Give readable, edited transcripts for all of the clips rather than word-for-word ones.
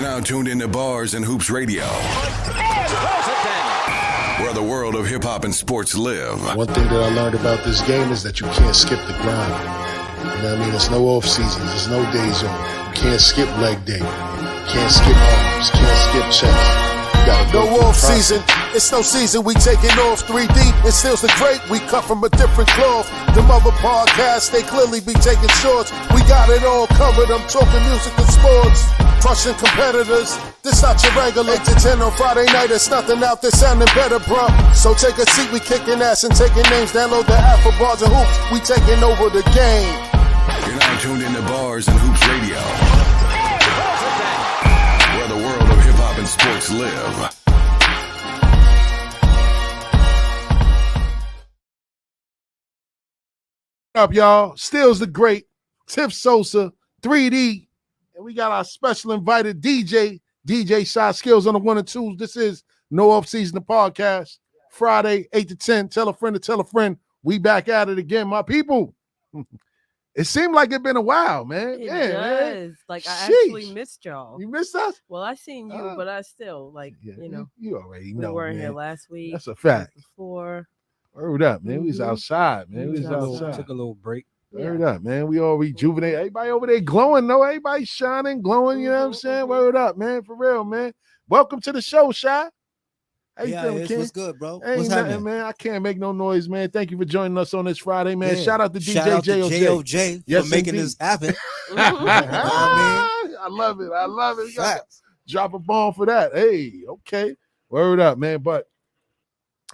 now tuned into Bars and Hoops Radio, where the world of hip-hop and sports live. One thing that I learned about this game is that you can't skip the grind. You know what I mean? There's no off seasons. There's no days off. You can't skip leg day. You can't skip arms. Can't skip chest. No off season, it's no season, we taking off 3D, it steals the great, we cut from a different cloth. Them other podcasts, they clearly be taking shorts. We got it all covered, I'm talking music and sports. Crushing competitors, this not your regular 8 to 10 on Friday night, it's nothing out there sounding better, bruh. So take a seat, we kicking ass and taking names. Download the app for Bars and Hoops, we taking over the game. You're now tuned into Bars and Hoops Radio, where the world of hip-hop and sports live. Up, y'all. Steels the Great, Tiff Sosa, 3D, and we got our special invited DJ Shy Skills on the 1 and 2s. This is No Off Season, the podcast. Friday, 8 to 10. Tell a friend to tell a friend. We back at it again, my people. It seemed like it's been a while, man. It does. Man. Like, I actually missed y'all. You missed us? Well, I seen you, but I still, you already know, we weren't man. here last week. That's a fact. Before. Word up, man. We was outside, man. We was outside. Took a little break. Word up, man. We all rejuvenate. Everybody over there glowing, though. Everybody shining, glowing, you know what I'm saying? Word up, man. For real, man. Welcome to the show, Shy. How you feeling, Ken? What's good, bro? Ain't What's nothing, happening, man. I can't make no noise, man. Thank you for joining us on this Friday, man. Yeah. Shout out to DJ Shout out to JOJ. for making this happen. I love it. I love it. You gotta drop a bomb for that. Hey, okay. Word up, man. But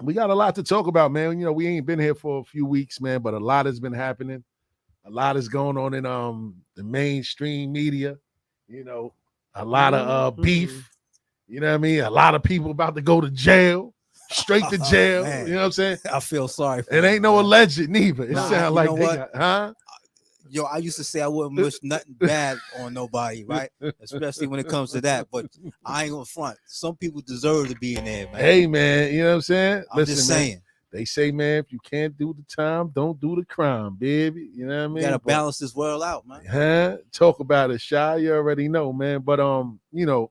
we got a lot to talk about, man. You know, we ain't been here for a few weeks, man, but a lot has been happening. A lot is going on in the mainstream media. You know, a lot of beef. You know what I mean? A lot of people about to go to jail, straight to jail. You know what I'm saying? I feel sorry for it. Ain't no alleged neither. It sounds like they got, Yo, I used to say I wouldn't wish nothing bad on nobody, right? Especially when it comes to that. But I ain't gonna front. Some people deserve to be in there, man. Hey, man, you know what I'm saying? I'm just saying. Man, they say, man, if you can't do the time, don't do the crime, baby. You know what I mean? You gotta balance this world out, man. Talk about it, Shy. You already know, man. But you know,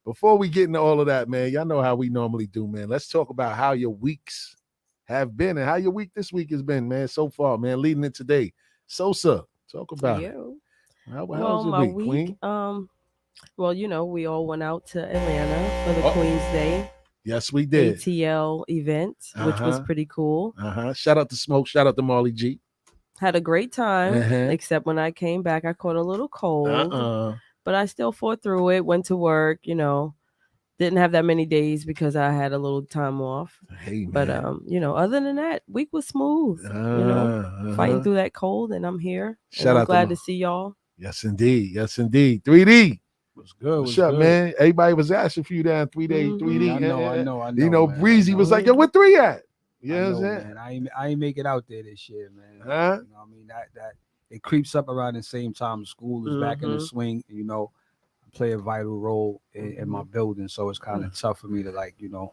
before we get into all of that, man, y'all know how we normally do, man. Let's talk about how your weeks have been and how your week this week has been, man, so far, man, leading in today. Sosa, talk about it. How was your week, Queen? Well, you know, we all went out to Atlanta for the Queen's Day. Yes, we did. ATL event, which was pretty cool. Shout out to Smoke. Shout out to Marley G. Had a great time, except when I came back, I caught a little cold. But I still fought through it, went to work, you know, didn't have that many days because I had a little time off. Hey, man. But, you know, other than that, week was smooth, you know, fighting through that cold, and I'm here. Shout out, glad to see y'all. Yes, indeed. Yes, indeed. 3D. What's good? What's up, man? Everybody was asking for you down 3 days, 3D. I know. You know, man. Breezy was like, yo, where 3 at? You know what I'm saying? Man. I ain't make it out there this year, man. You know what I mean? That it creeps up around the same time school is back in the swing, you know. Play a vital role in my building, so it's kind of tough for me to, like, you know,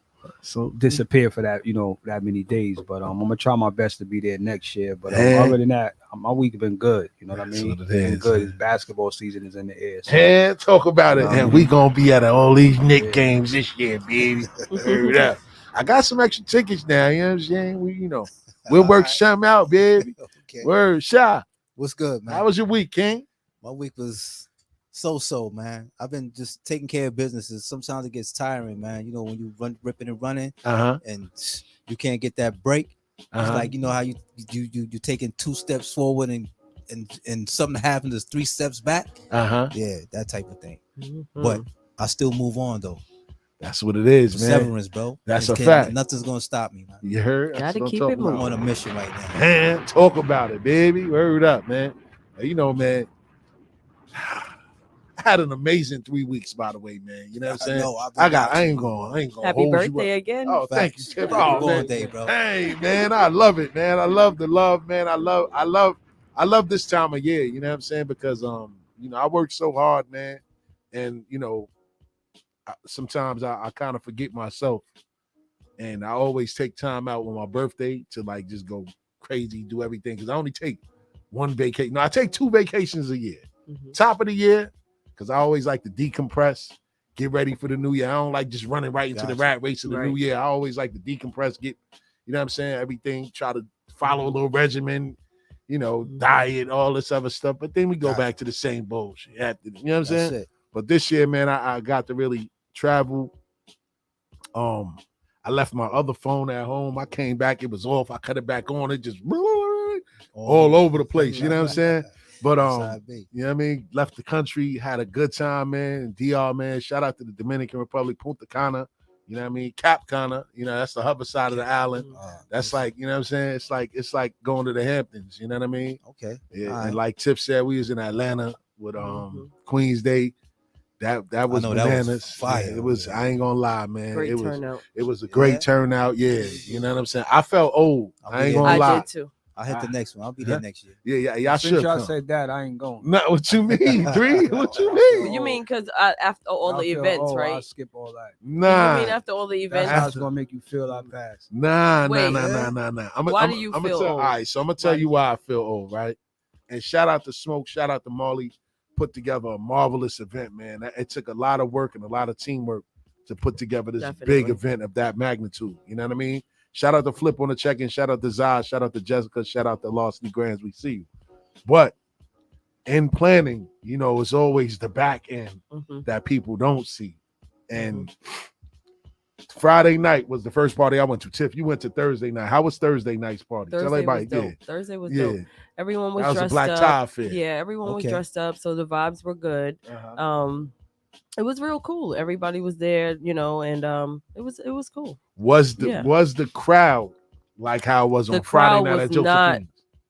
disappear for that, you know, that many days. But I'm gonna try my best to be there next year. But other than that, my week has been good. You know what I mean? It's been good. Basketball season is in the air. So, talk about it. And we gonna be at all these Knicks games this year, baby. I got some extra tickets now. You know what I'm saying? We'll work something out, baby. Okay. Word, Shy. What's good, man? How was your week, King? My week was so, man. I've been just taking care of businesses. Sometimes it gets tiring, man. You know, when you ripping and running, and you can't get that break. It's like, you know how you're taking 2 steps forward and something happens, there's 3 steps back. Yeah, that type of thing. But I still move on though. That's what it is, man. Severance, bro. That's a fact. Nothing's gonna stop me, man. You heard? Gotta keep it moving. I'm on a mission right now. Man, talk about it, baby. Word up, man. You know, man. I had an amazing 3 weeks, by the way, man. You know what I'm saying? I ain't going. Happy birthday again. Oh, thank you, Tiff. Oh, birthday, bro. Hey, man, I love it, man. I love the love, man. I love this time of year. You know what I'm saying? Because you know, I work so hard, man, and you know, sometimes I kind of forget myself, and I always take time out on my birthday to like just go crazy, do everything. Because I only take 1 vacation. No, I take 2 vacations a year. Top of the year. Because I always like to decompress, get ready for the new year. I don't like just running right into the rat race of the new year. I always like to decompress, get, you know what I'm saying, everything, try to follow a little regimen, you know, diet, all this other stuff. But then we go back to the same bullshit. You know what I'm saying? It. But this year, man, I got to really travel. I left my other phone at home. I came back, it was off. I cut it back on. It just all over the place. You know what I'm saying? But you know what I mean? Left the country, had a good time, man. DR, man. Shout out to the Dominican Republic, Punta Cana. You know what I mean? Cap Cana. You know, that's the upper side of the island. That's like, you know what I'm saying? It's like going to the Hamptons. You know what I mean? Okay. Yeah. And like Tip said, we was in Atlanta with Queen's Day. That was bananas. That was fire. Yeah, it was. I ain't gonna lie, man. Great turnout. It was a great turnout. Yeah, you know what I'm saying. I felt old. I ain't gonna lie. I did too. I'll hit the next one. I'll be there next year. Yeah. Y'all Since should. Y'all said that, I ain't going. No, what you mean? 3? What you mean? You mean because after all the events, right? I'll skip all that. Nah. You mean after all the events? That's how it's gonna make you feel I passed. Nah. Why do you feel old? All right, so I'm gonna tell you why I feel old, right? And shout out to Smoke, shout out to Marley. Put together a marvelous event, man. It took a lot of work and a lot of teamwork to put together this big event of that magnitude. You know what I mean? Shout out to Flip on the check-in. Shout out to Zaz. Shout out to Jessica. Shout out to Lost Grands. We see you. But in planning, you know, it's always the back end that people don't see. And Friday night was the first party I went to. Tiff, you went to Thursday night. How was Thursday night's party? Tell everybody. Was dope. Thursday was dope. Everyone was dressed a black up. tie affair. Yeah, everyone was dressed up, so the vibes were good. It was real cool. Everybody was there, you know, and it was cool. Was the crowd like how it was on Friday night at Josephine?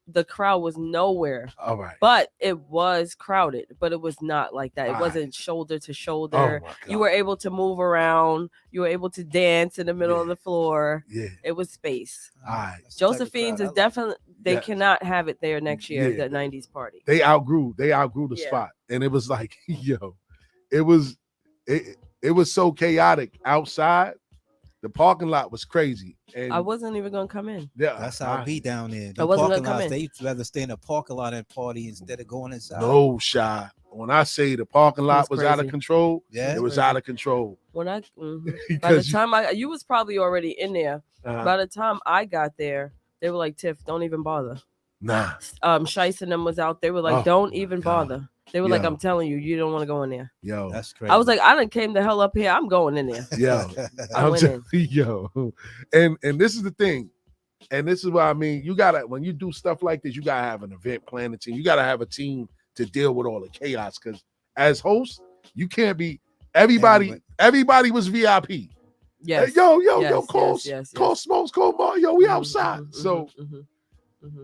The crowd was nowhere. All right. But it was crowded, but it was not like that. It wasn't shoulder to shoulder. You were able to move around. You were able to dance in the middle of the floor. Yeah. It was space. All right. Josephine's is definitely, they cannot have it there next year, the 90s party. They outgrew the spot. And it was like, yo, it was so chaotic outside. The parking lot was crazy. And I wasn't even gonna come in. Yeah, that's how it be down there. I wasn't gonna come in. They used to rather stay in the parking lot and party instead of going inside. No, Shy. When I say the parking lot was out of control, it was out of control. When I by the time you was probably already in there. By the time I got there, they were like, Tiff, don't even bother. Nah. Shice and them was out. They were like, don't even bother. They were like, I'm telling you, you don't want to go in there. Yo, that's crazy. I was like, I done came the hell up here. I'm going in there. Yo, yo. And this is the thing. And this is what I mean. You gotta, when you do stuff like this, you gotta have an event planning team. You gotta have a team to deal with all the chaos. Because as host, you can't be everybody was VIP. Yes. Hey, yo, call Smokes, call Mario, we outside. So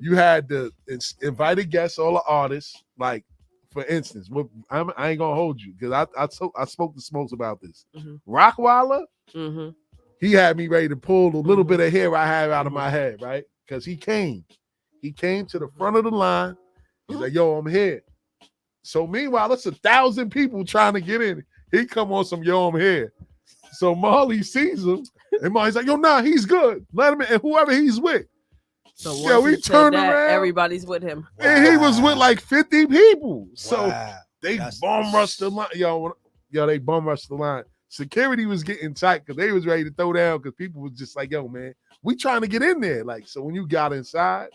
you had the invited guests, all the artists, like, for instance, I ain't gonna hold you because I spoke to Smokes about this. Rockweiler, he had me ready to pull a little bit of hair I have out of my head, right? Because he came to the front of the line. He's like, "Yo, I'm here." So meanwhile, it's 1,000 people trying to get in. He come on some "Yo, I'm here." So Marley sees him, and Marley's like, "Yo, nah, he's good. Let him in." And whoever he's with. So we turned around. Everybody's with him. And he was with like 50 people. So they bomb rushed the line. Yo, they bomb rushed the line. Security was getting tight because they was ready to throw down because people was just like, yo, man, we trying to get in there. Like, so when you got inside,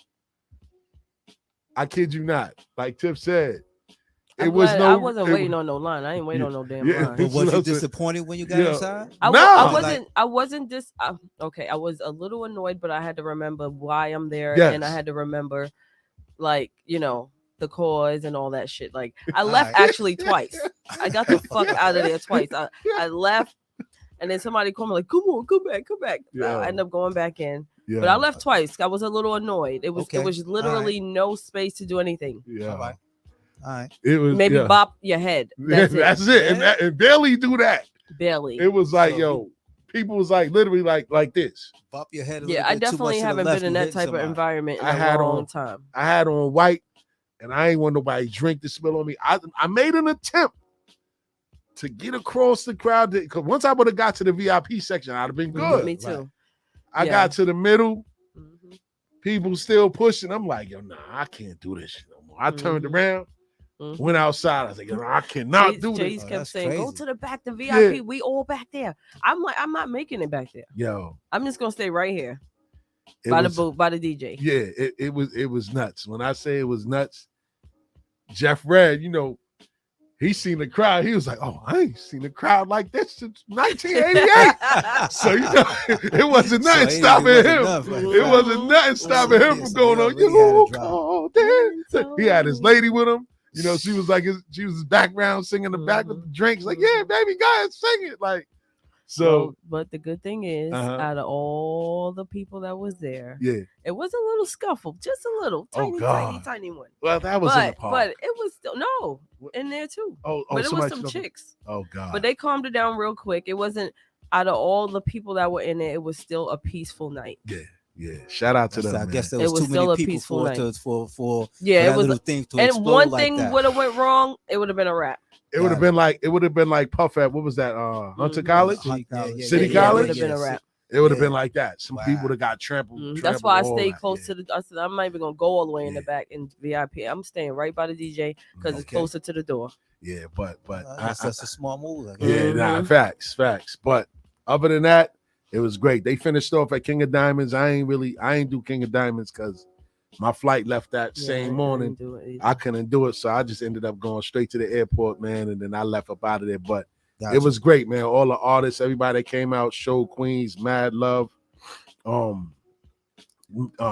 I kid you not, like Tip said, I wasn't waiting on no line. I ain't waiting on no damn line. But was you disappointed when you got inside? I wasn't okay. I was a little annoyed, but I had to remember why I'm there, and I had to remember, like, you know, the cause and all that shit. Like, I left actually twice. I got the fuck out of there twice. I left, and then somebody called me like, "Come on, come back." I ended up going back in. Yeah. But I left twice. I was a little annoyed. It was literally no space to do anything. Yeah. All right. It was maybe bop your head. That's it. And barely do that. Barely. It was like, yo, people was like literally like this. Bop your head. I definitely haven't been in that type of environment in a long time. I had on white, and I ain't want nobody drink to spill on me. I made an attempt to get across the crowd because once I would have got to the VIP section, I'd have been good. Me too. Right. I got to the middle. People still pushing. I'm like, yo, nah, I can't do this shit no more. I turned around. Went outside. I was like, I cannot do Chase this. kept saying, crazy. "Go to the back, the VIP. Yeah. We all back there." I'm like, I'm not making it back there. Yo, I'm just gonna stay right here it by was, the booth, by the DJ. Yeah, it was nuts. When I say it was nuts, Jeff Red, he seen the crowd. He was like, "Oh, I ain't seen a crowd like this since 1988." So it wasn't nothing stopping him. It wasn't nothing stopping him from going on. He had his lady with him. She was his background singing the back with the drinks. Like, yeah, baby, go ahead, sing it. Like, so. But the good thing is, out of all the people that was there, it was a little scuffle, just a little, tiny one. Well, that was in the park. But it was still in there too. But it was some chicks. Oh God! But they calmed it down real quick. It wasn't out of all the people that were in it. It was still a peaceful night. Yeah. Shout out to them. I guess there was too many people for it was little thing to and one like thing would have went wrong. It would have been a wrap. It would have been like Puff at what was that? Hunter College, City College. It would have been a wrap. It would have been like that. Some people would have got trampled. That's why I stayed close to the. I said I'm not even gonna go all the way in the back in VIP. I'm staying right by the DJ because it's closer to the door. Yeah, but that's a small move. Facts. But other than that, it was great. They finished off at King of Diamonds. I ain't do King of Diamonds because my flight left that same morning. I couldn't do it, so I just ended up going straight to the airport, man, and then I left up out of there. But it was great, man. All the artists, everybody that came out, Show Queens, Mad Love,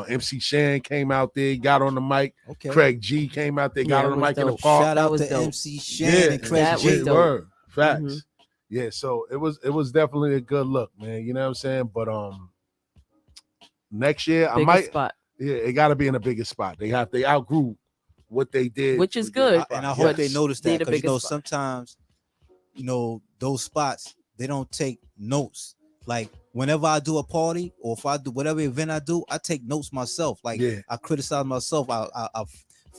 MC Shan came out there, got on the mic. Okay. Craig G came out there, got on the mic in the park. Shout out to MC Shan and Craig G. Facts. Yeah, so it was definitely a good look, man. You know what I'm saying? But next year I might spot. Yeah, it got to be in a bigger spot. They outgrew what they did, which is good. And I hope they notice that because sometimes those spots they don't take notes. Like whenever I do a party or if I do whatever event I do, I take notes myself. Like I criticize myself. I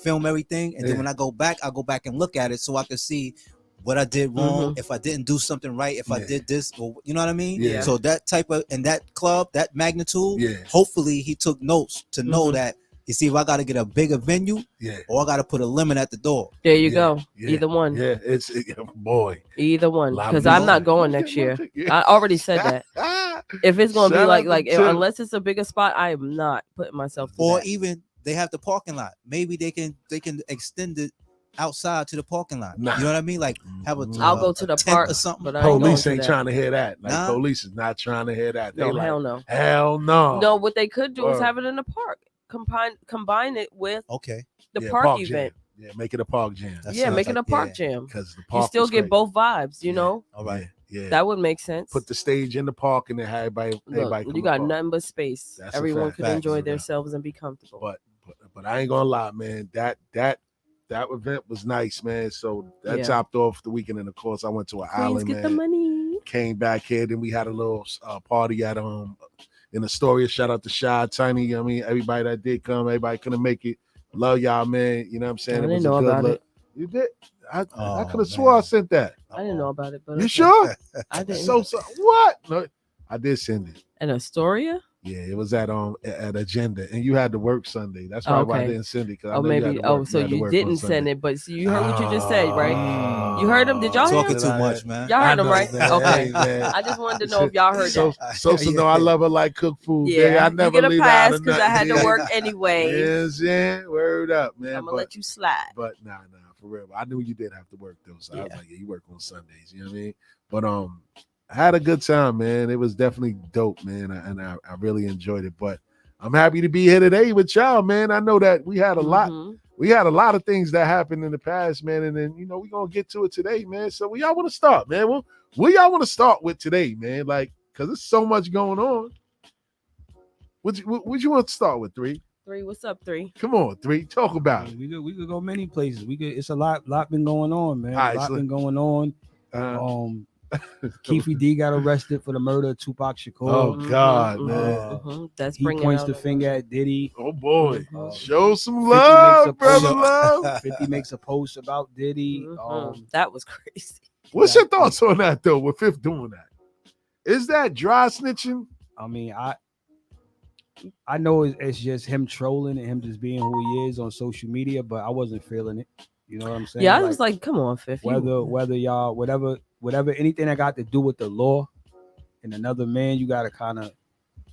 film everything, and then when I go back and look at it so I can see what I did wrong, if I didn't do something right, if I did this, or you know what I mean? Yeah. So that type of, and that club, that magnitude, hopefully he took notes to know that, you see, if I got to get a bigger venue, or I got to put a limit at the door. There you go. Either one. Yeah, boy. Either one. Because I'm not going next year. I already said that. If it's going to be like unless it's a bigger spot, I am not putting myself through Or that. even they have the parking lot. Maybe they can extend it outside to the parking lot. You know what I mean? Like have I'll go to the park or something. But police ain't trying to hear that. Like police is not trying to hear that. They hell no. Hell no. No, what they could do is have it in the park. Combine it with the park event. Yeah, make it a park jam. Make it a park jam. Because the park you still get both vibes, you know? All right. Yeah. That would make sense. Put the stage in the park and then have everybody you got nothing but space. That's everyone could enjoy themselves and be comfortable. But I ain't gonna lie, man. That event was nice, man. So that topped off the weekend, and of course, I went to an island, man. The money. Came back here, then we had a little party at in Astoria. Shout out to Shy, Tiny. I mean, everybody that did come, everybody couldn't make it. Love y'all, man. You know what I'm saying? I didn't know about it. You did? I could have swore I sent that. I didn't know about it, but you sure? I didn't. So what? No, I did send it. In Astoria? Yeah, it was at Agenda, and you had to work Sunday. That's why I didn't send it. So you didn't send it, but you heard what you just said, right? You heard him? Did y'all hear him? Talking too much, man. Y'all heard him, right? Okay. Hey, I just wanted to know if y'all heard that. Sosa know I love her like cook food. Yeah, I never you get a leave pass out because I had to work anyway. Yes, yeah. Word up, man. I'm gonna let you slide. But nah, for real. I knew you did have to work though, so I was like, yeah, you work on Sundays. You know what I mean? But I had a good time, man. It was definitely dope, man, and I really enjoyed it. But I'm happy to be here today with y'all, man. I know that we had a lot. We had a lot of things that happened in the past, man, and then we're gonna get to it today, man. So where y'all want to start, man? Well, where y'all want to start with today, man? Like, cause there's so much going on. What you want to start with, 3? 3, what's up, 3? Come on, 3, talk about it. We could go many places. It's a lot been going on, man. A lot been going on. Keefe D got arrested for the murder of Tupac Shakur. Oh God, man! That's he points the finger at Diddy. Oh boy, show some love, brother. Love. 50 makes a post about Diddy. That was crazy. What's your thoughts on that though? With 50 doing that, is that dry snitching? I mean, I know it's just him trolling and him just being who he is on social media, but I wasn't feeling it. You know what I'm saying? Yeah, I was like, come on, Fifth. Whether y'all, whatever, anything that got to do with the law and another man, you got to kind of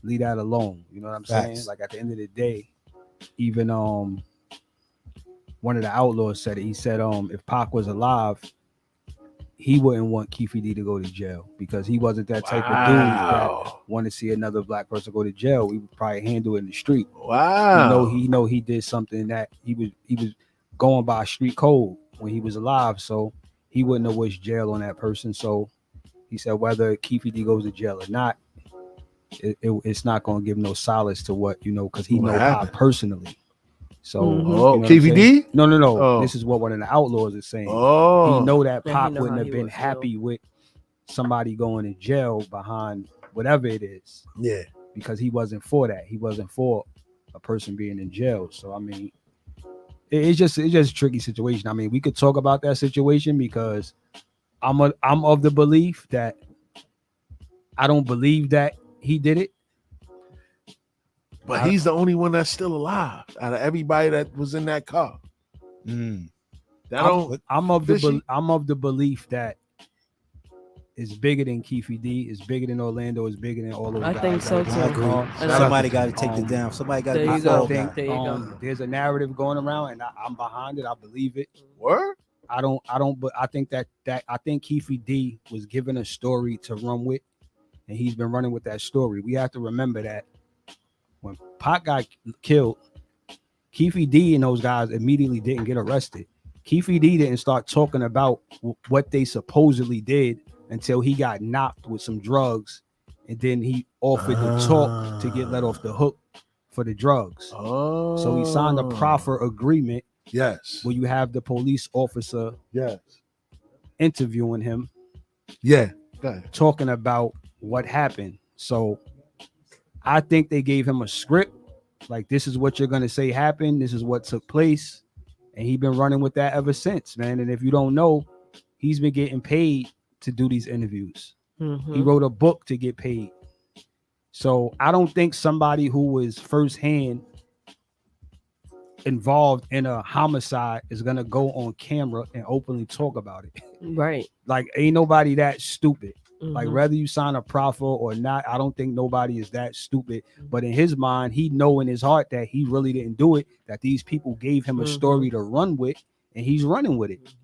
leave that alone. You know what I'm saying? Like at the end of the day, even one of the outlaws said it. He said if Pac was alive, he wouldn't want Keefe D to go to jail because he wasn't that type of dude that wanted to see another black person go to jail. He would probably handle it in the street. Wow. He did something that he was going by street code when he was alive, so he wouldn't have wished jail on that person. So he said whether Keefe D goes to jail or not, it's not going to give no solace to what because he knows Pac personally. So Keefe D? No. Oh. This is what one of the outlaws is saying. He know that Pac wouldn't have been happy with somebody going to jail behind whatever it is. Yeah. Because he wasn't for that. He wasn't for a person being in jail. So I mean, it's just a tricky situation. I mean, we could talk about that situation because I'm of the belief that I don't believe that he did it. But he's the only one that's still alive out of everybody that was in that car. I'm of the belief that it's bigger than Keefe D, it's bigger than Orlando, it's bigger than all those guys. I think so too. I agree. Somebody got to take it down. Somebody got to be involved. There you go. There's a narrative going around, and I'm behind it. I believe it. Word? But I think that I think Keefe D was given a story to run with, and he's been running with that story. We have to remember that when Pac got killed, Keefe D and those guys immediately didn't get arrested. Keefe D didn't start talking about what they supposedly did until he got knocked with some drugs, and then he offered to talk to get let off the hook for the drugs. So he signed a proffer agreement. Yes. Where you have the police officer interviewing him. Yeah. Talking about what happened. So I think they gave him a script. Like, this is what you're going to say happened. This is what took place. And he's been running with that ever since, man. And if you don't know, he's been getting paid to do these interviews. He wrote a book to get paid. So I don't think somebody who was firsthand involved in a homicide is going to go on camera and openly talk about it. Right. Like, ain't nobody that stupid. Like, whether you sign a proffer or not, I don't think nobody is that stupid. But in his mind, he know in his heart that he really didn't do it, that these people gave him a story to run with, and he's running with it.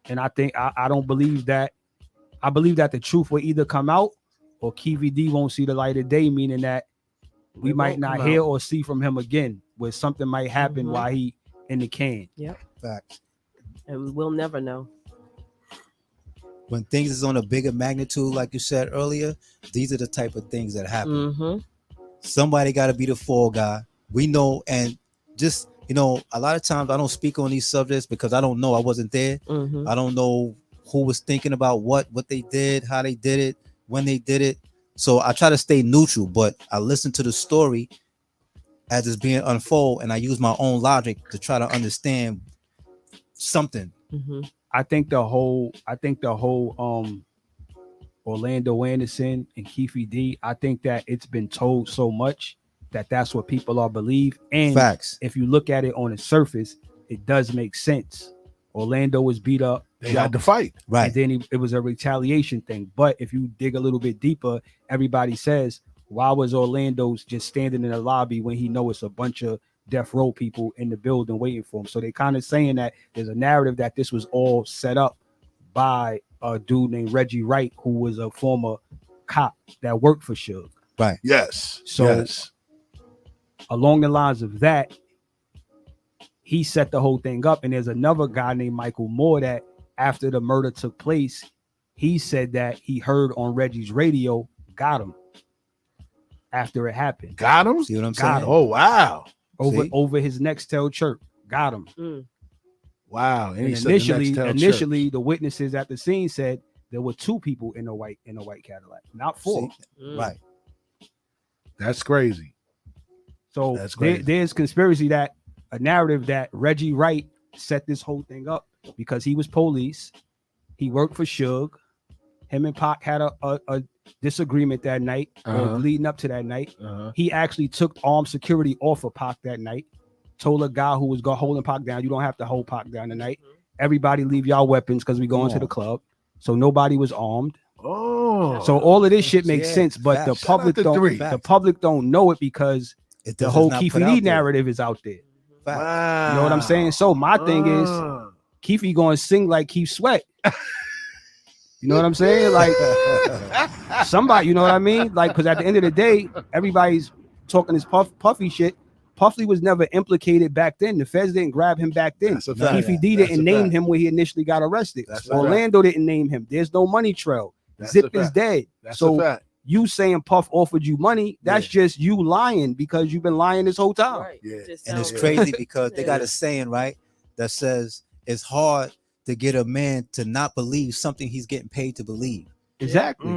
And I think I don't believe that. I believe that the truth will either come out or Keefe D won't see the light of day, meaning that we might not hear or see from him again, where something might happen while he in the can. Yep. Facts. And we'll never know. When things is on a bigger magnitude, like you said earlier, these are the type of things that happen. Somebody got to be the fall guy. We know, and just, a lot of times I don't speak on these subjects because I don't know. I wasn't there. I don't know who was thinking about what they did, how they did it, when they did it. So I try to stay neutral, but I listen to the story as it's being unfold, and I use my own logic to try to understand something. I think the whole Orlando Anderson and Keefe D, I think that it's been told so much that that's what people all believe. And facts. If you look at it on the surface, it does make sense. Orlando was beat up. They had to fight. Right. And then it was a retaliation thing. But if you dig a little bit deeper, everybody says, why was Orlando just standing in the lobby when he knows it's a bunch of death row people in the building waiting for him? So they kind of saying that there's a narrative that this was all set up by a dude named Reggie Wright, who was a former cop that worked for Suge. Right. Yes. So along the lines of that, he set the whole thing up. And there's another guy named Michael Moore that after the murder took place, he said that he heard on Reggie's radio, got him after it happened. Got him? See what I'm saying? Oh, wow. Over his Nextel chirp. Got him. Wow. And initially the witnesses at the scene said there were 2 people in a white Cadillac, not 4. Right. That's crazy. So there's conspiracy, that a narrative that Reggie Wright set this whole thing up because he was police. He worked for Suge. Him and Pac had a disagreement that night, or leading up to that night. He actually took armed security off of Pac that night. told a guy who was holding Pac down, you don't have to hold Pac down tonight. Everybody leave y'all weapons because we going to the club. So nobody was armed. Oh, so all of this shit makes sense, but the public don't know it because the whole Keefe Lee narrative is out there. Wow. You know what I'm saying? So my thing is, Keefe gonna sing like Keith Sweat. You know what I'm saying? Like somebody, you know what I mean? Like, because at the end of the day, everybody's talking this puffy shit. Puffy was never implicated back then. The feds didn't grab him back then. Keefe D didn't name him when he initially got arrested. Orlando didn't name him. There's no money trail. Zip is dead. So you saying Puff offered you money, that's just you lying because you've been lying this whole time. Right. Yeah. And it's crazy because they got a saying, right, that says it's hard to get a man to not believe something he's getting paid to believe. Exactly.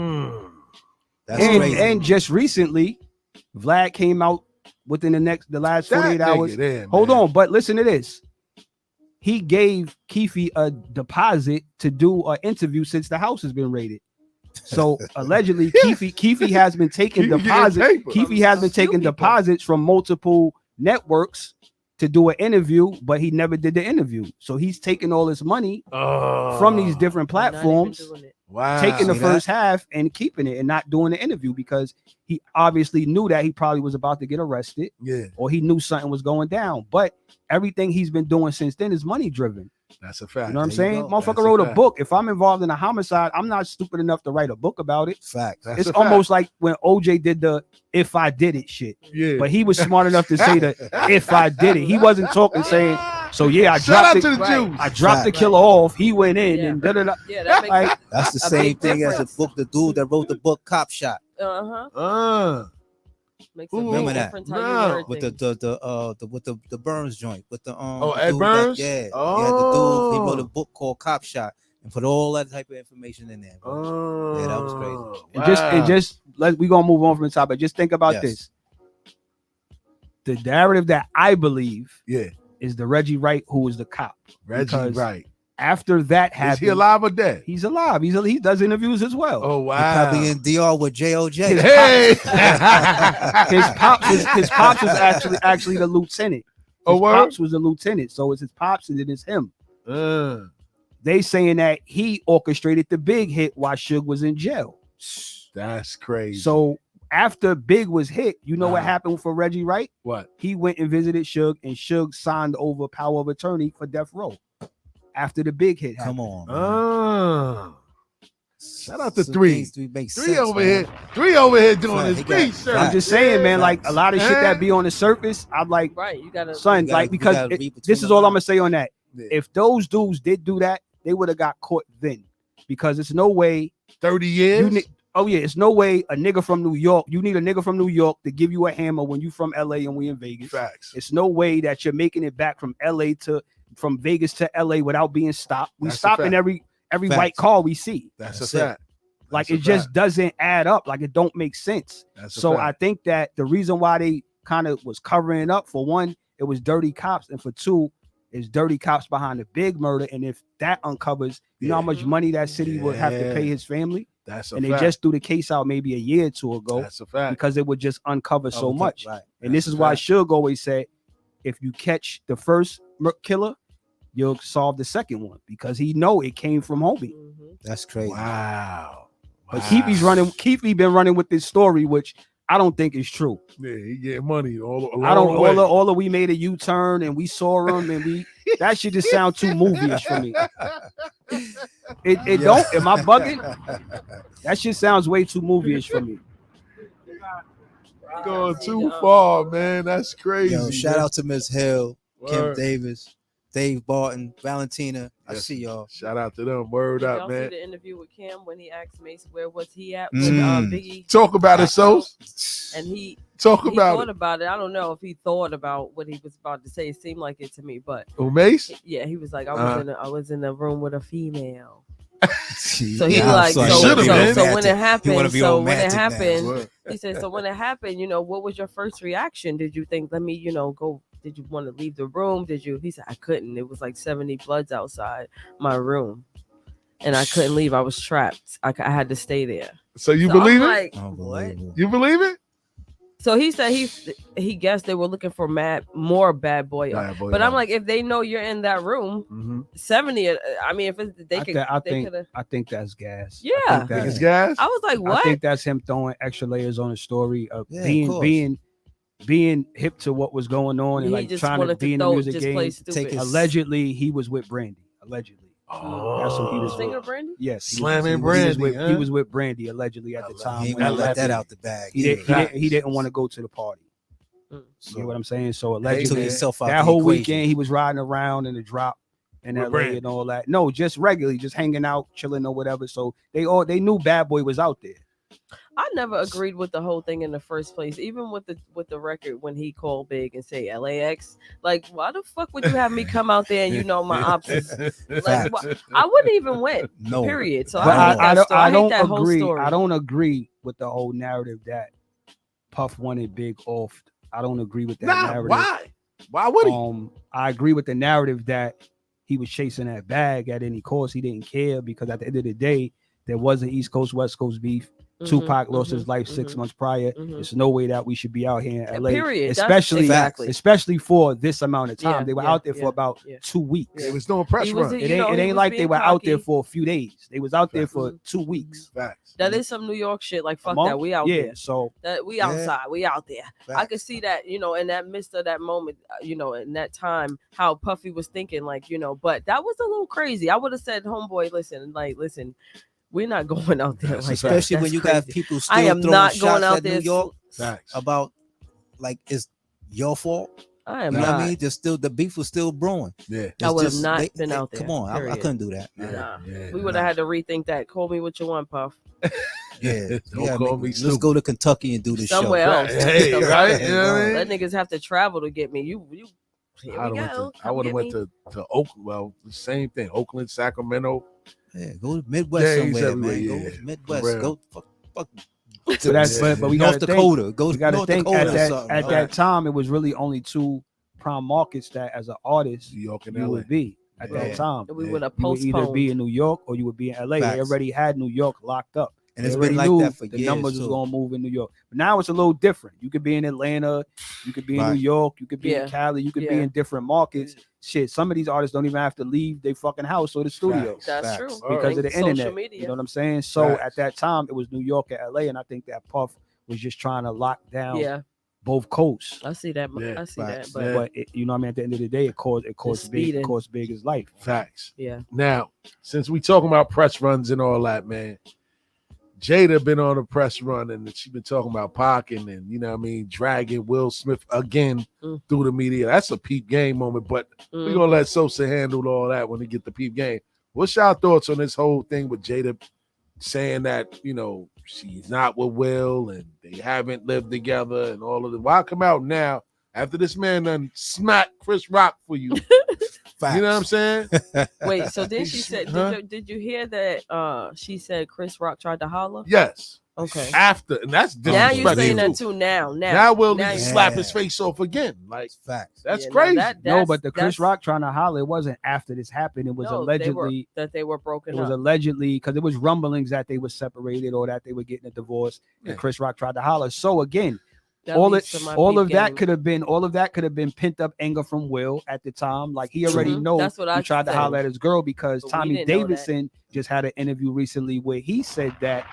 That's crazy. And just recently, Vlad came out within the last 48 hours. Hold on, but listen to this. He gave Keefe a deposit to do an interview since the house has been raided. So allegedly, Keefe has been taking deposits. Keefe has been taking deposits from multiple networks to do an interview, but he never did the interview. So he's taking all this money from these different platforms, taking the first half and keeping it and not doing the interview because he obviously knew that he probably was about to get arrested. Or he knew something was going down. But everything he's been doing since then is money driven. That's a fact. You know what I'm saying? Motherfucker wrote a book. If I'm involved in a homicide, I'm not stupid enough to write a book about it. Fact. It's almost like when OJ did the "if I did it" shit. Yeah. But he was smart enough to say that "if I did it," he wasn't talking saying, "So yeah, I dropped it. I dropped the killer off. He went in and da da da." Yeah, that makes sense. That's the same thing as the book. The dude that wrote the book Cop Shot. Makes remember that with the Burns joint with the Ed Burns. Yeah, the dude. He wrote a book called Cop Shot and put all that type of information in there. Bro. Yeah, that was crazy. And just we gonna move on from the topic. Just think about this. The narrative that I believe, is the Reggie Wright who was the cop. Reggie Wright. After that happened, is he alive or dead? He's alive. He does interviews as well. Oh wow! He probably in DR with JOJ. Hey, his pops was actually the lieutenant. His pops was a lieutenant, so it's his pops and then it's him. They saying that he orchestrated the big hit while Suge was in jail. That's crazy. So after Big was hit, you know what happened for Reggie Wright? What? He went and visited Suge, and Suge signed over power of attorney for death row. After the big hit happened. Come on. Shout out to Three. Three over here doing his research. I'm just saying, man, like a lot of shit that be on the surface, I'm like, you gotta, because this is all I'm gonna say on that. Yeah. If those dudes did do that, they would have got caught then. Because it's no way 30 years. It's no way a nigga from New York. You need a nigga from New York to give you a hammer when you from LA and we in Vegas. Facts. It's no way that you're making it back from Vegas to LA without being stopped. We stop in every white car we see. That's a fact. Like it just doesn't add up. Like it don't make sense. So I think that the reason why they kind of was covering up, for one, it was dirty cops, and for two, it's dirty cops behind the Big murder. And if that uncovers, you know how much money that city would have to pay his family. And they just threw the case out maybe a year or two ago. That's a fact. Because it would just uncover so much. Right. And this is why Suge always said, if you catch the first killer, you'll solve the second one, because he know it came from homie. That's crazy. Wow. But Keefe been running with this story, which I don't think is true. Yeah, he get money all we made a U-turn and we saw him and that shit just sound too movie-ish for me. It don't. Am I bugging? That shit sounds way too movie-ish for me. Going too far, man. That's crazy. Yo, shout out to Ms. Hill, Kim Davis, Dave Barton, Valentina. I see y'all. Shout out to them. Word up, man. See the interview with Kim when he asked Mace where was he at with Biggie. Talk about it, Sos. And he thought about it. I don't know if he thought about what he was about to say. It seemed like it to me, but Mace? Yeah, he was like, I was in a room with a female. So he like, so when it happened, he said, so when it happened, what was your first reaction? Did you think, let me, go? Did you want to leave the room? He said, I couldn't. It was like 70 Bloods outside my room, and I couldn't leave. I was trapped. I had to stay there. So you believe it? Like, what? You believe it? So he said he guessed they were looking for more bad boy. But I'm like, if they know you're in that room, 70. I mean, if I think that's gas. Yeah, I think it's gas. I was like, what? I think that's him throwing extra layers on the story of being hip to what was going on and like trying to be in the music game. Allegedly, he was with Brandy. Allegedly. Oh, that's what he was singer Brandy. Yes, slamming Brandy. He was with Brandy allegedly at the time. He let that out the bag. He didn't want to go to the party. You know what I'm saying? So allegedly, that whole weekend he was riding around in the drop in LA and all that. No, just regularly, just hanging out, chilling or whatever. So they knew Bad Boy was out there. I never agreed with the whole thing in the first place, even with the record when he called Big and say LAX. Like, why the fuck would you have me come out there and you know my options? Like, I wouldn't even win. No. Period. So I hate that whole story. I don't agree with the whole narrative that Puff wanted Big off. I don't agree with that narrative. Why? Why would he? I agree with the narrative that he was chasing that bag at any cost. He didn't care because at the end of the day, there was an East Coast West Coast beef. Tupac lost his life 6 months prior. There's no way that we should be out here in LA, especially for this amount of time. They were out there for about 2 weeks. It was no press run. It ain't like they were out there for a few days. They was out there for 2 weeks. That is some New York shit. Like fuck that, we out there. So that we outside, we out there. I could see that, you know, in that midst of that moment, you know, in that time, how Puffy was thinking, like, you know. But that was a little crazy. I would have said, homeboy, listen. We're not going out there like especially that. when you got people still I am throwing not shots going out at there New York about like it's your fault. I am you know not. What I mean, there's still the beef was still brewing. Yeah, I would have not been out there. Come on, I couldn't do that. We would have had to rethink that. Call me what you want, Puff. Don't call me. Let's go to Kentucky and do this somewhere else. Hey, right? You know what I mean? Let niggas have to travel to get me. You. I would have went to Oakland. Well, the same thing. Oakland, Sacramento. Yeah, go to Midwest somewhere, man. Go to Midwest. Go fuck. So that's but we North Dakota. Go to North Dakota. At that time, it was really only 2 prime markets that, as an artist, New York and you LA. would be at that time. We would have you would either be in New York or you would be in LA. They already had New York locked up. And it's been like that for years. The numbers was gonna move in New York, but now it's a little different. You could be in Atlanta, you could be in New York, you could be in Cali, you could be in different markets. Shit, some of these artists don't even have to leave their fucking house or the studio. That's true because of the internet. Media. You know what I'm saying? So at that time, it was New York and LA, and I think that Puff was just trying to lock down both coasts. I see that. I see that. But you know what I mean? At the end of the day, it cost Big his life. Facts. Yeah. Now, since we talking about press runs and all that, man. Jada been on a press run and she been talking about PAC and you know what I mean, dragging Will Smith again through the media. That's a peep game moment, but we're gonna let Sosa handle all that when he get the peep game. What's y'all thoughts on this whole thing with Jada saying that, you know, she's not with Will and they haven't lived together and all of it? Why come out now after this man done smack Chris Rock for you? You know what I'm saying? Wait, so then she said, did you hear that she said Chris Rock tried to holler? Yes. Okay. After, and that's disrespectful. Now you're saying that too. Now Will need to slap his face off again. Like facts. That's crazy. But the Chris Rock trying to holler, it wasn't after this happened. It was allegedly that they were broken. It was allegedly because it was rumblings that they were separated or that they were getting a divorce. And Chris Rock tried to holler. So again, all of that could have been pent up anger from Will at the time. Like he already knows he tried to holler at his girl because Tommy Davidson just had an interview recently where he said that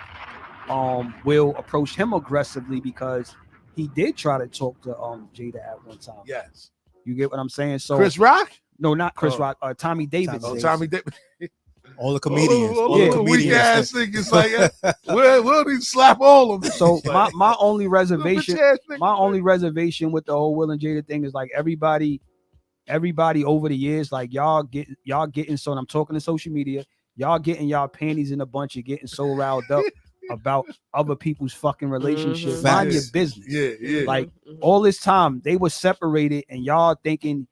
Will approached him aggressively because he did try to talk to Jada at one time. Yes. You get what I'm saying? So Chris Rock? No, not Chris Rock. Tommy Davidson. Tommy Davidson. All the comedians. Weak ass niggas like we'll need to slap all of them. So my only reservation with the whole Will and Jada thing is like everybody over the years, like y'all getting so, and I'm talking to social media, y'all getting y'all panties in a bunch of getting so riled up about other people's fucking relationships. Mind your business. Yeah. Like all this time they were separated and y'all thinking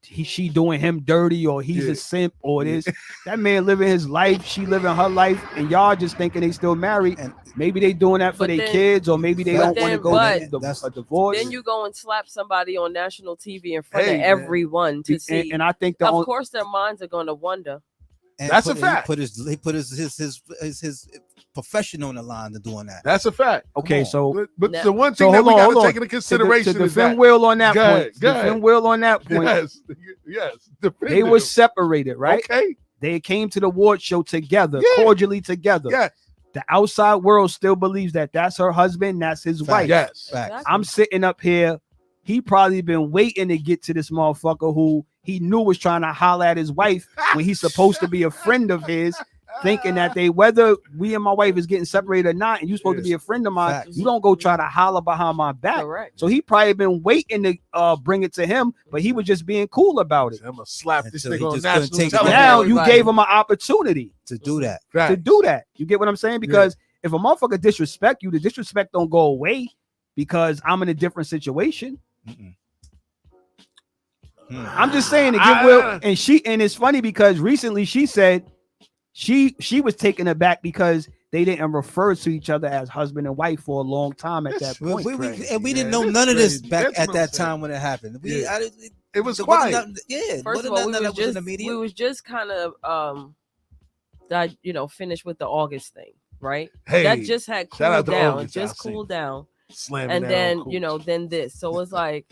she doing him dirty or he's a simp or this. That man living his life, she living her life, and y'all just thinking they still married. And maybe they doing that for their kids, or maybe they don't want to go to a divorce. Then you go and slap somebody on national TV in front of everyone to see. And I think of course their minds are going to wonder. And that's a fact. He put his professional in the line to doing that. That's a fact. Okay, so but the one thing that we got to take into consideration to is defend that Will on that point. Defend Will on that point. Yes. They were separated, right? Okay. They came to the award show together, cordially together. Yes. The outside world still believes that that's her husband, that's his wife. Yes. Facts. I'm sitting up here. He probably been waiting to get to this motherfucker who he knew was trying to holler at his wife when he's supposed to be a friend of his, thinking that whether we and my wife is getting separated or not, and you're supposed to be a friend of mine, you don't go try to holler behind my back. Correct. So he probably been waiting to bring it to him, but he was just being cool about it. I'm gonna slap this Until he nigga on just national couldn't take it. television. Now you gave him an opportunity To do that. Facts. to do that. You get what I'm saying? Because if a motherfucker disrespect you, the disrespect don't go away because I'm in a different situation. I'm just saying to give Will, and it's funny because recently she said she was taken aback because they didn't refer to each other as husband and wife for a long time at that point. We didn't know none of this back at that time when it happened. It was quiet. First of all, we was just kind of finished with the August thing, right? Hey, that just had cooled down, August, just cooled down. Slamming and then then this. So it's like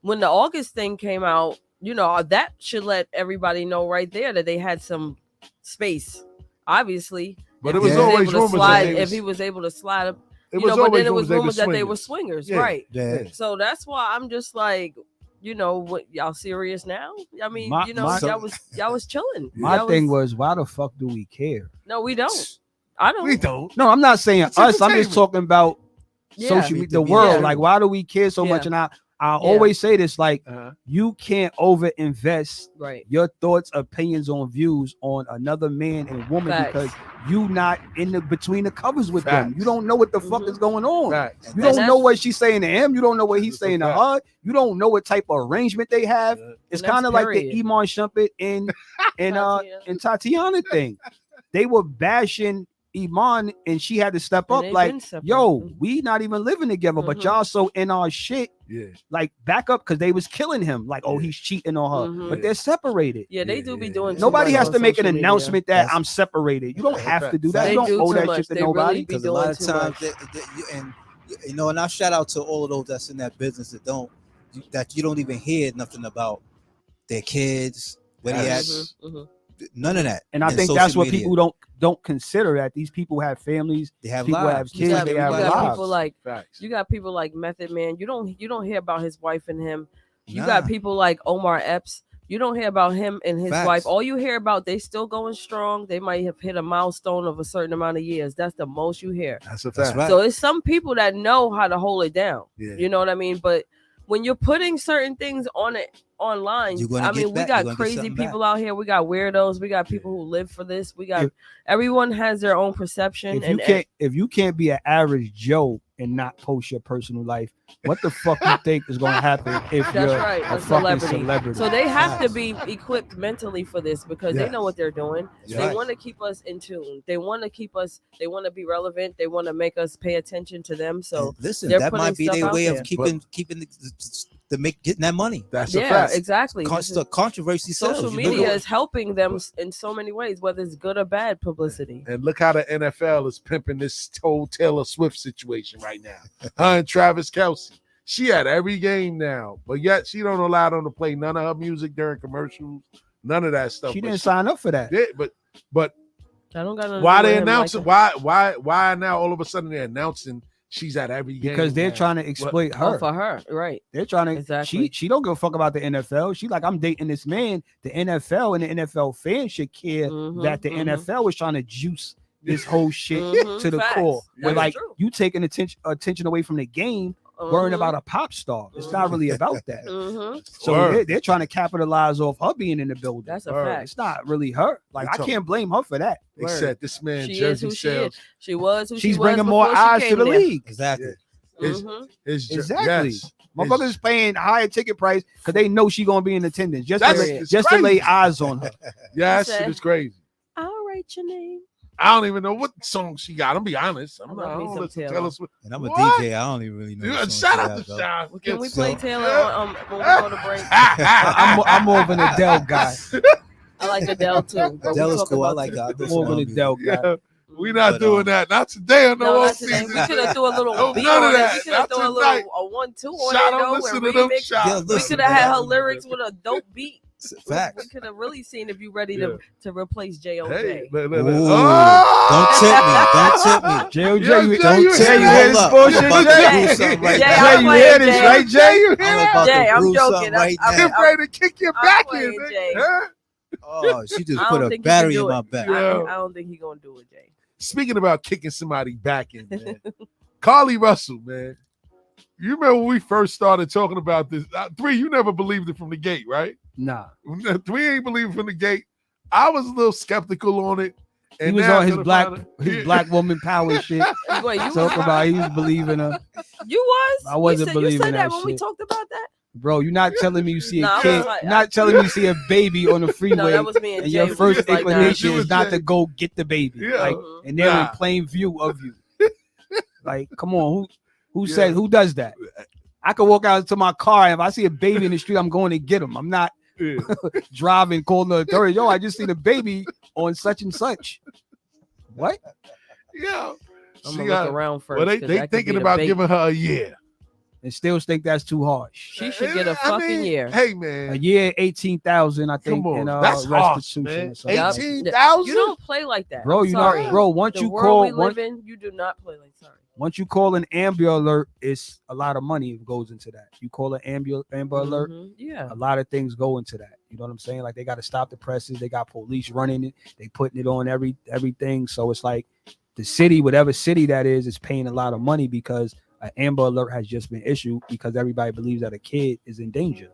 when the August thing came out, that should let everybody know right there that they had some space, obviously. But it was always rumors if he was able to slide up, but then it was rumors that they were swingers, right? Yeah. So that's why I'm just like, what, y'all serious now? I mean, y'all was chilling. My thing was, why the fuck do we care? No, we don't. I don't. We don't. No, I'm not saying us. I'm just talking about social media, the world. Like, why do we care so much? And I always say this, like, you can't over invest your thoughts, opinions, on views on another man and woman because you not in the between the covers with them. You don't know what the fuck is going on. You don't know what she's saying to him. You don't know what he's saying to her. You don't know what type of arrangement they have. It's kind of like the Iman Shumpert and Tatiana thing. They were bashing Iman and she had to step up like, yo, we not even living together, but y'all so in our shit, like back up, because they was killing him like, oh, he's cheating on her, but they're separated. They do be doing nobody has to make an announcement that I'm separated. You don't have to do that. You don't owe that shit to nobody, because a lot of times and I shout out to all of those that's in that business that you don't even hear nothing about their kids, where they at. None of that. And I think that's what people don't consider, that these people have families, they have people lives. have kids, they have lives. People like you got people like Method Man. You don't hear about his wife and him. You got people like Omar Epps. You don't hear about him and his wife. All you hear about, they still going strong. They might have hit a milestone of a certain amount of years. That's the most you hear. That's a fact. So it's some people that know how to hold it down. You know what I mean? But when you're putting certain things on it online, we got crazy people out here. We got weirdos. We got people who live for this. We got everyone has their own perception. If you can't be an average Joe and not post your personal life, what the fuck you think is going to happen if you're a celebrity? So they have to be equipped mentally for this because they know what they're doing. They want to keep us in tune. They want to keep us. They want to be relevant. They want to make us pay attention to them. So listen, that might be their way of keeping getting that money. That's a fact. Exactly. Controversy. Social media is helping them in so many ways, whether it's good or bad publicity. And look how the NFL is pimping this whole Taylor Swift situation right now. Her and Travis Kelce. She had every game now, but yet she don't allow them to play none of her music during commercials. None of that stuff. She didn't sign up for that. But I don't got why they announcing? Why now all of a sudden they're announcing she's at every game? Because they're trying to exploit her. For her, right? They're trying to. She don't give a fuck about the NFL. She like, I'm dating this man. The NFL and the NFL fans should care that the NFL is trying to juice this whole shit to the core. Where like you taking attention away from the game, worrying about a pop star. It's not really about that. So they're trying to capitalize off her being in the building. That's a fact. It's not really her. Like, I can't blame her for that. They said this man she jersey is who sales. She was who she's she bringing was more eyes to the league. Exactly. Exactly. Motherfuckers paying higher ticket price because they know she's gonna be in attendance just to lay eyes on her. Yeah, that shit is crazy. I'll write your name. I don't even know what song she got. I'm gonna be honest. I don't listen to Taylor Swift. And I'm a DJ. I don't even really know. Shout out to Sean. Can we play Taylor when we go to break? I'm more of an Adele guy. I like Adele too. Adele is cool. I like that. More of an Adele guy. We not doing that. Not today on no off season. We should have threw a little no, beat none on of that. it. We should have thrown a little 1-2 on Shot it. on, listen to them shots. We could have had her lyrics with a dope beat. Facts. We could have really seen if you ready to replace J.O.J. Hey, don't tip me. J.O.J. Don't tip me. You hear this bullshit, Jay? Jay, you hear this, right, Jay? You hear that? Jay, I'm joking. I'm ready to kick your back in, Jay. huh? Oh, she just put a battery in my back. I don't think he's gonna do it, Jay. Speaking about kicking somebody back in, man. Carly Russell, man. You remember when we first started talking about this? 3, you never believed it from the gate, right? Nah. 3 ain't believe it from the gate. I was a little skeptical on it. And he was on his black woman power shit. Wait, you talk about he was believing her. You was? I wasn't believing you said that when shit. we talked about that? Bro, you're not telling me you see a kid. You're not telling me you see a baby on the freeway. No, that was me and Jay. Your first inclination is not to go get the baby. Yeah. Like, and they're in plain view of you. Like, come on, who says who does that? I could walk out to my car and if I see a baby in the street, I'm going to get him. I'm not driving, calling the authorities. Yo, I just seen a baby on such and such. What? Yeah. I'm gonna look around first. Well, they thinking about giving her a year. And still think that's too harsh. She should get a fucking year. Hey man, a year, 18,000. I think. Come on, in, that's restitution. harsh, man. 18,000. You don't play like that, bro. Once the you world call, we live in, you do not play like. Sorry. Once you call an Amber Alert, it's a lot of money goes into that. You call an Amber Alert, yeah, a lot of things go into that. You know what I'm saying? Like they got to stop the presses. They got police running it. They putting it on everything. So it's like the city, whatever city that is paying a lot of money because an Amber Alert has just been issued because everybody believes that a kid is in danger.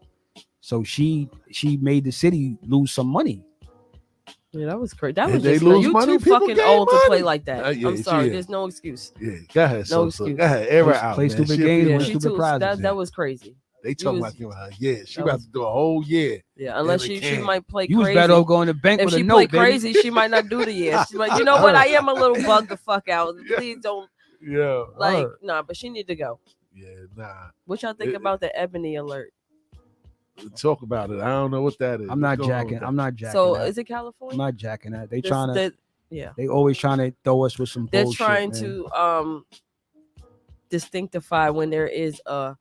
So she made the city lose some money. Yeah, that was crazy. That was they just lose you money, too fucking old money. to play like that. Yeah, I'm sorry. There's no excuse. Yeah, go ahead. No Sosa. excuse. Go ahead. Air her out. Play man. stupid games, win she stupid too, prizes. that was crazy. They talking about giving her. Yeah, she about to do a whole year. Yeah, unless she might play you crazy. Was better off going to bank if with a she note, play baby. crazy, she might not do the year. She might, you know what? I am a little bugged the fuck out. Please don't. Yeah. Like, nah, but she need to go. Yeah, nah. What y'all think about the Ebony Alert? Talk about it. I don't know what that is. I'm not jacking. So that. is it California? I'm not jacking that. They They always trying to throw us with some They're bullshit, trying man. to distinctify when there is a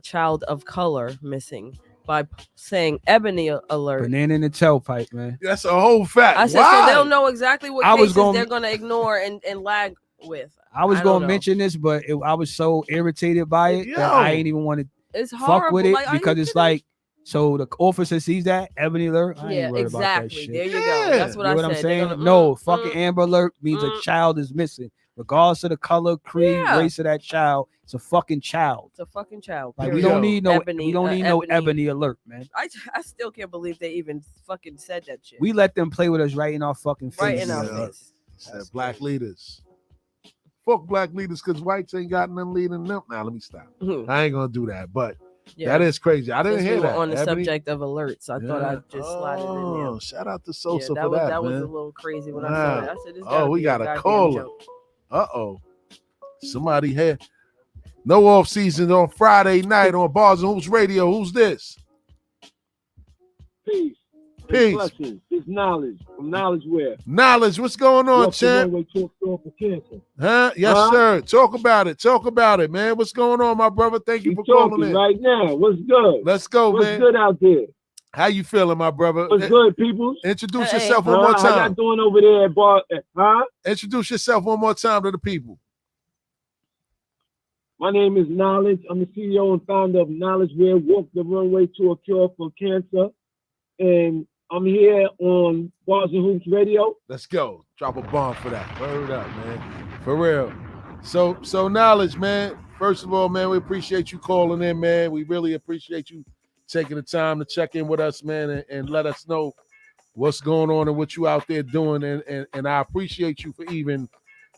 child of color missing by saying Ebony Alert. Banana in the tailpipe, man. That's a whole fact. I said so they'll know exactly what cases they're gonna ignore and lag with. I was gonna mention this, but I was so irritated by it that I ain't even want to fuck with it because it's like, so the officer sees that Ebony Alert. I ain't worried about that shit. There you go. That's what I said. I'm saying? No, fucking Amber Alert means a child is missing, regardless of the color, creed, race of that child. It's a fucking child. It's a fucking child. Like we don't need no Ebony, no Ebony Alert, man. I still can't believe they even fucking said that shit. We let them play with us right in our fucking face. Right in our face. Black leaders. Fuck black leaders because whites ain't got nothing leading them. Now let me stop. I ain't gonna do that, but that is crazy. I didn't hear that. On the subject of alerts, I thought I'd just slide it in there. Shout out to Sosa that for that. That was man. a little crazy when I saw it. I said, "Oh, we got a caller. Somebody had no off season on Friday night on Bars and Hoops Radio. Who's this? Peace. It's Knowledge from Knowledge Where. Knowledge, what's going on, champ? Huh? Yes, sir. Talk about it, man. What's going on, my brother? Thank you for calling in. Right now. What's good? Let's go, man. What's good out there? How you feeling, my brother? What's good, people? Introduce yourself one more time. How y'all doing over there at Bar? Introduce yourself one more time to the people. My name is Knowledge. I'm the CEO and founder of Knowledge Where, Walk the Runway to a Cure for Cancer. And I'm here on Bars and Hoops Radio. Let's go. Drop a bomb for that. Word up, man. For real. So Knowledge, man. First of all, man, we appreciate you calling in, man. We really appreciate you taking the time to check in with us, man, and let us know what's going on and what you out there doing. And I appreciate you for even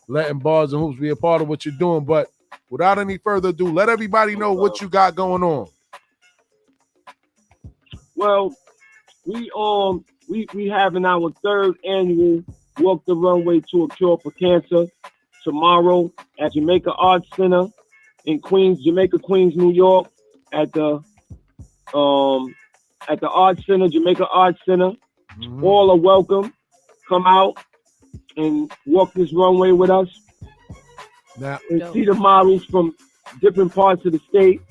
letting Bars and Hoops be a part of what you're doing. But without any further ado, let everybody know what you got going on. Well, we having our third annual Walk the Runway to a Cure for Cancer tomorrow at Jamaica Arts Center in Jamaica, Queens, New York, at the Arts Center, Jamaica Arts Center. Mm-hmm. All are welcome. Come out, and walk this runway with us. Now, and see the models from different parts of the state,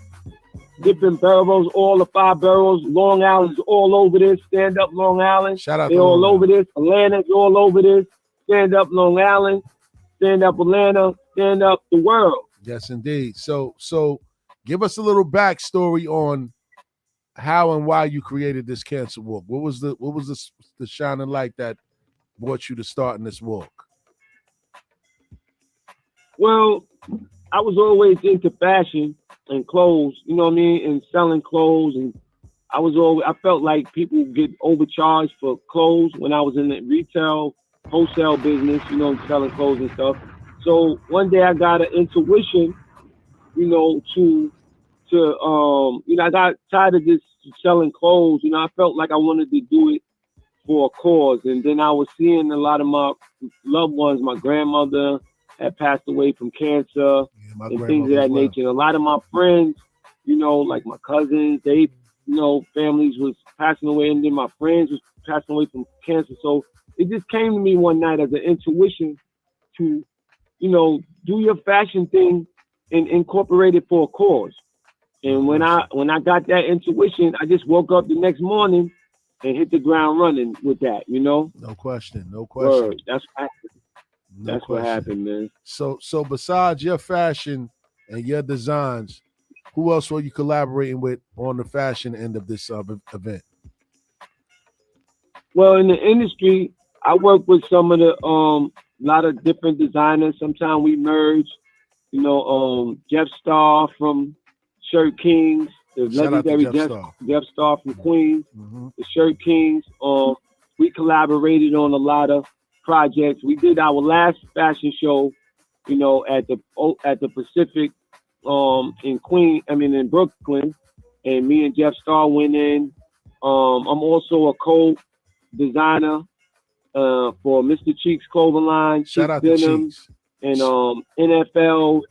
different boroughs, all the 5 boroughs. Long Island's all over this. Stand up Long Island. Shout out They're all over this. Atlanta's all over this. Stand up Long Island. Stand up Atlanta. Stand up the world. Yes, indeed. So give us a little backstory on how and why you created this cancer walk. What was the shining light that brought you to starting this walk? Well, I was always into fashion and clothes, you know what I mean, and selling clothes, and I felt like people get overcharged for clothes when I was in the retail, wholesale business, you know, selling clothes and stuff. So one day I got an intuition, you know, I got tired of just selling clothes. You know, I felt like I wanted to do it for a cause. And then I was seeing a lot of my loved ones. My grandmother had passed away from cancer and things of that nature. And a lot of my friends, you know, like my cousins, they, you know, families was passing away, and then my friends was passing away from cancer. So it just came to me one night as an intuition to, you know, do your fashion thing and incorporate it for a cause. And when I got that intuition, I just woke up the next morning and hit the ground running with that, you know? No question. Word. That's what happened, man. So besides your fashion and your designs, who else were you collaborating with on the fashion end of this event? Well, in the industry, I work with some of the lot of different designers. Sometimes we merge, you know, Jeff Starr from Shirt Kings, the legendary Jeff Starr from Queens, the Shirt Kings. We collaborated on a lot of projects. We did our last fashion show, you know, at the Pacific in Brooklyn, and me and Jeff Starr went in. I'm also a co-designer for Mr. Cheeks clothing line, Shout out to Cheeks, and NFL,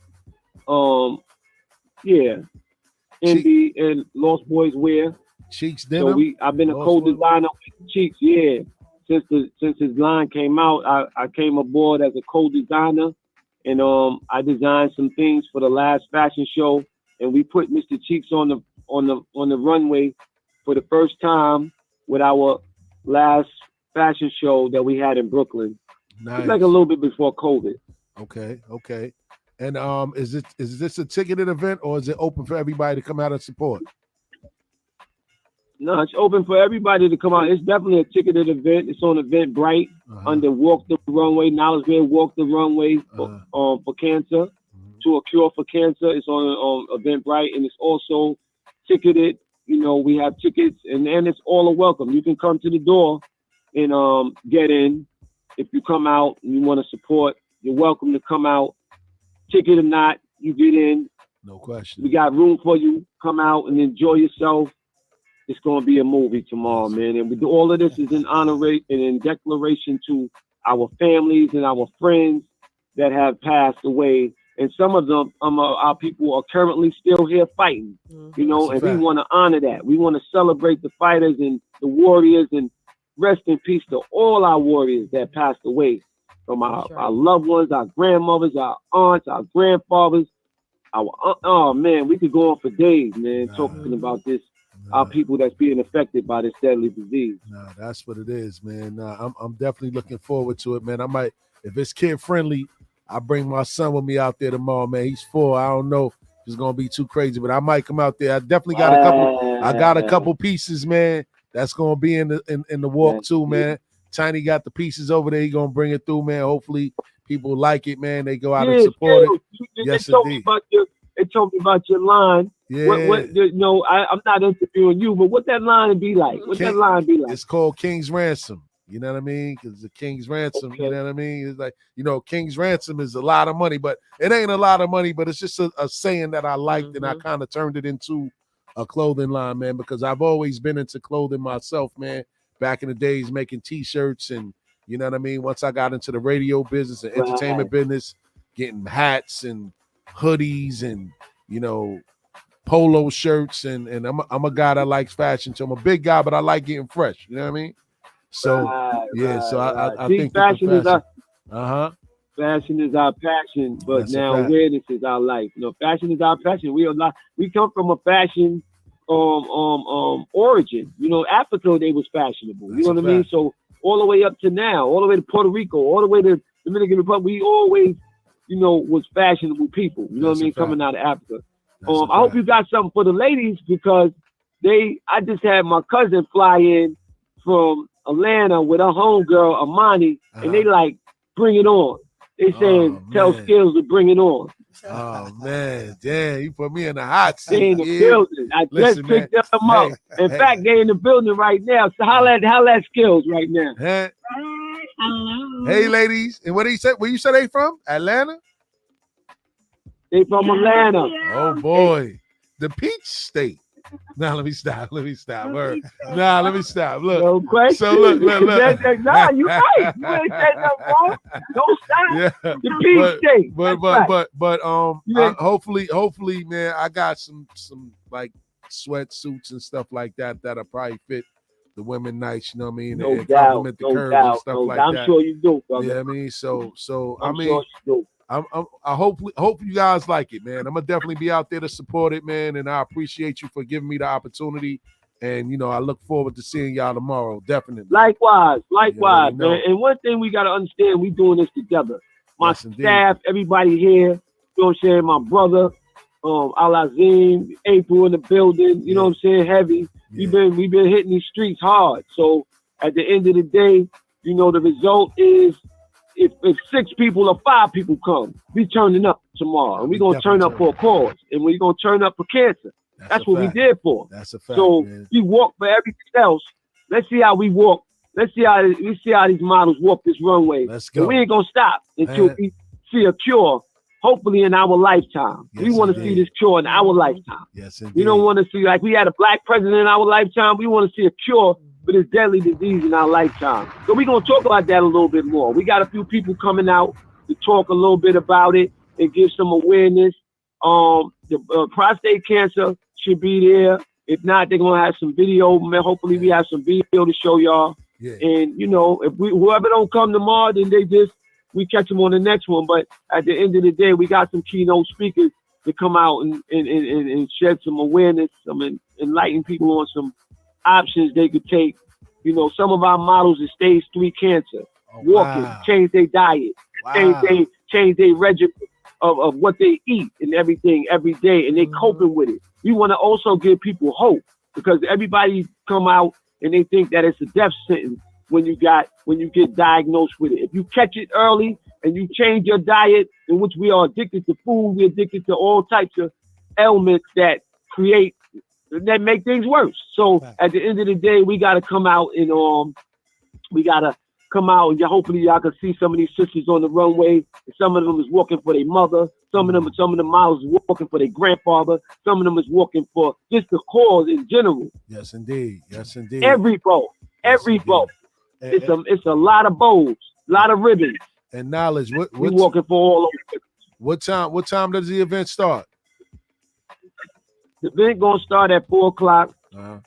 NB and Lost Boys wear. Cheeks denim. So I've been a co-designer with Cheeks, since his line came out. I came aboard as a co-designer, and I designed some things for the last fashion show, and we put Mr. Cheeks on the runway for the first time with our last fashion show that we had in Brooklyn. Nice. It's like a little bit before COVID. Okay. And is this a ticketed event, or is it open for everybody to come out and support? No, it's open for everybody to come out. It's definitely a ticketed event. It's on Eventbrite under Walk the Runway. Knowledge Man Walk the Runway for cancer, to a cure for cancer. It's on Eventbrite, and it's also ticketed. You know, we have tickets, and it's all a welcome. You can come to the door and get in. If you come out and you want to support, you're welcome to come out. Ticket or not, you get in. No question. We got room for you. Come out and enjoy yourself. It's going to be a movie tomorrow, man. And we do all of this is in honor and in declaration to our families and our friends that have passed away. And some of them, our people are currently still here fighting, you know, and we want to honor that. We want to celebrate the fighters and the warriors, and rest in peace to all our warriors that passed away. From our loved ones, our grandmothers, our aunts, our grandfathers, oh man, we could go on for days, man, talking about this. Our people that's being affected by this deadly disease. That's what it is, man. I'm definitely looking forward to it, man. I might, if it's kid friendly, I'll bring my son with me out there tomorrow, man. He's 4. I don't know if it's gonna be too crazy, but I might come out there. I definitely got a couple. I got a couple pieces, man. That's gonna be in the walk too, man. Tiny got the pieces over there. He gonna bring it through, man. Hopefully people like it, man. They go out and support it. Yes, indeed. They told me about your line. Yeah. I'm not interviewing you, but what that line be like? It's called King's Ransom. You know what I mean? Because the King's Ransom, you know what I mean? It's like, you know, King's Ransom is a lot of money, but it ain't a lot of money, but it's just a saying that I liked, and I kind of turned it into a clothing line, man, because I've always been into clothing myself, man. Back in the days, making T-shirts, and you know what I mean? Once I got into the radio business and entertainment business, getting hats and hoodies and, you know, polo shirts, and I'm a guy that likes fashion, so I'm a big guy, but I like getting fresh, you know what I mean? So I think fashion is Fashion is our passion, but now awareness is our life. You know, fashion is our passion. We come from a fashion origin. You know, Africa, they was fashionable. You know what I mean? So all the way up to now, all the way to Puerto Rico, all the way to Dominican Republic, we always, you know, was fashionable people. You know what I mean? Coming out of Africa. I hope you got something for the ladies, because I just had my cousin fly in from Atlanta with her homegirl Amani, and they like, bring it on. They saying, tell Skills to bring it on. Oh man, damn, you put me in the hot seat. They in the building. I just picked them up. In fact, they in the building right now. So holla at Skills right now. Hey ladies, and where you say they from? Atlanta? They from Atlanta. Oh boy, the Peach State. Now let me stop. Let me stop. Look. No question. So look. Nah, you right. You ain't said nothing wrong. Don't stop. Yeah. The Peach State. But hopefully, man, I got some like sweatsuits and stuff like that that'll probably fit the women nice. You know what I mean? No and doubt. compliment the curves and stuff like that. I'm sure you do, brother. Yeah, I mean, so I'm sure you do. I hope you guys like it, man. I'm gonna definitely be out there to support it, man. And I appreciate you for giving me the opportunity. And you know, I look forward to seeing y'all tomorrow. Definitely. Likewise, man. And one thing we gotta understand, we doing this together. My staff, everybody here. You know what I'm saying? My brother, Al-Azim, April in the building. You know what I'm saying? Heavy. Yeah. We've been hitting these streets hard. So at the end of the day, you know, the result is, if 6 people or 5 people come, we turning up tomorrow, and we're gonna turn up for a cause, and we're gonna turn up for cancer. That's what we did for. That's a fact. So we walk for everything else. Let's see how we walk. Let's see how these models walk this runway. Let's go. And we ain't gonna stop until we see a cure. Hopefully in our lifetime. Yes, we want to see this cure in our lifetime. Yes, indeed. We don't want to see, like, we had a black president in our lifetime. We want to see a cure for this deadly disease in our lifetime. So we're going to talk about that a little bit more. We got a few people coming out to talk a little bit about it and give some awareness. The prostate cancer should be there. If not, they're going to have some video. Hopefully we have some video to show y'all. Yeah. And, you know, if whoever don't come tomorrow, then we catch them on the next one. But at the end of the day, we got some keynote speakers to come out and shed some awareness, enlighten people on some options they could take. You know, some of our models is stage 3 cancer, walking, change their diet, change their regimen of what they eat and everything every day, and they coping with it. We want to also give people hope, because everybody come out and they think that it's a death sentence when you get diagnosed with it. If you catch it early and you change your diet, in which we are addicted to food, we're addicted to all types of ailments that make things worse. So at the end of the day, we got to come out and hopefully y'all can see some of these sisters on the runway. Some of them is walking for their mother. Some of the models is walking for their grandfather. Some of them is walking for just the cause in general. Yes, indeed. Every vote. It's a lot of bows, a lot of ribbons. And knowledge. We walking for all of it. What time does the event start? The event gonna start at 4:00.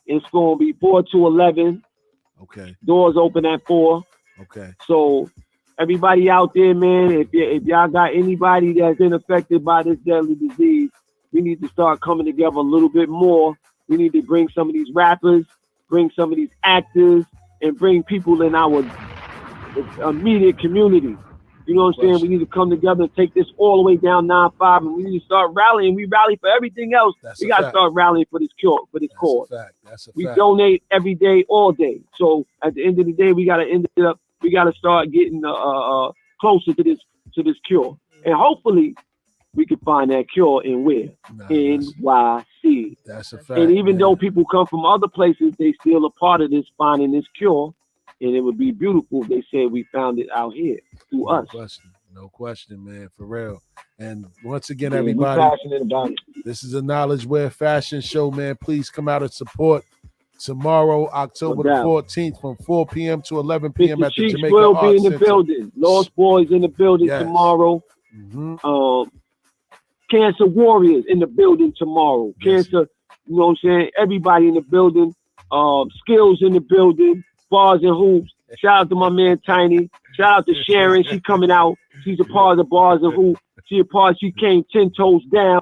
It's gonna be 4 to 11. Okay. Doors open at 4. Okay. So everybody out there, man, if y'all got anybody that's been affected by this deadly disease, we need to start coming together a little bit more. We need to bring some of these rappers, bring some of these actors, and bring people in our immediate community. You know what I'm saying? We need to come together and take this all the way down 9-5, and we need to start rallying. We rally for everything else. We got to start rallying for this cure, for this cause. That's a fact. We donate every day, all day. So at the end of the day, we got to start getting closer to this cure. And hopefully we can find that cure in where? NYC. That's a fact. And even though people come from other places, they still a part of this, finding this cure. And it would be beautiful if they said we found it out here through us. No question, man, for real. And once again, everybody, we're passionate about it. This is a Knowledge Wear fashion show, man. Please come out and support tomorrow, October the 14th, from 4 p.m. to 11 p.m. at the Jamaica will Arts be in the Center. building. Lost Boys in the building tomorrow. Cancer Warriors in the building tomorrow. Yes. Cancer, you know what I'm saying? Everybody in the building. Skills in the building. Bars and Hoops. Shout out to my man Tiny. Shout out to Sharon. She coming out. She's a part of the Bars and Hoops. She came 10 toes down.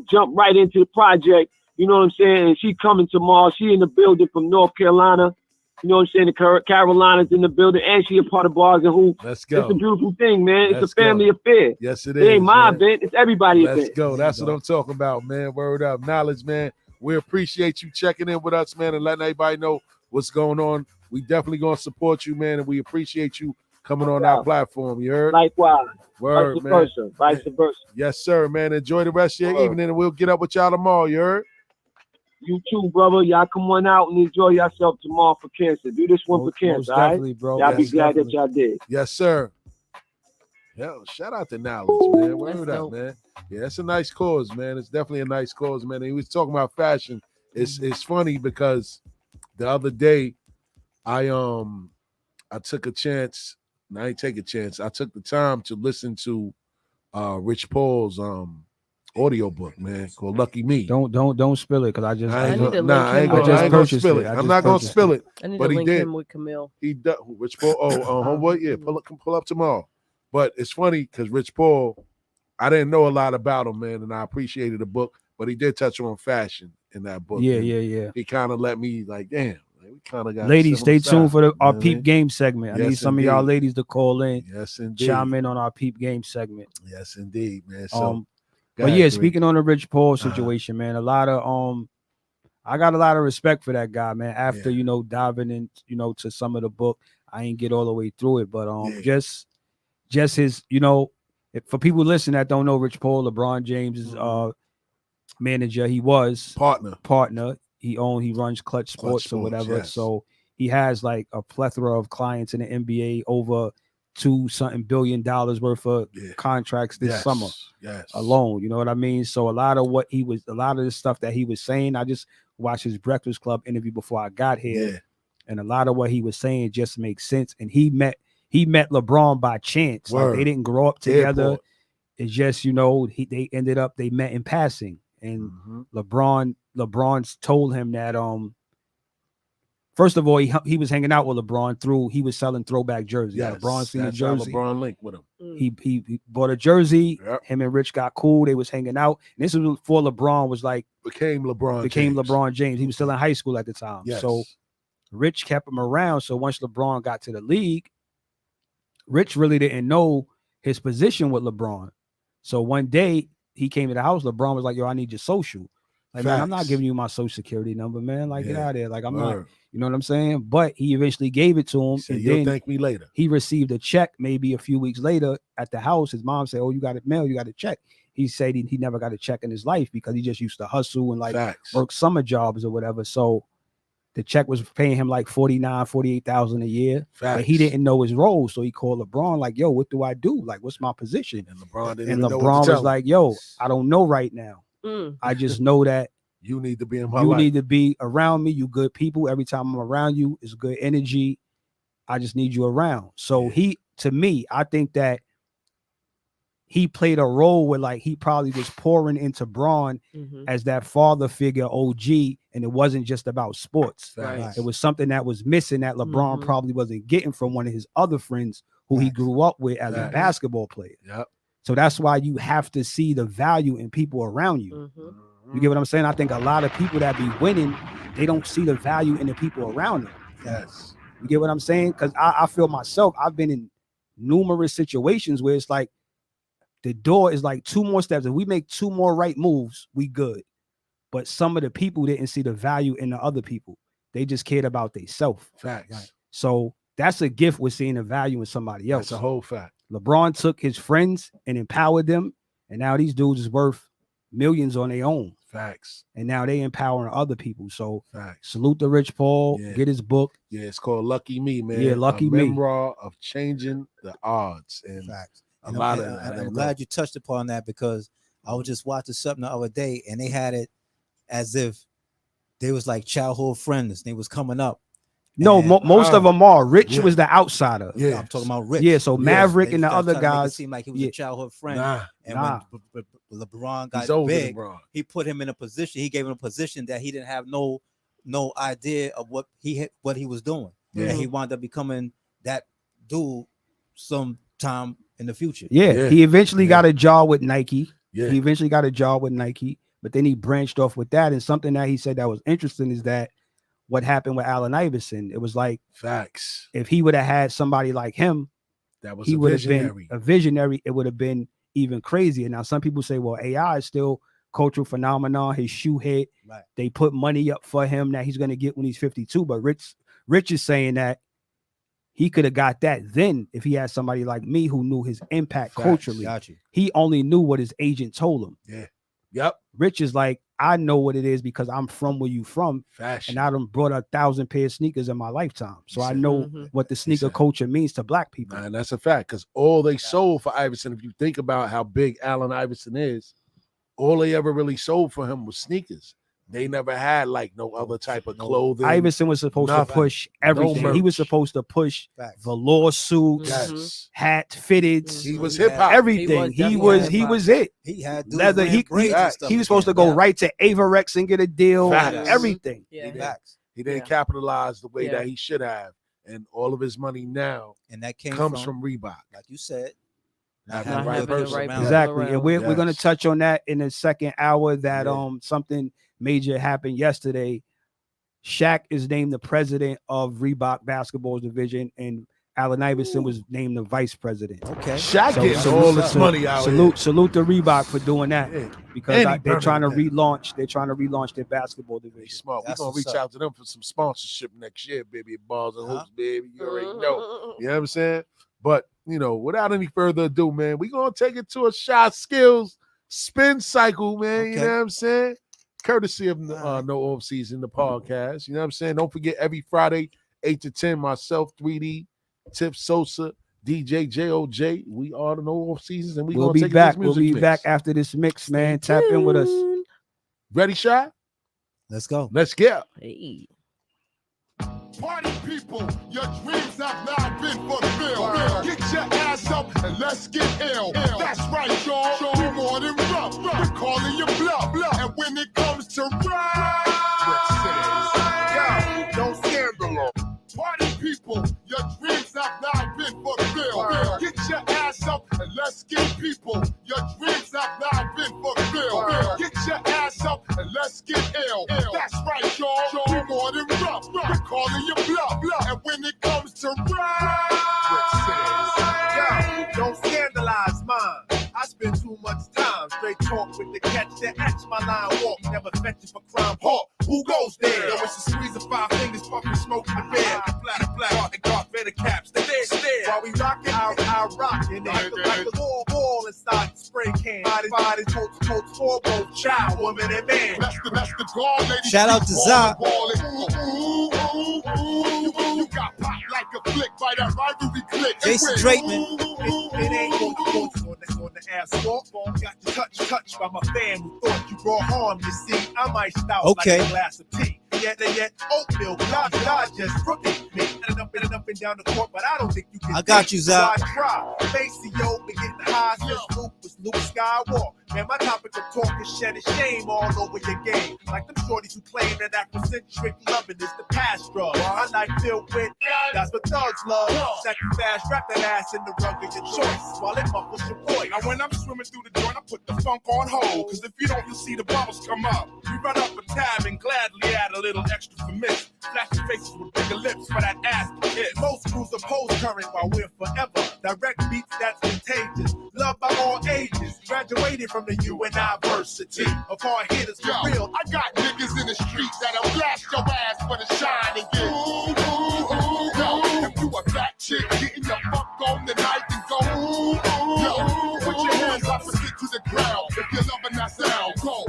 Jumped right into the project. You know what I'm saying? And she coming tomorrow. She in the building from North Carolina. You know what I'm saying? The Carolinas in the building, and she a part of Bars and Hoops. Let's go. It's a beautiful thing, man. Let's it's a family affair. Yes, it is. It ain't my event. It's everybody's event. Let's go. That's what I'm talking about, man. Word up. Knowledge, man. We appreciate you checking in with us, man, and letting everybody know what's going on. We definitely going to support you, man, and we appreciate you coming on our platform. You heard? Likewise. Word, Vice versa. Yes, sir, man. Enjoy the rest of your evening, and we'll get up with y'all tomorrow. You heard? You too, brother. Y'all come on out and enjoy yourself tomorrow for cancer. Do this one for cancer, all right? Bro. Y'all be glad that y'all did. Yes, sir. Yo, shout out to Knowledge, man. Word up, man. Yeah, it's a nice cause, man. It's definitely a nice cause, man. And he was talking about fashion. It's funny because the other day I took a chance. And I ain't take a chance. I took the time to listen to Rich Paul's audiobook, man, called Lucky Me. Don't spill it, because I ain't gonna spill it. I'm not gonna spill it. I need but to he link did. him with Camille. He does. Rich Paul. Homeboy. Yeah, pull up tomorrow. But it's funny because Rich Paul, I didn't know a lot about him, man, and I appreciated the book. But he did touch on fashion in that book. Yeah. He kind of let me like, damn. We kind of got. Ladies, stay tuned for our peep game segment. I need some indeed. of y'all ladies to call in. Yes, indeed. Chime in on our peep game segment. Yes, indeed, man. So, but yeah, speaking on the Rich Paul situation, man, I got a lot of respect for that guy, man. After diving in, to some of the book, I ain't get all the way through it, but just his, for people listening that don't know Rich Paul, LeBron James's manager, he was partner. He runs Clutch Sports or whatever. Yes. So he has like a plethora of clients in the NBA, over $2-something billion worth of contracts this summer alone. You know what I mean? So a lot of the stuff that he was saying, I just watched his Breakfast Club interview before I got here, and a lot of what he was saying just makes sense. And he met LeBron by chance. Like, they didn't grow up together. Airport. It's just they met in passing, and LeBron's told him that first of all, he was hanging out with LeBron he was selling throwback jerseys. Yes, LeBron seen a jersey. LeBron linked with him. He bought a jersey. Yep. Him and Rich got cool. They was hanging out. And this was before LeBron was like became LeBron James. He was still in high school at the time. Yes. So Rich kept him around. So once LeBron got to the league, Rich really didn't know his position with LeBron. So one day he came to the house. LeBron was like, "Yo, I need your social." Like, man, I'm not giving you my social security number, man. Like, get out of there. Like, I'm not, you know what I'm saying? But he eventually gave it to him. And you'll thank me later. He received a check maybe a few weeks later at the house. His mom said, "Oh, you got a mail, you got a check." He said he never got a check in his life because he just used to hustle and work summer jobs or whatever. So the check was paying him like $48,000 a year. But he didn't know his role. So he called LeBron like, "Yo, what do I do? Like, what's my position?" And LeBron was like, "Yo, I don't know right now. I just know that you need to be in my life. You need to be around me. You good people. Every time I'm around you, it's good energy. I just need you around." So to me, I think that he played a role where like he probably was pouring into Bron as that father figure, OG, and it wasn't just about sports. Right. It was something that was missing that LeBron probably wasn't getting from one of his other friends who he grew up with as a basketball player. Yep. So that's why you have to see the value in people around you. You get what I'm saying? I think a lot of people that be winning, they don't see the value in the people around them. Yes. You get what I'm saying? Because I feel myself, I've been in numerous situations where it's like the door is like 2 more steps. If we make 2 more right moves, we good. But some of the people didn't see the value in the other people. They just cared about themselves. Facts. Right? So that's a gift with seeing the value in somebody else. That's a whole fact. LeBron took his friends and empowered them. And now these dudes is worth millions on their own. Facts. And now they empowering other people. So salute to Rich Paul. Get his book. Yeah, it's called Lucky Me, man. Yeah, Lucky Me. Memoir of changing the odds. And facts. I'm glad you touched upon that, because I was just watching something the other day and they had it as if they was like childhood friends. They was coming up. No, most of them are. Rich was the outsider. Yeah, I'm talking about Rich. Yeah, so Maverick and the other guys seemed like he was a childhood friend. When LeBron got big, he put him in a position. He gave him a position that he didn't have no idea of what he was doing. and he wound up becoming that dude sometime in the future. Yeah. He eventually got a job with Nike. Yeah. He eventually got a job with Nike, but then he branched off with that. And something that he said that was interesting is that what happened with Allen Iverson, it was like facts. If he would have had somebody like him, he would have been a visionary. It would have been even crazier. Now, some people say, well, AI is still cultural phenomenon. His shoe hit. Right. They put money up for him that he's going to get when he's 52. But Rich is saying that he could have got that then if he had somebody like me who knew his impact culturally. Got you. He only knew what his agent told him. Yeah. Yep. Rich is like, I know what it is because I'm from where you from. Fashion. And I done brought 1,000 pair of sneakers in my lifetime. So I know what the sneaker culture means to black people. And that's a fact, because all they sold for Iverson, if you think about how big Allen Iverson is, all they ever really sold for him was sneakers. They never had like no other type of clothing. Iverson was supposed to push everything. No he was supposed to push velour suits, hat, fitteds. He was hip hop. Everything. He was it. He had leather. He was supposed to go right to Avarex and get a deal. Everything. He didn't capitalize the way that he should have, and all of his money now and that comes from Reebok, like you said. Exactly. And we're going to touch on that in the second hour. That something major happened yesterday. Shaq is named the president of Reebok basketball division, and Allen Iverson was named the vice president. Okay. Shaq getting all this money out. Salute to Reebok for doing that because they're trying to relaunch. They're trying to relaunch their basketball division. Smart. We're gonna reach out to them for some sponsorship next year, baby. At Balls and Hoops, baby. You already know. You know what I'm saying? But without any further ado, man, we're gonna take it to a shot skills spin cycle, man. Okay. You know what I'm saying? Courtesy of No Offseason, the podcast. You know what I'm saying? Don't forget, every Friday, 8 to 10, myself, 3D, Tip Sosa, DJ JOJ. We are the No Offseasons, and we'll be back. We'll be back after this mix, man. Tap in with us. Ready, Shy? Let's go. Let's get. Hey. Party people, your dreams have now been fulfilled. Get your ass up and let's get ill. That's right, y'all. You're more than rough. We're calling you bluff. And when it comes to ride, don't scandal. Party people, your dreams have now been fulfilled. Get your ass up and let's get people. Your dreams have now been fulfilled. Get your ass up and let's get ill. That's right, y'all. You're more than rough. We're calling you bluff. And when it comes to ride, don't scandalize mine. I spend too much time straight talk with the catch that act my line walk. Never fetch it for crime hawk. Who goes there? Yo, it's a squeeze of 5 fingers, puffing smoke in the bed. Black, and dark, better caps. Stare. While we rockin', I rockin'. Like the ball inside the spray can. Body, totes, for both child, woman, and man. That's the guard, lady. Shout out to Zah. You got pop like a flick by that rivalry click. Jason Drakeman. It ain't going on the asphalt. Got you touched by my fan who thought you brought harm. You see, I might stout like a glass of tea. Yet oatmeal, God just crooked me. And up and down the court, but I don't think you can. I got you, Zah. I try. Maceo, been getting high since Luke was Luke Skywalker. Man, my topic of talk is shedding shame all over your game. Like them shorties who claim that Afrocentric loving is the past drug. My life filled with that's what thugs love. Second fast, wrap that ass in the rug of your choice while it muffles your voice. Now when I'm swimming through the joint, I put the funk on hold. Cause if you don't, you'll see the bubbles come up. You run up a tab and gladly add a little extra for miss. Flashing faces with bigger lips for that ass to hit. Most crews oppose current while we're forever. Direct beats that's contagious. Love by all ages. Graduated from the university of hard hitters for real. I got niggas in the streets that'll blast your ass for the shine again. Yo, if you a fat chick getting your fuck on tonight and go. Yo, put your hands up and get to the ground. If you're loving that sound, go.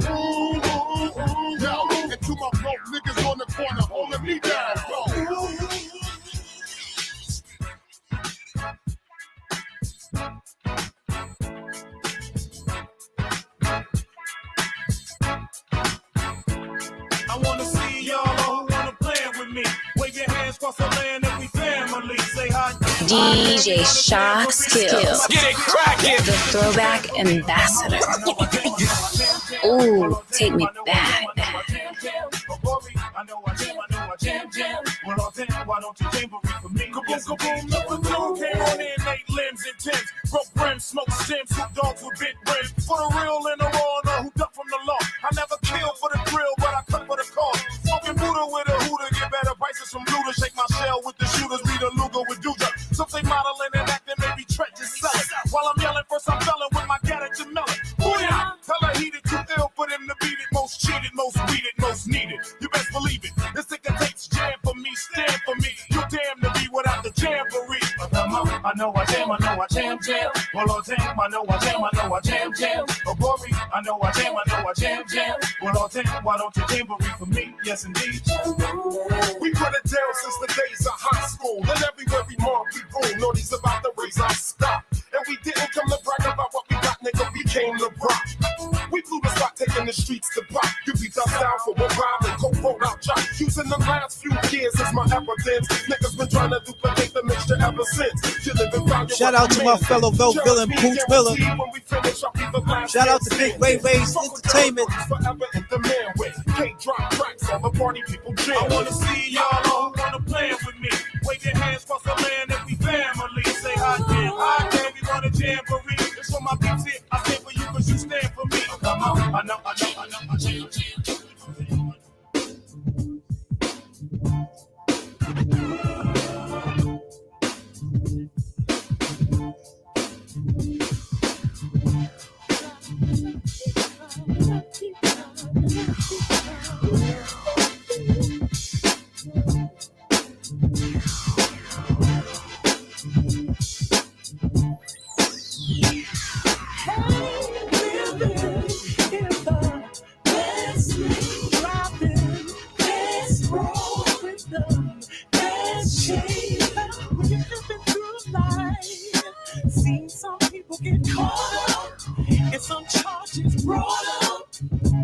Yo, and to my broke niggas on the corner holding me down, go. I wanna see y'all who wanna play with me. Wave your hands across the land and we family. Say hi. DJ Shock Skills. Get it crackin'. The throwback ambassador. Ooh, take me back. I know I jam. Well, I'll jam. Why don't you jam for boom, number two came on in 8 limbs and 10s. Broke rims, smoked stems, hoop dogs with big rims. For the real and the raw, no, who duck from the law. I never kill for the thrill, but I cut for the cause. Smoking Buddha with a hooter, get better prices from looters. Shake my shell with the shooters, beat a Luger with Duja. Something modeling and acting, maybe treacherous selling. While I'm yelling, first I'm felling with my gadget to melon. Booyah! Tell her heated, too ill for them to beat it. Most cheated, most weeded, most needed. You best believe it. This ticker takes jam for me, stand for me. You damn to be without the jamboree. I know I jam, jam. Well, oh damn, I know I jam, jam. Oh, Bori, I know I jam, jam. Well, oh damn, why don't you jamboree for me? Yes, indeed. We put it down since the days of high school. And everywhere we mark, we boom. Notice about the raise our stock. And we didn't come to brag about what we got, nigga. We came to rock. We flew the spot, taking the streets to pop. You beat us down for a while and coke rolled out chop. Using the last few years as my evidence. Niggas been trying to duplicate the mixture ever since. Shout out to my fellow Vote villain, Pooch Miller. Shout out to Big Ray Ray's Entertainment. I wanna see y'all who wanna play with me. Wave your hands across the land if we family. Say hot damn, we wanna jamboree. It's for my beats here, I stand for you cause you stand for me. Come on, I know, jam. Seen some people get caught up, and some charges brought up.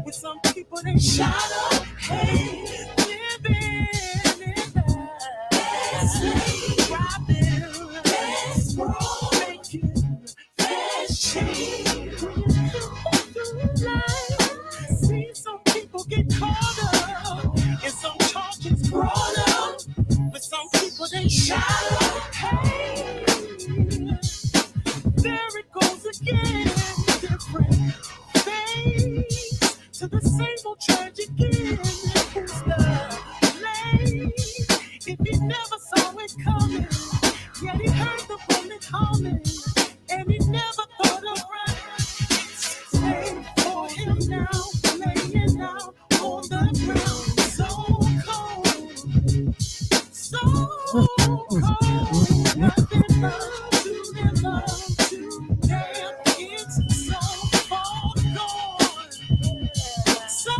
With some people they shot up. Hey, living in that robbing, fast roll, making fast change. Seen some people get caught up, and some charges brought up. With some people they shot up. Hey. There it goes again, different face to the same old tragic end. Who's the blame? If he never saw it coming, yet he heard the bullet humming, and he never thought of running. Stay for him now, laying out on the ground, so cold, so cold, nothing but to live love. Damn, it's so far gone, so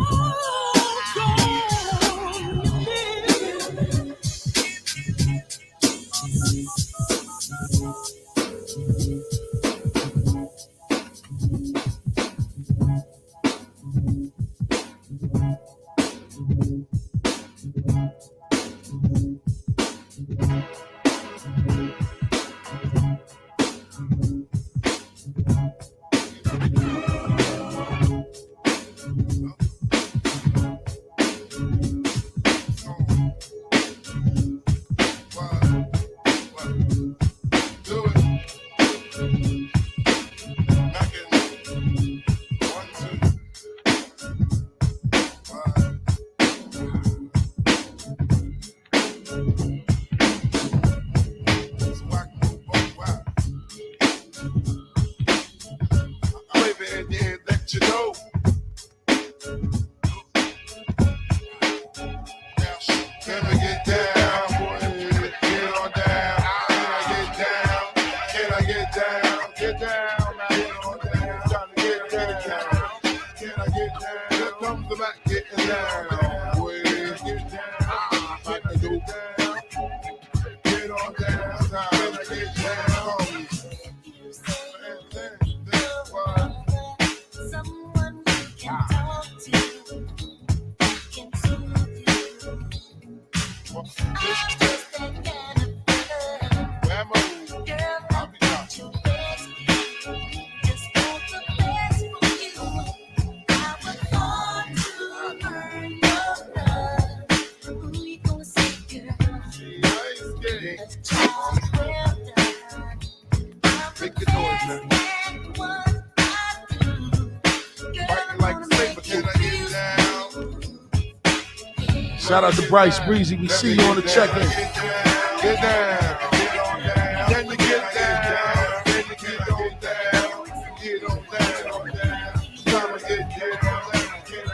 like the saber tooth. Shout out to Bryce Breezy. We see you on the check-in. Get down. Then you get down. Then you get on down. Get on down. Time to get down. Get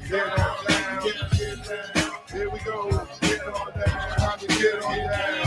down. Get down. Here we go. Get on down. Time to get on down.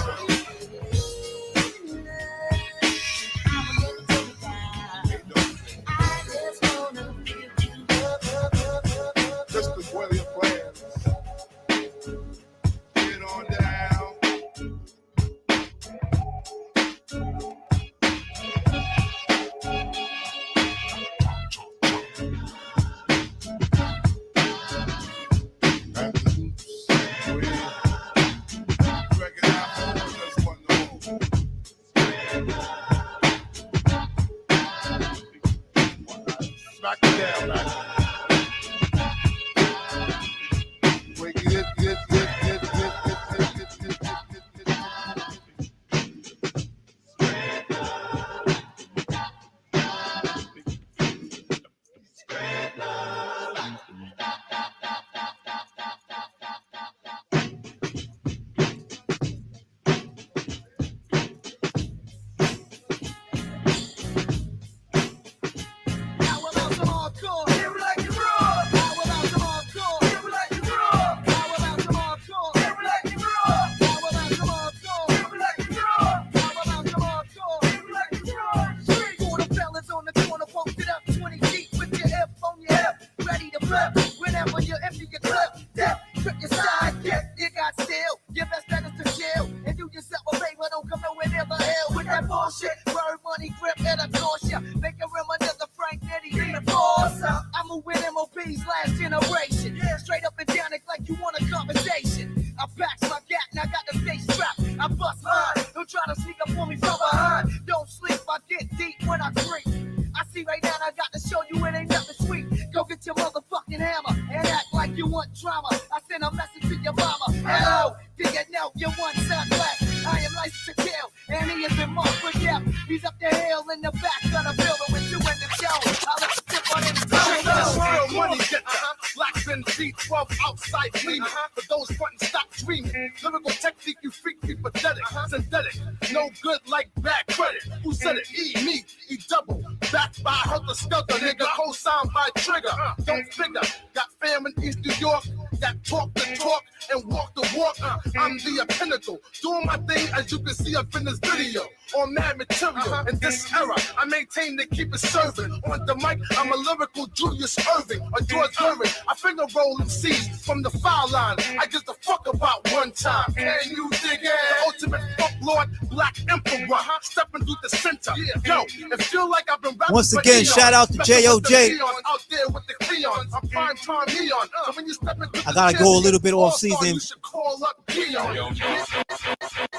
From the foul line, I give the fuck about one time. Can you dig it? The ultimate fuck lord, black emperor, stepping through the center. Yo, it feel like I've been rapping. Once again, shout out to J.O.J. Out there with the Cleon, I'm prime time neon. So when you step into I gotta go a little bit off season. You should call up Keon.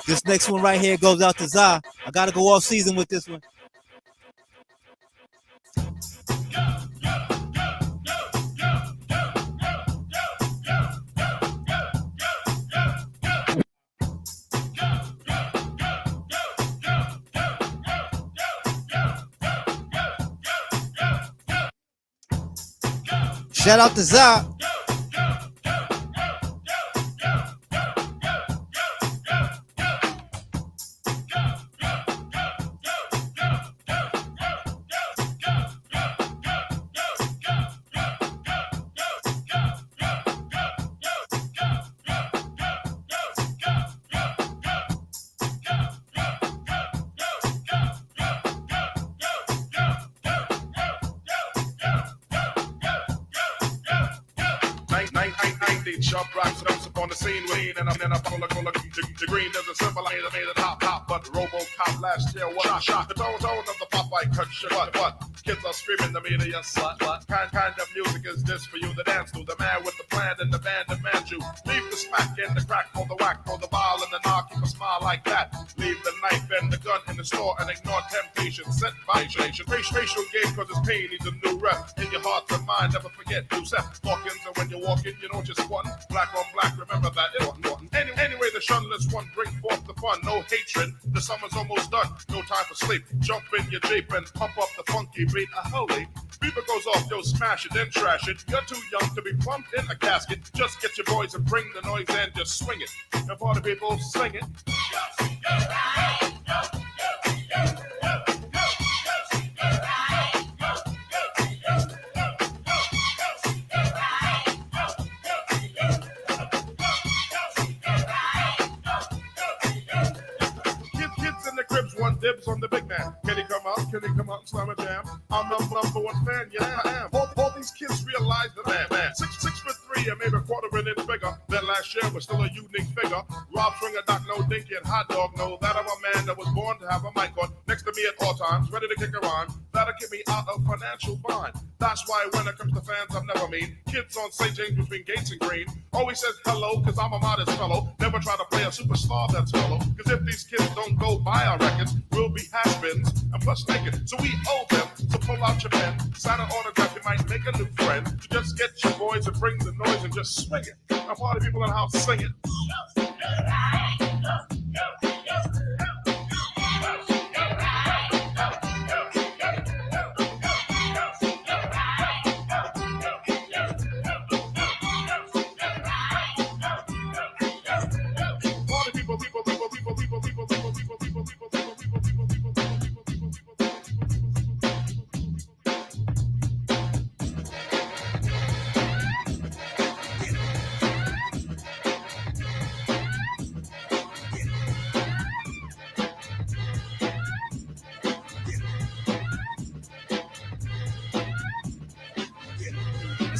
This next one right here goes out to Zah. I gotta go off season with this one. Shout out to Zah. Sharp rocks dumps upon the scene with and I'm in a pull the green doesn't symbolize made it hop, but RoboCop last year was shot. The tone of the Popeye cut shit, but kids are screaming the media slut. Kind of music is this for you to dance to? The man with the plan and the band demands you. Leave the smack and the crack for the whack, for the ball and the knock, keep a smile like that. Leave the knife and the gun in the store and ignore temptation sent by Facial game cause it's pain needs a new rep. In your heart and mind, never forget you set walk-ins, and when you walk in, you don't just want black on black, remember that it's important. Anyway, the shunless one bring forth the fun, no hatred. The summer's almost done, no time for sleep. Jump in your Jeep, tape and pump up the funky beat. Holy, beeper goes off, yo, smash it, then trash it. You're too young to be plumped in a casket. Just get your boys and bring the noise and just swing it. The party people sing it. One dibs on the big man. Can he come out? Can he come out and slam a jam? I'm the number one fan, yeah, I am. All these kids realize that man. 6'3" and maybe a quarter of an inch bigger than last year, was still a unique figure. Rob Stringer, Doc No Dinky, and Hot Dog know that I'm a man that was born to have a mic on next to me at all times, ready to kick a rhyme. That'll get me out of financial bind. That's why when it comes to fans, I'm never mean. Kids on St. James between Gates and Green always says hello, cause I'm a modest fellow. Never try to play a superstar that's mellow. Cause if these kids don't go buy our records, we'll be has-beens and plus naked. So we owe them to pull out your pen, sign an autograph, you might make a new friend. To just get your boys and bring the noise and just swing it. Now party people in the house sing it.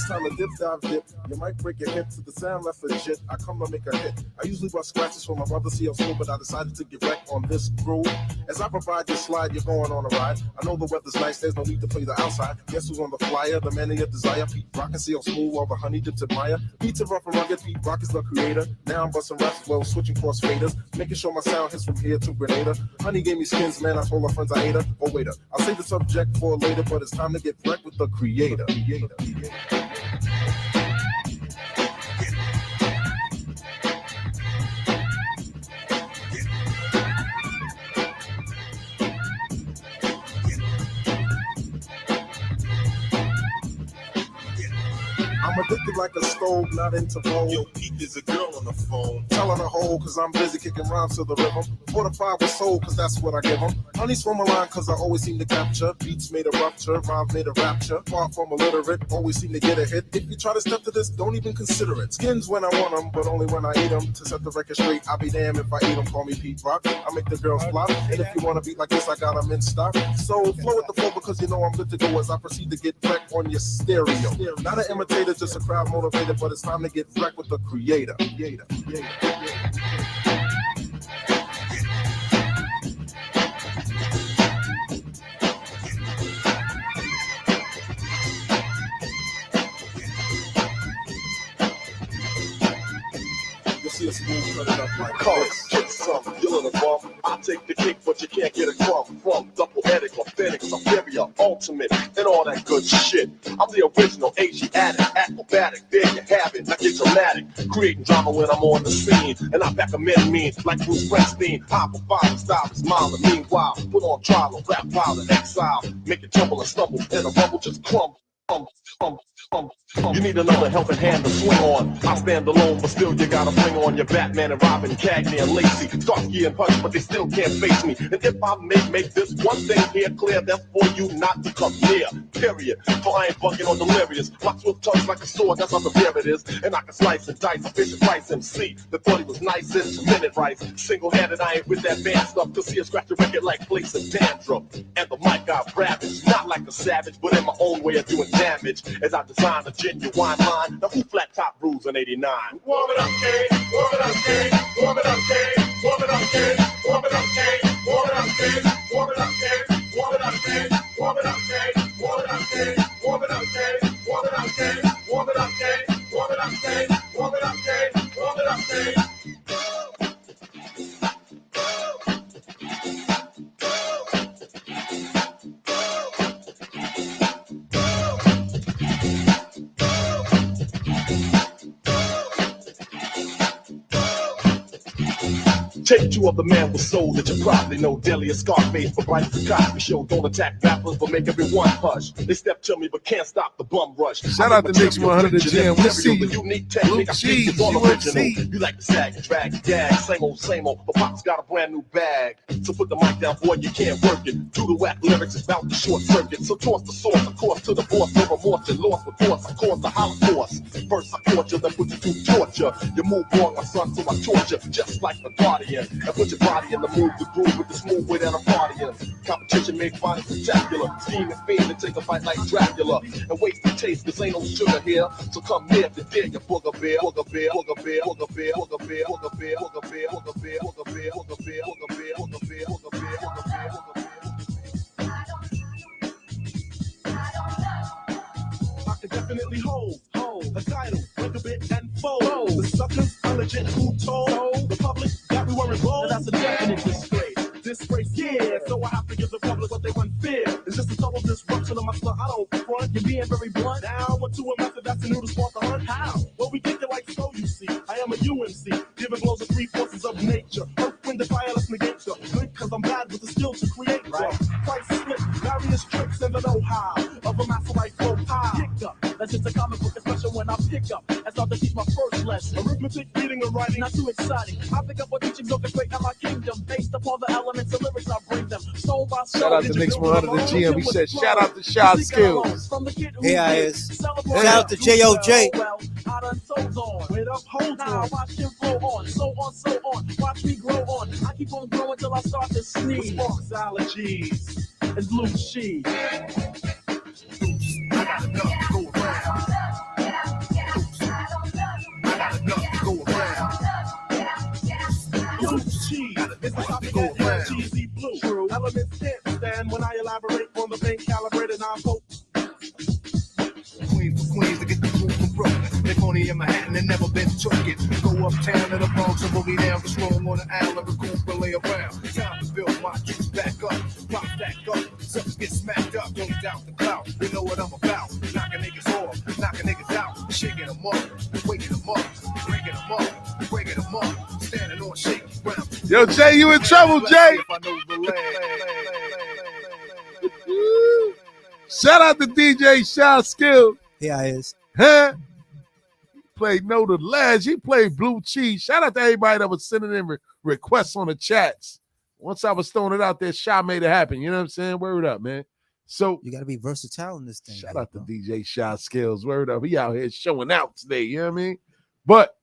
Time to dip, dive, dip. You might break your hip to the sound left legit. I come to make a hit. I usually bust scratches for my brother CL School, but I decided to get wrecked on this groove. As I provide this slide, you're going on a ride. I know the weather's nice, there's no need to play the outside. Guess who's on the flyer? The man of your desire. Pete Rock and CL School, while the honey dips admire. Beats are rough and rugged, Pete Rock is the creator. Now I'm busting raps, well, switching cross faders. Making sure my sound hits from here to Grenada. Honey gave me skins, man, I told her friends I ate her. Oh, waiter, I'll save the subject for later, but it's time to get wrecked with the creator. I'm addicted like a stove, not into vogue. Yo, Pete, there's a girl on the phone. Tell her to hold, cause I'm busy kicking rhymes to the rhythm. 4 to 5 was sold, cause that's what I give them. Honey's from a line, cause I always seem to capture. Beats made a rupture, rhymes made a rapture. Far from illiterate, always seem to get a hit. If you try to step to this, don't even consider it. Skins when I want them, but only when I eat them. To set the record straight, I'll be damned if I eat them. Call me Pete Rock, I make the girls flop. And if you want to beat like this, I got them in stock. So flow with the flow, because you know I'm good to go as I proceed to get wrecked on your stereo. Not an imitator, just a crowd motivated, but it's time to get wrecked with the creator. See a smooth cut it up like colors. Get some, you're in the bum. I take the cake, but you can't get a crumb from double-edic, authentic, superior, ultimate, and all that good shit. I'm the original Asiatic, acrobatic. There you have it. I get dramatic, creating drama when I'm on the scene, and I back a men mean like Bruce Springsteen. Hop a fire, style is mild. Meanwhile, put on trial, rap pile and exile, make it tumble and stumble, and a rumble just crumble. You need another helping hand to swing on. I stand alone, but still you gotta bring on your Batman and Robin, Cagney and Lacey, Starsky and Hutch, but they still can't face me. And if I make this one thing here clear, that's for you not to come near. Period. For I ain't bucking or delirious. My swift touch like a sword, that's how severe it is. And I can slice and dice a Fisher Price MC. The thought he was nice and 2-minute rice. Single-handed, I ain't with that band stuff. To see a scratch a record like place and dandruff. And the mic I ravage, not like a savage, but in my own way of doing damage. As I design a genuine line, the who flat top rules in 89. Warm it up, Kane. Warm it up, Kane. Warm it up, Kane. Warm it up, Kane. Warm it up, Kane. Warm it up, Kane. Warm it up, Kane. Warm it up, Kane. Warm it up, Kane. Warm it up, Kane. Warm it up, Kane. Warm it up, Kane. Warm it up, Kane. Warm it up, Kane. Warm it up, Kane. Warm it up, Kane. Take two of the man with soul that you probably know. Delia Scarface for Bright the Cosby Show. Don't attack rappers, but make everyone hush. They step to me, but can't stop the bum rush. Shout out to Knicks 100 the Jam. We see you. Unique technique. I speak is all original. You like to sag and drag and gag. Same old. But Pop's got a brand new bag. So put the mic down, boy, you can't work it. Do the whack lyrics, it's about the short circuit. So toss the source, of course, to the boss. No remorse and lost with force. Of course, the Holocaust. First I caught you, then put you through torture. You move wrong, my son, so I torture. Just like the Guardian. And put your body in the move, the groove with the smooth way that I'm partying. Competition make fun spectacular. Scheme and fame and take a bite like Dracula. And waste the taste, cause ain't no sugar here. So come near to dig your booger bear, booger bear, booger bear, booger bear, booger bear, booger bear, booger bear, booger bear, booger bear, booger bear, booger bear, booger bear, booger bear, booger bear, booger bear. I can definitely hold the title, break a bit and fold. The suckers are legit who told the public that we were involved. That's a definite disgrace. Disgrace, yeah. So I have to give the public what they want fear. It's just a total disruption of my stuff. I don't front. You're being very blunt. Now I'm to a method that's a new response to hunt. How? Well, we think it like so, you see. I am a UMC, giving blows of three forces of nature. Earth, wind, and fire, let's negate you. Good, cause I'm bad with the skill to create. Right. Quite split, various tricks and the know-how of a master like flow pie. Picked up. That's just a comic book, especially when I pick up. I start to teach my first lesson. Arithmetic, reading, and writing, not too exciting. I pick up what teachings orchestrate in my kingdom, based upon the elements and lyrics I bring them. Soul by soul. Shout out to Knicks 100 the GM. We said shout out to Shot Skills. Here I is. Shout out to JOJ. I done sold on. Wait up, hold on. Watch him flow on. So on. Watch me grow on. I keep on growing till I start to sneeze. Sparks, allergies. It's blue cheese. I got enough to go around. I got enough to go around. Blue cheese. It's a topic that is cheesy blue. True. Elements can't stand when I elaborate on the vein calibrated non-potent. Queens for queens to get the groove from Brooklyn. They're only in Manhattan and never been choking. Go uptown to the Bronx and boogie down the strong on the island, recoup and lay around. Time to build my troops back up, pop back up. Suckers get smacked up, don't doubt the clout. You know what I'm about. Knocking niggas off, knocking niggas out, shaking them up, waking them up, breaking them up, breaking them up, standing on shaky ground. Yo, Jay, you in trouble, Jay. Shout out to DJ Shot Skills. Here I is. Huh? He played No to Ledge. He played Blue Cheese. Shout out to everybody that was sending in requests on the chats. Once I was throwing it out there, Shaw made it happen. You know what I'm saying? Word up, man. So you got to be versatile in this thing. Shout out to DJ Shot Skills. Word up. He out here showing out today. You know what I mean? But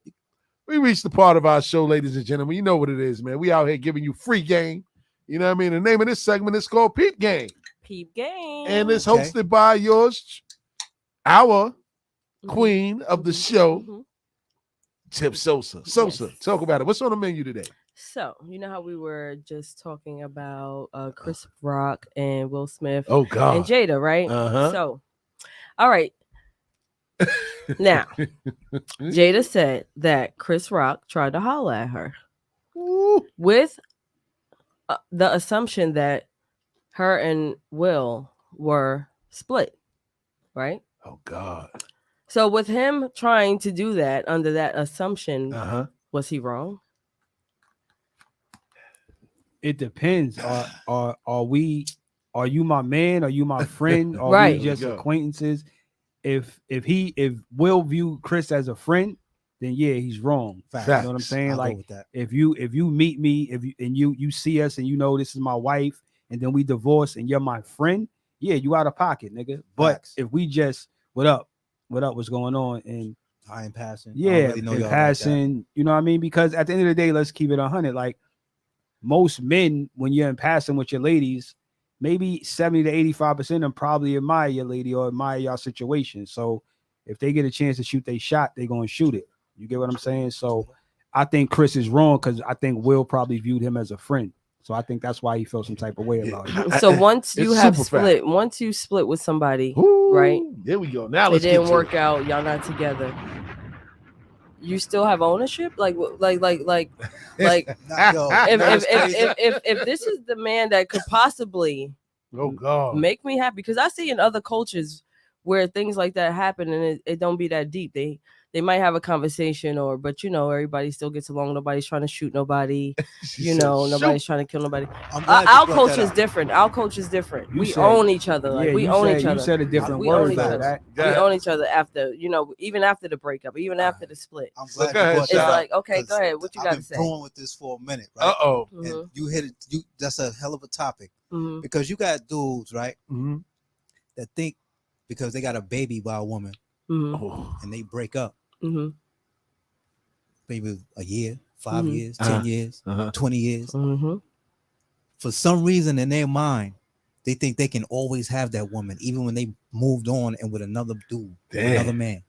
we reached the part of our show, ladies and gentlemen. You know what it is, man. We out here giving you free game. You know what I mean? The name of this segment is called Peep Game. Peep Game. And it's hosted by our queen of the show, Tip Sosa. Sosa, talk about it. What's on the menu today? So, you know how we were just talking about Chris Rock and Will Smith and Jada, right? So, all right. Now, Jada said that Chris Rock tried to holler at her with the assumption that her and Will were split, right? Oh, God. So with him trying to do that under that assumption, was he wrong? It depends. Are you my man? Are you my friend? Are right. we just acquaintances? If Will view Chris as a friend, then yeah, he's wrong. Facts. You know what I'm saying? I'll like go with that. if you meet me, you see us and you know this is my wife, and then we divorce and you're my friend, yeah, you out of pocket, nigga. But Facts. if we just what up, what's going on, and I ain't passing. Yeah, really know and passing. Like you know what I mean? Because at the end of the day, let's keep it 100. Like most men, when you're in passing with your ladies, maybe 70 to 85% of them probably admire your lady or admire your situation. So if they get a chance to shoot their shot, they're gonna shoot it. You get what I'm saying? So I think Chris is wrong because I think Will probably viewed him as a friend. So I think that's why he felt some type of way about it. So once you have split, once you split with somebody, right? There we go. Now it didn't work out. Y'all not together. You still have ownership, like if this is the man that could possibly make me happy, because I see in other cultures where things like that happen and it don't be that deep. They might have a conversation but you know, everybody still gets along. Nobody's trying to shoot nobody. You know, nobody's trying to kill nobody. Our coach is different. Our coach is different. We own each other. Like we own each other. You said a different we word. Own each other. We own each other after, you know, even after the breakup, even after the split. I'm glad it's like, okay, go ahead. What you got to say? I've been brewing with this for a minute, right? And you hit it. That's a hell of a topic because you got dudes, right, that think because they got a baby by a woman and they break up. Maybe a year, 5 years, 10 years, 20 years. For some reason in their mind, they think they can always have that woman, even when they moved on and with another dude, another man.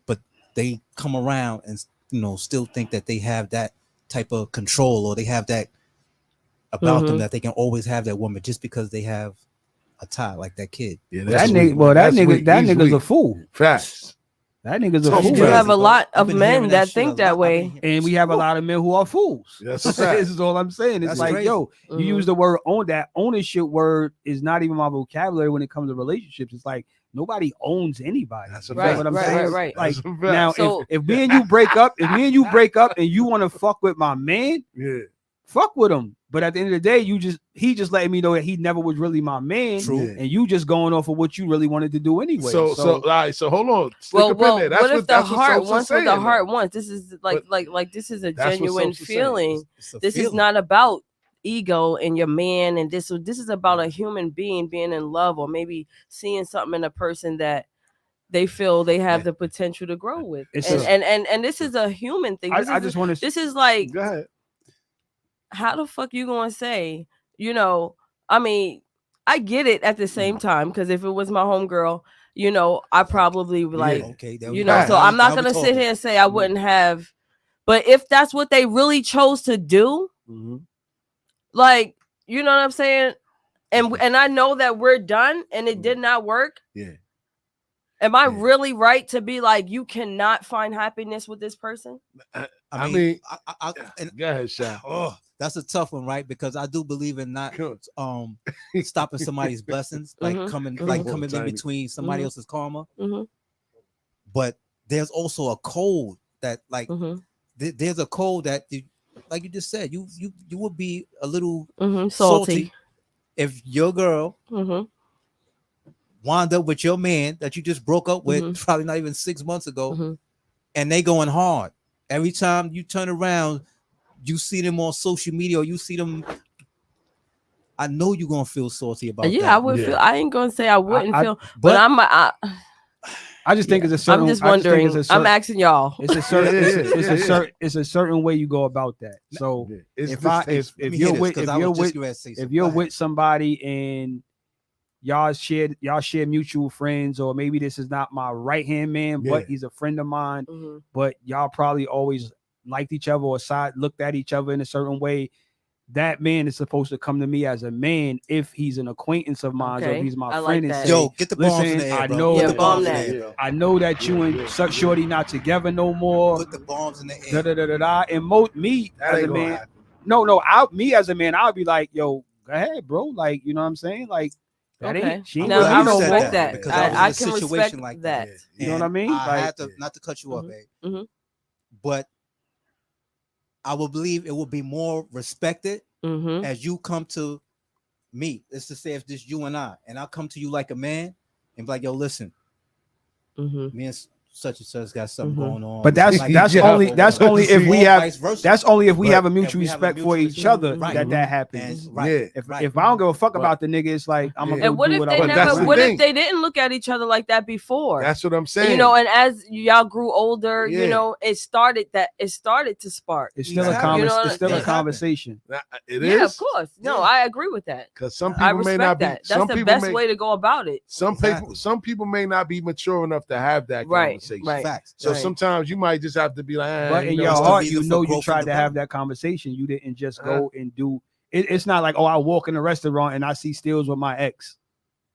But they come around and, you know, still think that they have that type of control, or they have that about them, that they can always have that woman just because they have a tie like that kid. Yeah, that nigga's a fool. Facts. That nigga's a fool. You have a lot of men that think that way, and we have a lot of men who are fools. Yes, this is all I'm saying. It's like, yo, you use the word own. That ownership word is not even my vocabulary when it comes to relationships. It's like nobody owns anybody. That's what I'm saying. Right. Like now, if me and you break up, and you want to fuck with my man, fuck with him. But at the end of the day, he just letting me know that he never was really my man. True. And you just going off of what you really wanted to do anyway. So all right, so hold on. Well, what if the heart wants what the heart wants? This is like this is a genuine feeling. This is not about ego and your man, and this is about a human being being in love, or maybe seeing something in a person that they feel they have the potential to grow with. And this is a human thing. This is like, go ahead. How the fuck you gonna say, you know, I mean, I get it at the same time, because if it was my homegirl, you know, I probably would like, you know, so I'm not gonna sit here and say I wouldn't have, but if that's what they really chose to do, like, you know what I'm saying? And I know that we're done and it did not work. Yeah. Am I really right to be like, you cannot find happiness with this person? I mean, go ahead, Sha. Oh, that's a tough one, right? Because I do believe in not stopping somebody's blessings, like coming in between somebody else's karma. But there's also a code that, like, there's a code that, like you just said, you would be a little salty if your girl wound up with your man that you just broke up with probably not even 6 months ago, and they going hard. Every time you turn around, you see them on social media, or you see them, I know you're gonna feel salty about that. I would feel. I ain't gonna say I wouldn't feel, but I just think it's a certain. I'm just wondering. I'm asking y'all. It's a certain. It's a certain way you go about that. So if you're with somebody and y'all share mutual friends, or maybe this is not my right hand man, but he's a friend of mine, but y'all probably always liked each other or looked at each other in a certain way. That man is supposed to come to me as a man if he's an acquaintance of mine, or if he's my friend, and say, yo, get the bombs in the air, bro. I know that you and such shorty not together no more. Put the bombs in the air. And me as a man, me as a man, I'll be like, yo, go ahead, bro. Like, you know what I'm saying? Like, that ain't. She no, I respect that. Because I can respect like that. You know what I mean? I had to, not to cut you off, but I would believe it would be more respected as you come to me. Let's just say if this you and I come to you like a man and be like, yo, listen, me and such and such got something going on. But that's only if we have a mutual respect for each other that happens. If I don't give a fuck about the nigga, it's like I'm gonna what if they didn't look at each other like that before? That's what I'm saying. You know, and as y'all grew older, you know, it started to spark. It's still a conversation. It is. Yeah, of course. No, I agree with that. Because some people may not be. That's the best way to go about it. Some people may not be mature enough to have that conversation. Right. Facts. So sometimes you might just have to be like, but in your heart, you know, you tried to have that conversation. You didn't just go and do it. It's not like, oh, I walk in a restaurant and I see Steels with my ex.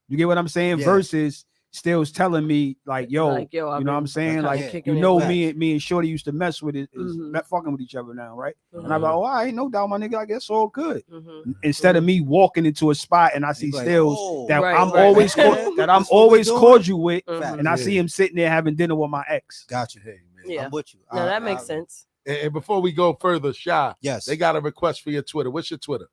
You get what I'm saying? Versus Stills telling me like, yo, you know what I'm saying? Like, you know, me and Shorty used to mess with it, fucking with each other now, right? And I'm like, oh, I ain't no doubt, my nigga. I guess all good. Instead of me walking into a spot and I see Stills that I'm always cordial with, and I see him sitting there having dinner with my ex. Gotcha. Hey, man. Yeah, I'm with you. No, that makes sense. And before we go further, Shy, yes, they got a request for your Twitter. What's your Twitter?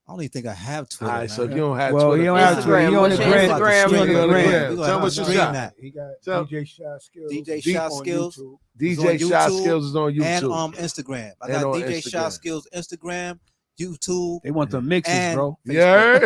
I don't even think I have Twitter. All right, so you don't have Twitter. He don't have Twitter. He on the gram. Tell me what you got. He got DJ Shy Skills. DJ Shy Skills. DJ Shy Skills is on YouTube. And Instagram. I got DJ Shy Skills Instagram, YouTube. They want the mixes, bro. Yeah.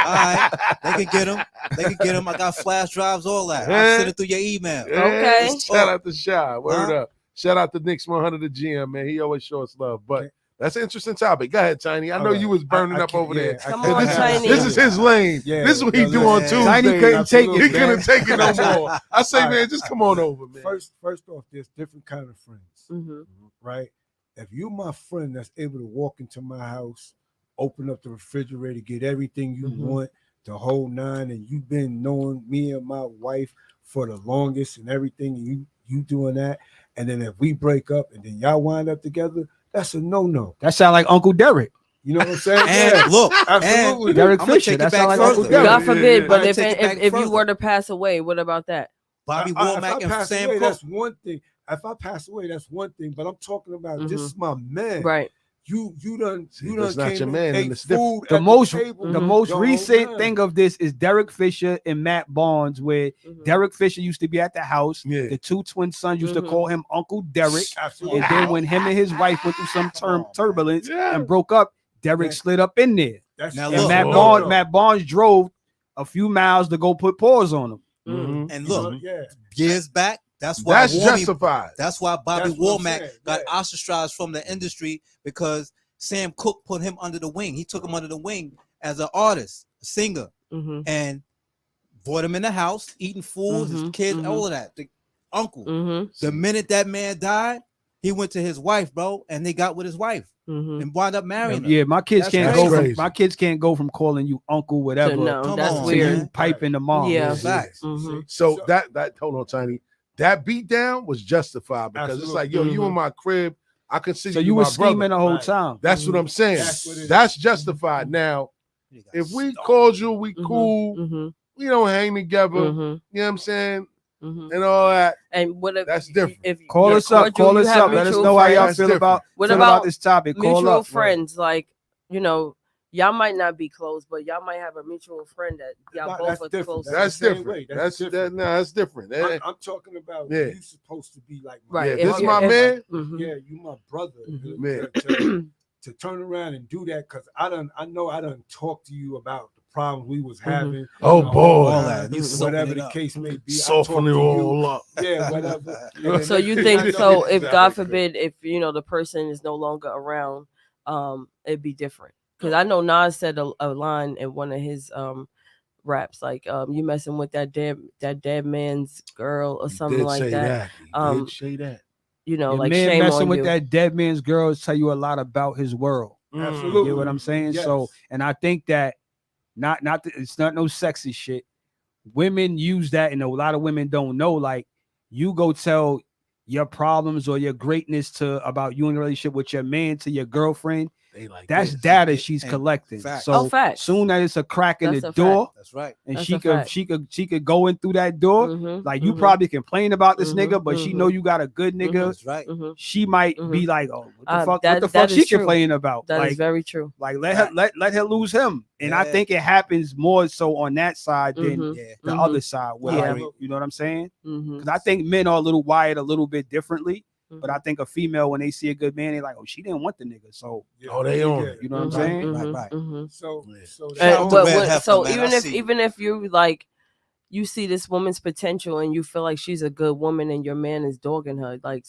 All right. They can get them. I got flash drives, all that. I'll send it through your email. Okay. Shout out to Shy. Word up. Shout out to Nick's 100 the GM, man. He always shows love. But that's an interesting topic. Go ahead, Tiny. I know you was burning up over there. Come on, Tiny. This is his lane. Yeah, this is what he do on Tuesday. Tiny couldn't take it. He couldn't take it no more. I say, man, just come on over, man. First off, there's different kind of friends, right? If you're my friend that's able to walk into my house, open up the refrigerator, get everything you want, the whole nine, and you've been knowing me and my wife for the longest and everything, and you doing that, and then if we break up and then y'all wind up together, that's a no-no. That sound like Uncle Derek. You know what I'm saying? And look, absolutely. Derek Fisher. That sound like Uncle Derek. God forbid, but if you were to pass away, what about that? Bobby Womack and Sam Cooke. That's one thing. If I pass away, that's one thing. But I'm talking about this is my man. Right. You done that's not your man. And it's food the most recent thing of this is Derek Fisher and Matt Barnes, where Derek Fisher used to be at the house. The two twin sons used to call him Uncle Derek. And then when him and his wife went through some turbulence and broke up, Derek slid up in there. Matt Barnes drove a few miles to go put paws on him. And look, years back, that's why justified. That's why Bobby Womack got ostracized from the industry, because Sam Cooke put him under the wing. He took him under the wing as an artist, a singer, and brought him in the house, eating food, his kids, all of that. The uncle. The minute that man died, he went to his wife, bro, and they got with his wife and wound up marrying her. Yeah, my kids can't go from my kids can't go from calling you uncle whatever. No, that's weird. You piping the mom. Yeah, So that hold on, Tiny. That beat down was justified because it's like, yo, you in my crib, I consider so you were scheming the whole time. That's what I'm saying. That's justified. Now, if we cordial, we cool, we don't hang together, you know what I'm saying? And all that. And what if that's different? If call us up, let us know how y'all feel about this topic. Mutual friends, like, you know, y'all might not be close, but y'all might have a mutual friend that y'all both are close. That's different. That's different. I'm talking about you supposed to be like right. This is my man. Yeah, you my brother. To turn around and do that, because I know I done talked to you about the problems we was having. Oh boy, whatever the case may be, soften it all up. Yeah, whatever. So you think so? If God forbid, if you know the person is no longer around, it'd be different. Because I know Nas said a line in one of his raps, like you messing with that dead man's girl or something like that. He did say that. You know, your like man shame messing on with you. that dead man's girl tell you a lot about his world. Absolutely. You get what I'm saying? Yes. So, and I think that it's not no sexy shit. Women use that, and a lot of women don't know. Like, you go tell your problems or your greatness about you in a relationship with your man to your girlfriend. That's data she's collecting. So soon as it's a crack in the door, that's right. And she could go in through that door. Like you probably complain about this nigga, but she know you got a good nigga. That's right. She might be like, oh, what the fuck she complaining about? That like, is very true. Like let her lose him. And I think it happens more so on that side than the other side. Where you know what I'm saying? Because I think men are a little wired a little bit differently. But I think a female, when they see a good man, they're like, "Oh, she didn't want the nigga." So, they own it. You know what I'm saying? Right. So even if you like, you see this woman's potential and you feel like she's a good woman, and your man is dogging her, like,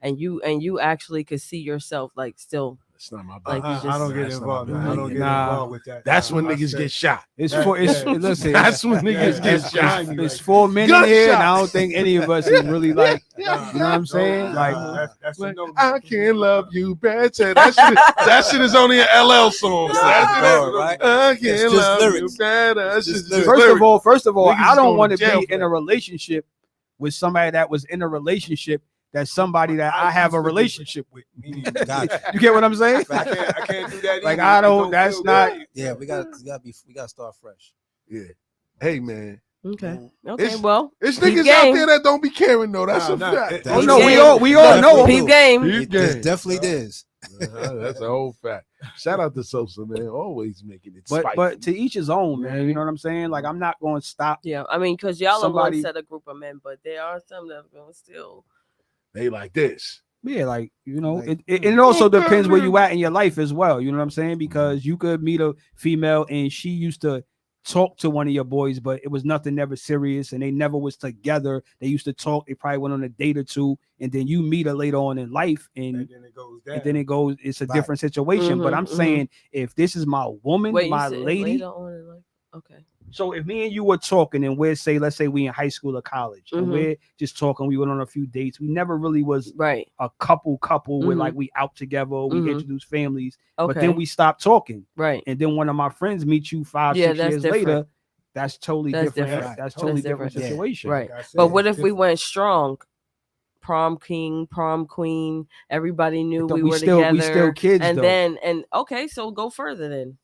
and you actually could see yourself like still It's not my Like business. I don't get involved. I don't get involved with that. That's when niggas get shot. Listen. That's when niggas get shot. It's 4 men in here, and I don't think any of us is really like, you know what I'm saying? Like, that's I can't love you better. That shit is only an LL song. Right? I can't love you better. First of all, Niggas I don't go want to to jail be for in that. a relationship with somebody that was in a relationship that's somebody that I have a relationship with. Gotcha. You get what I'm saying? I can't do that. Like either. I It don't. That's feel not. good. Yeah, we gotta start fresh. Yeah. Hey man. Okay. It's peep niggas out game. there that don't be caring though. That's a fact. Oh no, we all know peep game. Peep It game. definitely is. That's a whole fact. Shout out to Sosa, man. Always making it spicy. But to each his own, man. You know what I'm saying? Like I'm not going to stop. Yeah, I mean, because y'all Somebody- are one set of group of men, but there are some that are going to still. They like this. Yeah, like you know, it also depends where you at in your life as well. You know what I'm saying? Because you could meet a female and she used to talk to one of your boys, but it was nothing never serious, and they never was together. They used to talk. They probably went on a date or two, and then you meet her later on in life, and then it goes. It's a different situation. But I'm saying, if this is my woman, Wait, my you said lady. later on in life? Okay. So if me and you were talking, and let's say we in high school or college, and we're just talking, we went on a few dates. We never really was a couple where like we out together, we introduce families, but then we stop talking. Right. And then one of my friends meets you 5-6 years later. That's totally different. That's totally different situation. Right. But what if we went strong? Prom king, prom queen, everybody knew we were together. We still kids, and though. then okay, so go further then.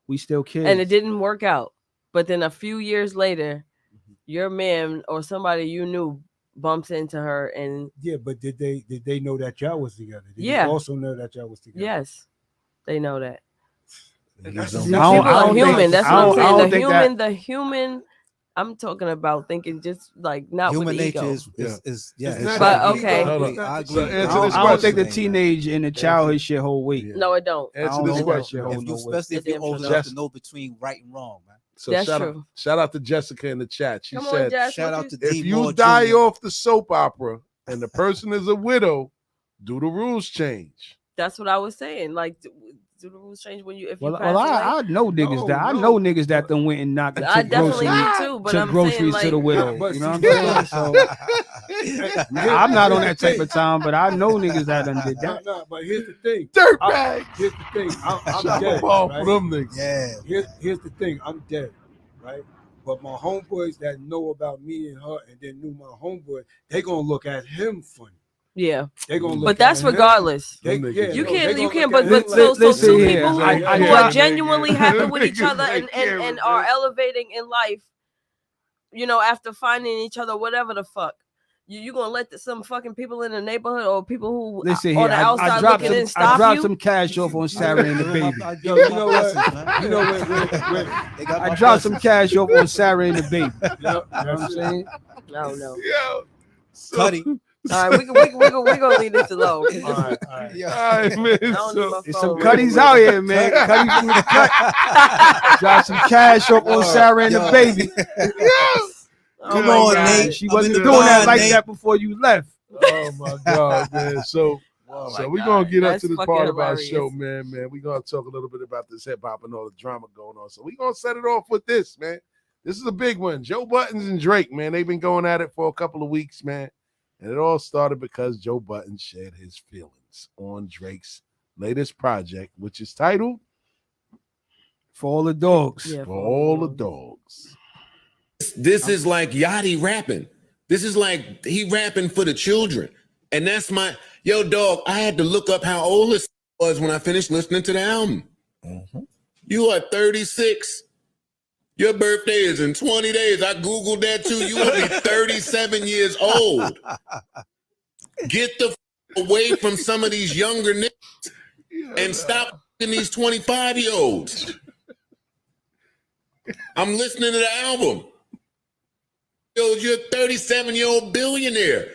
We still kids. And it didn't work out. But then a few years later, your man or somebody you knew bumps into her and but did they know that y'all was together? Did Yeah. they also know that y'all was together? Yes, they know that. People are human. That's what I'm saying. The that- human. I'm talking about thinking just like not Human with the nature ego. is But okay. I agree. I don't think the teenage and the childhood shit hold weight. No, it don't. Answer this question. Especially if you're old enough to know between right and wrong, man. So That's shout true. shout out to Jessica in the chat. She Come on, said, Jess, Shout what out to if D. you Moore die Jr. off the soap opera and the person is a widow, do the rules change? That's what I was saying. Like, do the rules change when you if you Well, pass away? I know niggas I know niggas that done went and knocked I took definitely groceries, do too, but took I'm groceries saying, to like, the widow. You know what I'm saying? So I'm not on that type of time, but I know niggas that done did that. No, but here's the thing. Dirtbag. Here's the thing. I'm Shot dead. the ball Right? for them niggas. Yeah. Here's the thing. I'm dead, right? But my homeboys that know about me and her and then knew my homeboy, they gonna look at him funny. Yeah, they gonna look but that's at him. regardless. You can't. But so listen two here. people who are genuinely happy with each other and are elevating in life, you know, after finding each other, whatever the fuck. You gonna let some fucking people in the neighborhood or people who Listen on here, the outside I dropped looking in some, stop I dropped you? some cash off on Sarah and the baby. Yo, you know what? You know what? I dropped some cash off on Sarah and the baby. Yep, You know what I'm saying? No, no. Yo, Cuddy. All right, we gonna leave this alone. All right. all right, man. There's some cutties out here, man. Cutties from the cut. Drop some cash up on Sarah and the baby. Come on, Nate. She I'm wasn't in the doing that line, like Nate. that before you left. Oh my God, man. So we're gonna get up to the That's part fucking of our hilarious. show, man. We're gonna talk a little bit about this hip hop and all the drama going on. So we're gonna set it off with this, man. This is a big one. Joe Buttons and Drake, man. They've been going at it for a couple of weeks, man. And it all started because Joe Budden shared his feelings on Drake's latest project, which is titled For All the Dogs. Yeah, For All the Dogs. This is like Yachty rapping. This is like he rapping for the children. And that's my, yo, dog, I had to look up how old this was when I finished listening to the album. You are 36. Your birthday is in 20 days. I Googled that too. You only 37 years old. Get the away from some of these younger niggas and stop in these 25-year-olds. I'm listening to the album. Yo, you're a 37-year-old billionaire.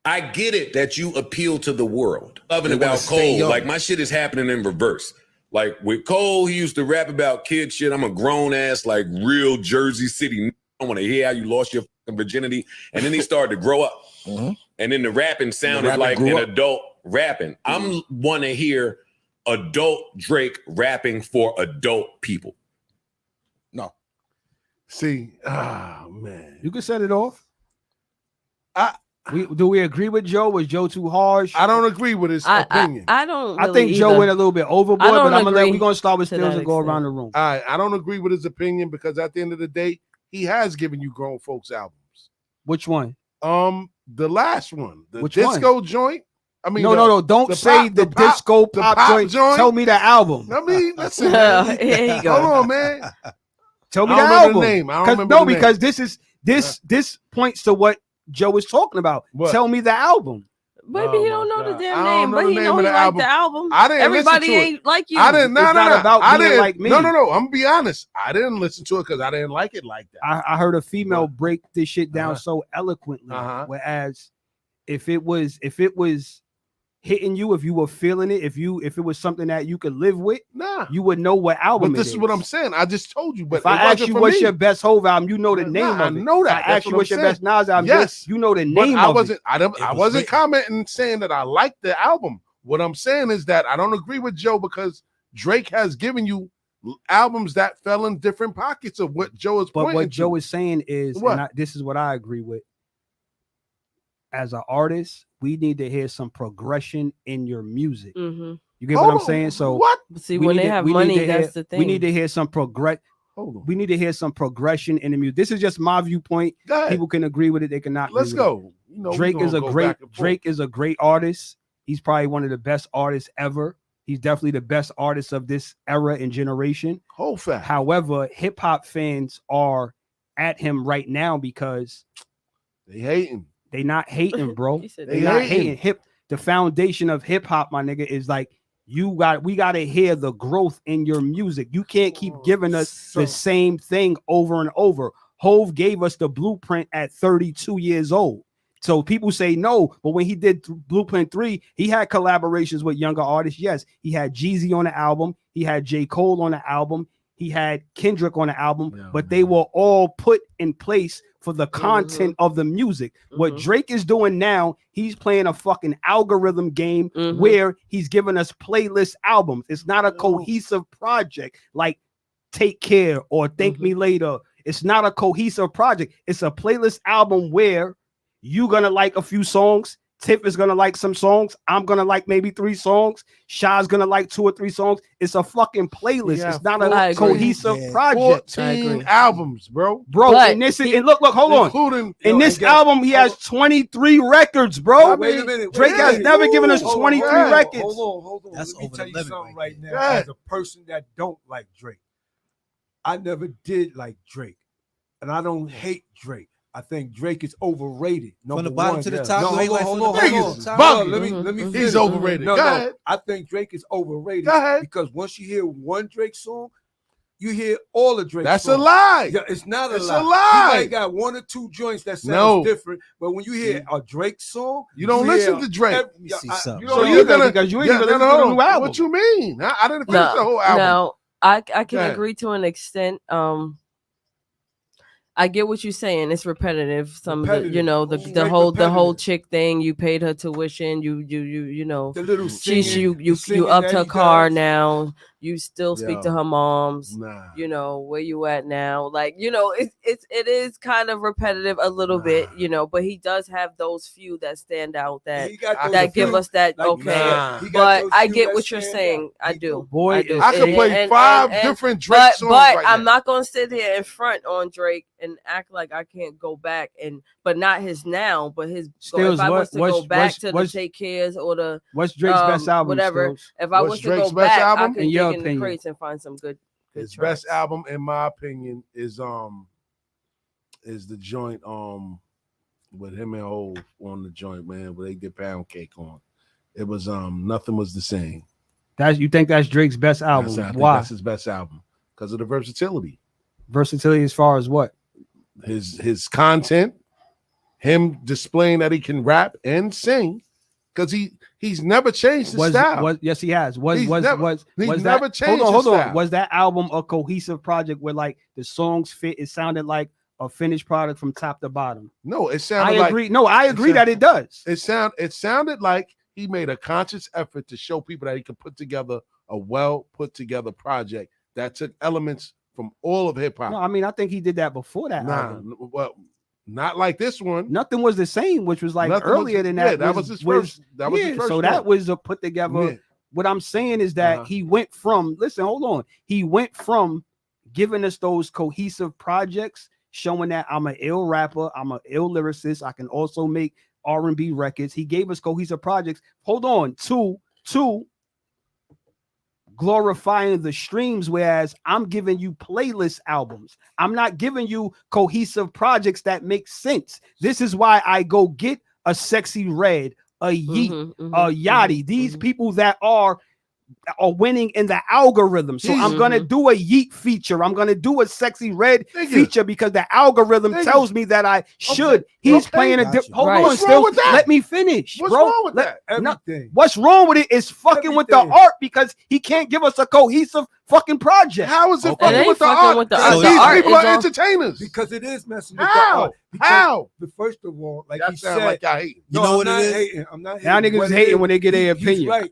I get it that you appeal to the world. Loving about Cole, like my shit is happening in reverse. Like with Cole, he used to rap about kid shit. I'm a grown ass, like real Jersey City. I want to hear how you lost your fucking virginity. And then he started to grow up. And then the rapping sounded like an adult rapping. I'm want to hear adult Drake rapping for adult people. No. See, man. You can set it off. Do we agree with Joe? Was Joe too harsh? I don't agree with his opinion. I don't. Really I think Joe went a little bit overboard, but we're gonna start with Steels and go around the room. All right, I don't agree with his opinion because at the end of the day, he has given you grown folks albums. Which one? The last one, the Which disco one? joint. I mean, no. Don't say the disco pop joint. Tell me the album. I mean, listen. Man. Here you go. Hold on, man. Tell me the album. The name. I don't remember the name. Because this points to what Joe is talking about. What? Tell me the album. Maybe he don't know the damn name, but he know he liked the album. I didn't Everybody listen to ain't it. like you. I didn't. No. I didn't like me. No. I'm gonna be honest. I didn't listen to it because I didn't like it like that. I heard a female break this shit down so eloquently. Whereas if it was hitting you, if you were feeling it, if it was something that you could live with, you would know what album. But this is what I'm saying. I just told you. But if I ask you what's your best Hov album, you know the name of it. I know that. If I ask you what's your best Nas album, yes, you know the name I of wasn't, it. I wasn't commenting saying that I liked the album. What I'm saying is that I don't agree with Joe because Drake has given you albums that fell in different pockets of what Joe is pointing to. But what Joe is saying is, this is what I agree with. As an artist, we need to hear some progression in your music. Mm-hmm. You get what I'm saying? So what? See, when they have money, that's the thing. We need to hear some We need to hear some progression in the music. This is just my viewpoint. People can agree with it. They cannot. Let's go. Drake is a great artist. He's probably one of the best artists ever. He's definitely the best artist of this era and generation. Whole fact. However, hip hop fans are at him right now because they hating. They not hating, bro. They not hating. The foundation of hip hop, my nigga, is like we gotta hear the growth in your music. You can't keep giving us the same thing over and over. Hov gave us the blueprint at 32 years old. So people say no, but when he did Blueprint 3, he had collaborations with younger artists. Yes, he had Jeezy on the album, he had J. Cole on the album, he had Kendrick on the album, but they were all put in place for the content of the music. What Drake is doing now, he's playing a fucking algorithm game where he's giving us playlist albums. It's not a cohesive project like Take Care or Thank Me Later. It's not a cohesive project. It's a playlist album where you're gonna like a few songs. Tiff is gonna like some songs. I'm gonna like maybe 3 songs. Shah's gonna like 2 or 3 songs. It's a fucking playlist. It's not a cohesive project. 14 albums, bro. And this is and look, hold on. In this album, he has 23 records, bro. Wait a minute. Drake has never given us 23 records. Hold on. Let me tell you something right now. As a person that don't like Drake, I never did like Drake, and I don't hate Drake. I think Drake is overrated. From the bottom to the top. Hold on. Let me finish. He's overrated. No, Go ahead. I think Drake is overrated. Go ahead. Because once you hear one Drake song, you hear all the Drake That's songs. a lie. Yeah, it's not a It's lie. a lie. He might got 1 or 2 joints that sounds different, but when you hear a Drake song, you don't listen to Drake. So you're gonna because you ain't gonna listen to the new album. What you mean? I didn't finish the whole album. No, I can agree to an extent. I get what you're saying. It's repetitive. Some of the whole chick thing. You paid her tuition. You know. The little you upped her car now. You still speak to her moms. Nah. You know where you at now. Like it is kind of repetitive a little bit. You know, but he does have those few that stand out that give us that But I get what you're saying. I do. Boy, I could play 5 different Drake songs. But I'm not gonna sit here in front on Drake and act like I can't go back but not his now, but his. Stills, if I was to go back to the Take Cares or the what's Drake's best album, whatever. Stills? If I was to go back, I could dig in the crates and find some good. His best album, in my opinion, is the joint with him and Hov on the joint, man, where they did Pound Cake on. It was Nothing Was the Same. You think that's Drake's best album? Why? That's his best album because of the versatility. Versatility as far as what? His content, him displaying that he can rap and sing, because he's never changed his style. Yes, he has. He's never changed. Hold on. Was that album a cohesive project where like the songs fit? It sounded like a finished product from top to bottom. No, it sounded. I agree. No, I agree that it does. It sounded like he made a conscious effort to show people that he could put together a well put together project that took elements from all of hip hop. No, I mean, I think he did that before that. Nah, well, not like this one. Nothing was the same, which was like earlier than that. Yeah, that was his first. That was his first. So that was a put together. Yeah. What I'm saying is that he went from. Listen, hold on. He went from giving us those cohesive projects, showing that I'm an ill rapper, I'm an ill lyricist. I can also make R&B records. He gave us cohesive projects. Hold on, to glorifying the streams, whereas I'm giving you playlist albums. I'm not giving you cohesive projects that make sense. This is why I go get a Sexy Red, a Yeet, a Yachty. These people that are winning in the algorithm. So I'm gonna do a Yeet feature. I'm gonna do a Sexy Red feature because the algorithm tells me that I should. Okay. He's playing a different. Hold on, still. Let me finish. What's wrong with that? Everything. What's wrong with it is fucking with the art because he can't give us a cohesive fucking project. How is it fucking with the art? So these people are entertainers. Because it is messing with the art. How? But first of all, like you said, like y'all hating. You know what it is? Hating. I'm not hating. Y'all niggas hating when they get their opinion. He's right.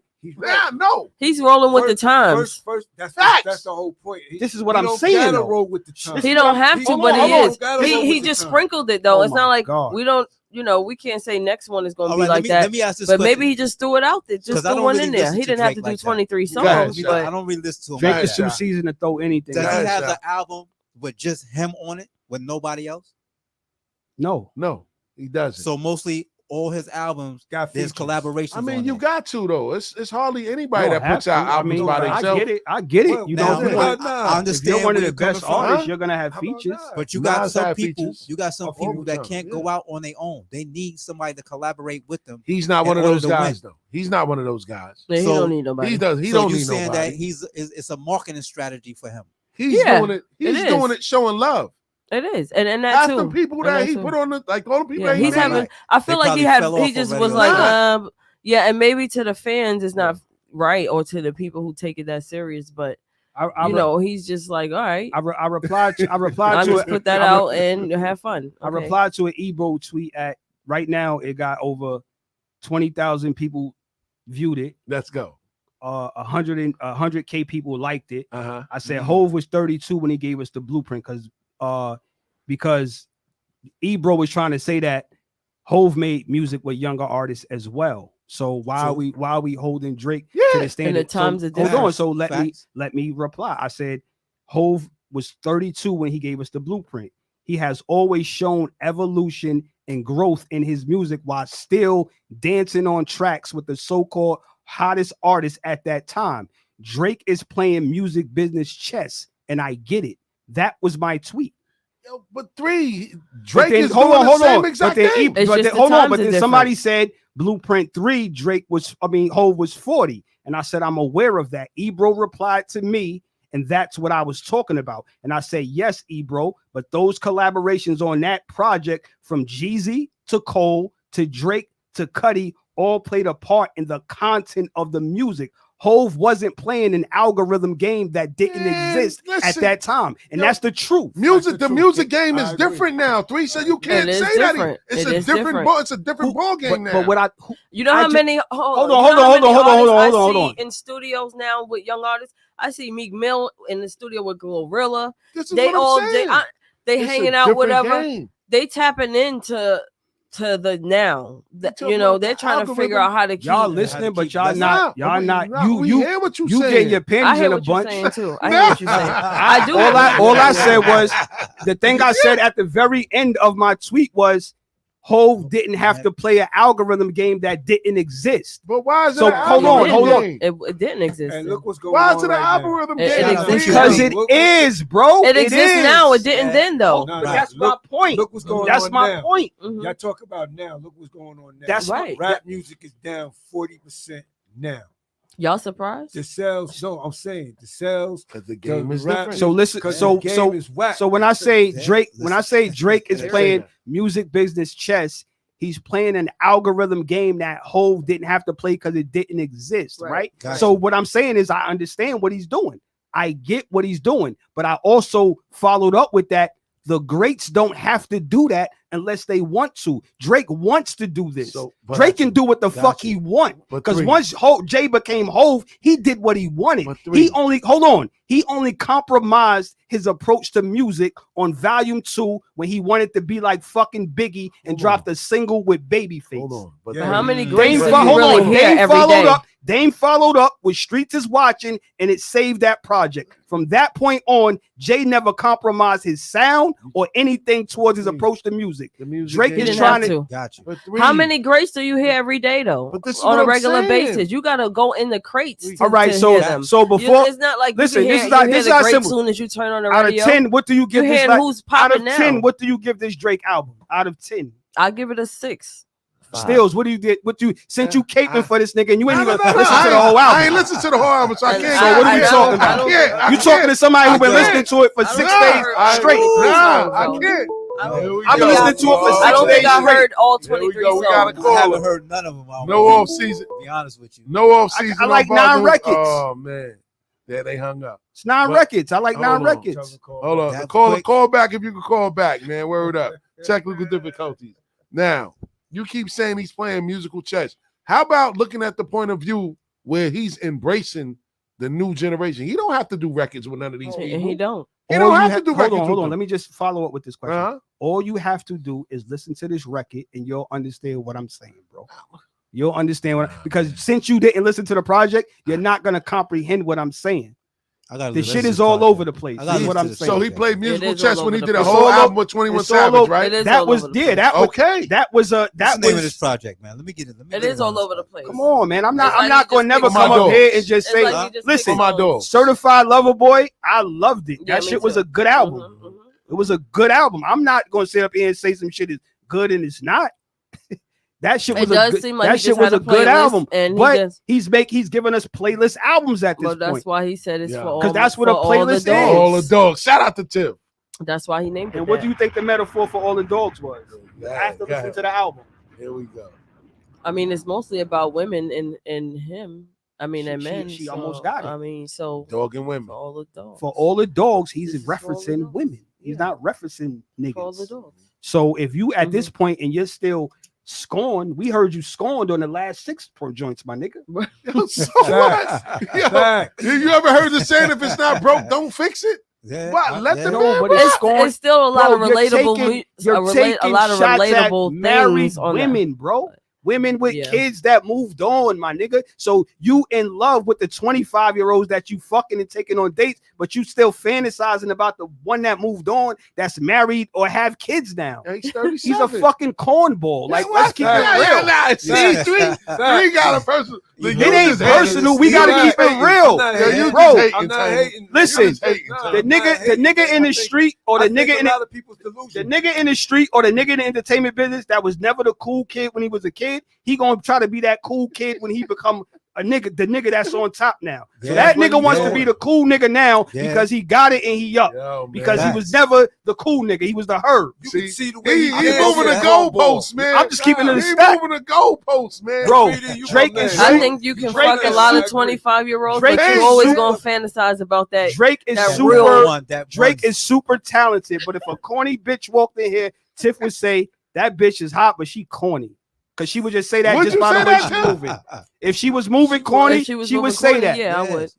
No, he's rolling with the times. First, that's the whole point. This is what I'm saying. Roll with the times. He don't have to, but he is. He just sprinkled it though. It's not like we don't. You know, we can't say next one is going to be like that. Let me ask this but question. maybe he just threw it out there. Just threw one in there. He didn't have to do 23 songs. But I don't really listen to him. Drake is too seasoned to throw anything. Does he have an album with just him on it, with nobody else? No, he doesn't. So mostly all his albums there's collaborations. I mean, you got to though. It's hardly anybody that puts out albums by themselves. I get it. You know, I understand. If you're one of the best artists, you're gonna have features. But you got some people. You got some people that can't go out on their own. They need somebody to collaborate with them. He's not one of those guys, though. He's not one of those guys. He don't need nobody. He don't need nobody. Saying that it's a marketing strategy for him. He's doing it. He's doing it, showing love. It is, and that too. The people that he put on the all the people that he's having. I feel like he just was like, and maybe to the fans it's not right, or to the people who take it that serious. But you know, he's just like, all right. I replied to just put that out and have fun. I replied to an Ebro tweet at right now. It got over 20,000 people viewed it. Let's go. 100K people liked it. I said Hove was 32 when he gave us the blueprint because Ebro was trying to say that Hove made music with younger artists as well. So why are we holding Drake to the standard? And the times hold on. So let me reply. I said Hove was 32 when he gave us the blueprint. He has always shown evolution and growth in his music while still dancing on tracks with the so-called hottest artists at that time. Drake is playing music business chess, and I get it. That was my tweet. Yo, but Drake is doing the same exact thing. But then somebody said Blueprint 3, Hove was 40. And I said, I'm aware of that. Ebro replied to me, and that's what I was talking about. And I say, yes, Ebro, but those collaborations on that project from Jeezy to Cole to Drake to Cudi all played a part in the content of the music. Hove wasn't playing an algorithm game that didn't exist at that time, and that's the truth. The music game is different now. So you can't say that. It's a different ball. It's a different ball game now. But what you know how many? Hold on. In studios now with young artists, I see Meek Mill in the studio with Glorilla. They hanging out, whatever. Game. They tapping into the now. You know, they're trying to figure out how to keep y'all listening, but y'all not. You hear what you getting your panties in a bunch. I hear what you're saying. I do. All I said was the thing I said at the very end of my tweet was Hove didn't have to play an algorithm game that didn't exist. But why is it? So hold on. It didn't exist. And look what's going on. Why is it an algorithm game? It exists because it is, bro. It exists now. It didn't then, though. But that's my point. Look what's going on. That's my point. Y'all talk about now. Look what's going on now. That's right. Rap music is down 40% now. Y'all surprised? The sales, no, I'm saying the sales because the game is different. So listen, so when I say Drake, is playing music business chess, he's playing an algorithm game that Hove didn't have to play because it didn't exist, right? Gotcha. So what I'm saying is I understand what he's doing. I get what he's doing, but I also followed up with that. The greats don't have to do that. unless they want to. Drake wants to do this. So, Drake can do what the fuck he want. Because once Jay became Hove, he did what he wanted. He only compromised his approach to music on Volume 2 when he wanted to be like fucking Biggie and dropped a single with Babyface. Hold on. But how many greats do you really hear every day? Dame followed up with Streets is Watching, and it saved that project. From that point on, Jay never compromised his sound or anything towards his approach to music. Drake is trying to. Gotcha. How many greats do you hear every day, though? On a regular basis, you gotta go in the crates. All right, so before it's not like listen, this is not great simple. Soon as you turn on the out radio. of 10, what do you give this? Who's popping out of 10, now? what do you give this Drake album? Out of 10, I give it a 6. Steels, what do you get? What you since you caping for this nigga and you ain't even listen to the whole album? I ain't listen to the whole album, so I can't. So what are we talking about? You talking to somebody who been listening to it for 6 days straight? No, I can't. I've been listening to it for 6 days. I don't think I heard all 23 songs. We got a I haven't heard none of them. No off season. To be honest with you. No off season. I like 9 records. Oh man, yeah, they hung up. It's 9 records. I like 9 records. Hold on, call back if you can call back, man. Word up. Technical difficulties. Now you keep saying he's playing musical chess. How about looking at the point of view where he's embracing the new generation? He don't have to do records with none of these people. He don't. He don't have to do records. Hold on. Let me just follow up with this question. All you have to do is listen to this record and you'll understand what I'm saying, bro. You'll understand because since you didn't listen to the project, you're not gonna comprehend what I'm saying. The shit is all over the place. That's what I'm saying. So he played musical chess when he did a whole album with 21 Savage, right? That was okay. That was What's the name of this project, man? Let me get it. It is all over the place. Come on, man. I'm not going to never come up here and just say, listen, my dog. Certified Lover Boy, I loved it. That shit was a good album. It was a good album. I'm not going to sit up here and say some shit is good and it's not. That shit was a good album, but he's giving us playlist albums at this point. That's why he said it's for all. Because that's what a playlist is. All the dogs. Shout out to Tim. That's why he named it. And what do you think the metaphor for All the Dogs was? You have to listen to the album. Here we go. I mean, it's mostly about women and him. I mean, and men. She almost got it. I mean, so dog and women. For all the dogs. For all the dogs, he's referencing women. He's not referencing niggas. For all the dogs. So if you at this point and you're still scorned, we heard you scorned on the last 6 pro joints, my nigga. So what? You ever heard the saying, if it's not broke, don't fix it? Yeah, let the it's still a lot of relatable a lot of relatable married things on women, bro. Women with kids that moved on, my nigga. So you in love with the 25-year-olds that you fucking and taking on dates, but you still fantasizing about the one that moved on that's married or have kids now. Yeah, he's 37. He's a fucking cornball. Like, let's keep it real. See, three got a person. It ain't personal. We gotta keep it real, bro. I'm not hating. Listen, the nigga in the street or the nigga in the street or the nigga in the entertainment business that was never the cool kid when he was a kid. He gonna try to be that cool kid when he become a nigga, the nigga that's on top now. So that nigga wants to be the cool nigga now because he got it and he up. Because he was never the cool nigga. He was the herb. You see the way he's moving the goalposts, man. I'm just keeping it a stack. Moving the goalposts, man. Bro, Drake is. I think you can fuck a lot of 25-year-olds, but you always gonna fantasize about that. Drake is Drake is super talented, but if a corny bitch walked in here, Tiff would say that bitch is hot, but she corny. Because she would just say that just by the way she's moving. If she was moving corny, she would say that. Yeah, I would.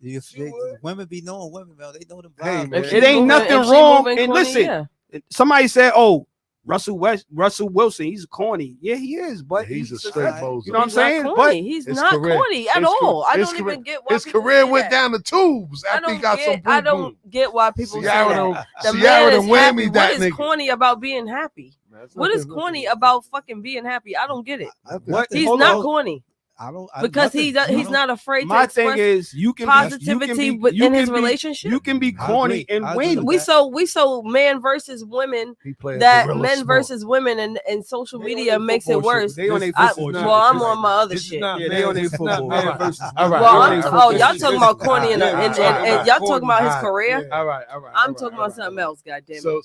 Women be knowing women, man. They know them. It ain't nothing wrong. And listen, somebody said, "Oh, Russell Wilson, he's corny." Yeah, he is, but he's a straight bozo. You know what I'm saying? But he's not corny at all. I don't even get why his career went down the tubes after he got some boom. I don't get why people say that. The man is happy. What is corny about being happy? What is corny about fucking being happy? I don't get it. He's not corny. Because he's not afraid to express thing is you can positivity within his relationship. You can be corny and win. We so man versus women that men versus women and social media makes it worse. They on their football. Well, I'm on my other shit. Yeah, they on their football. Well, y'all talking about corny and y'all talking about his career. All right. I'm talking about something else. Goddamn it.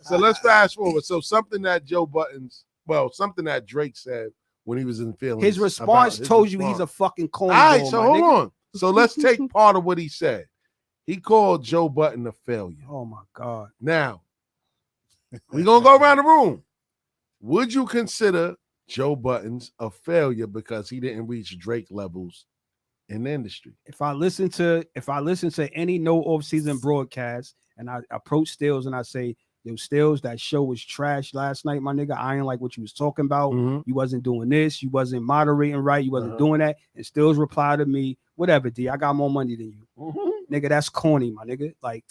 So let's fast forward. So something that something that Drake said when he was in feelings. His response told you he's a fucking corny. All right, so hold on. So let's take part of what he said. He called Joe Budden a failure. Oh my God. Now, we're gonna go around the room. Would you consider Joe Buttons a failure because he didn't reach Drake levels in the industry? If I listen to any no off-season broadcast and I approach Steels and I say, yo, Steels, that show was trash last night, my nigga. I ain't like what you was talking about. You wasn't doing this. You wasn't moderating right. You wasn't doing that. And Steels replied to me, whatever, D, I got more money than you. Nigga, that's corny, my nigga. Like,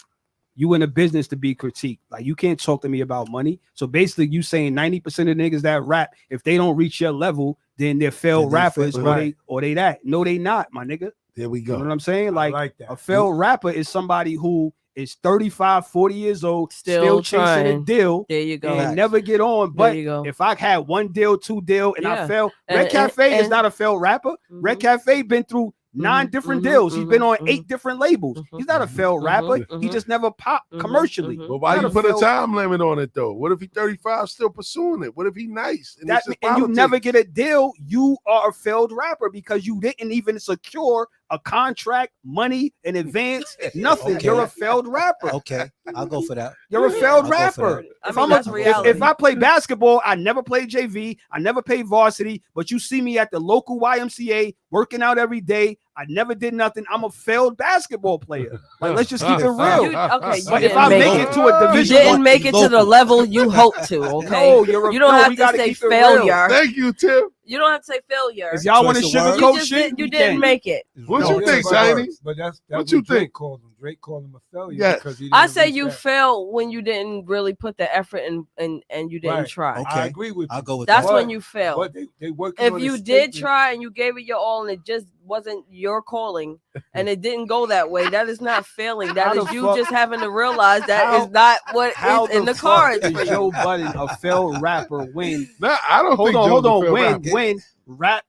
you in a business to be critiqued. Like, you can't talk to me about money. So basically, you saying 90% of niggas that rap, if they don't reach your level, then they're failed rappers, or they that. No, they not, my nigga. There we go. You know what I'm saying? Like that. A failed rapper is somebody who is 35, 40 years old, still chasing a deal. There you go. And never get on. But if I had 1 deal, 2 deal, and I failed, Red Cafe is not a failed rapper. Red Cafe been through 9 different deals. He's been on 8 different labels. He's not a failed rapper. He just never popped commercially. But why you put a time limit on it though? What if he 35 still pursuing it? What if he nice? And you never get a deal, you are a failed rapper because you didn't even secure a contract, money in advance, nothing. Okay. You're a failed rapper. Okay, I'll go for that. You're a failed rapper. If I play basketball, I never played JV, I never played varsity, but you see me at the local YMCA working out every day. I never did nothing. I'm a failed basketball player. Like, let's just keep it real. But if I make it to a division, you didn't make it to the level you hope to. Okay, no, you don't have to say failure. Thank you, Tim. You don't have to say failure. If y'all want to sugarcoat shit, you didn't make it. What you think, Shiny? But that's what you Drake think? Called him. Drake called him a failure. Yeah. Because he I say you failed when you didn't really put the effort in and you didn't try. Okay. I agree with you. I'll go with That's that. when you failed. But they If you did try and you gave it your all and it just wasn't your calling and it didn't go that way, that is not failing. That is you just having to realize that is not what is in the cards. Is Joe Budden a failed rapper when? Nah, I don't think hold on. rapper. When rap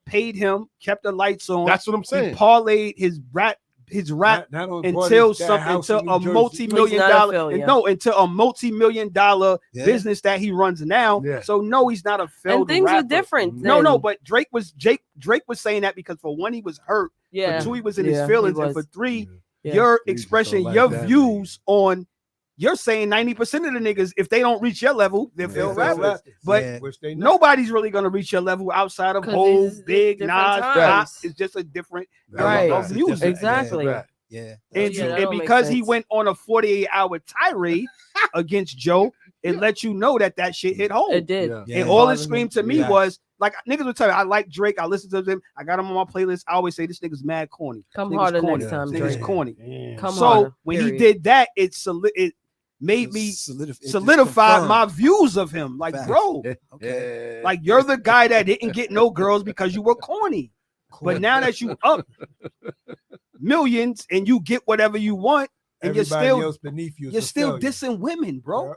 paid him, kept the lights on. That's what I'm saying. He parlayed his rap until a multi-million dollar business that he runs now. Yeah. So no, he's not a failed and things rapper. are different. No, but Drake was saying that because for 1, he was hurt. Yeah. For 2, he was in his feelings, and for 3, your expression, your views on. You're saying 90% of the niggas, if they don't reach your level, they're failed rappers. But nobody's really gonna reach your level outside of Hov, Big, Nas, Pop. It's just a different of music. Exactly. Yeah. And because he went on a 48-hour tirade against Joe, it let you know that shit hit home. It did. Yeah. And all it screamed to me was, like, niggas would tell me, I like Drake, I listen to him, I got him on my playlist. I always say this nigga's mad corny. Come harder next time, Drake. Drake. Corny. Yeah. Come so harder, when he did that, it made me solidify my views of him. Like, bro, like, you're the guy that didn't get no girls because you were corny. But now that you up millions and you get whatever you want, and everybody you're else beneath you, you're still dissing women, bro.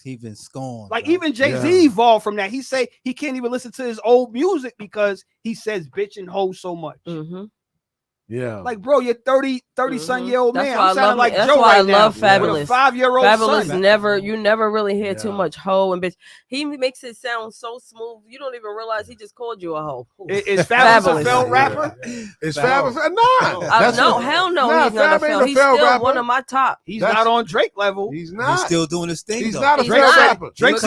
He been scorned. Like, even Jay-Z evolved from that. He say he can't even listen to his old music because he says bitch and hoe so much. Yeah. Like, bro, you're 30-some-year-old man. I'm sounding like that's Joe why right I love now. Fabulous. With a 5-year-old Fabulous son. you never really hear too much hoe and bitch. He makes it sound so smooth. You don't even realize he just called you a hoe. Is Fabulous a failed rapper? Is Fabulous? No. No, hell no. He's not a failed. He's still rapper. One of my top. He's not on Drake level. He's not. He's still doing his thing. He's though. not a failed rapper. Drake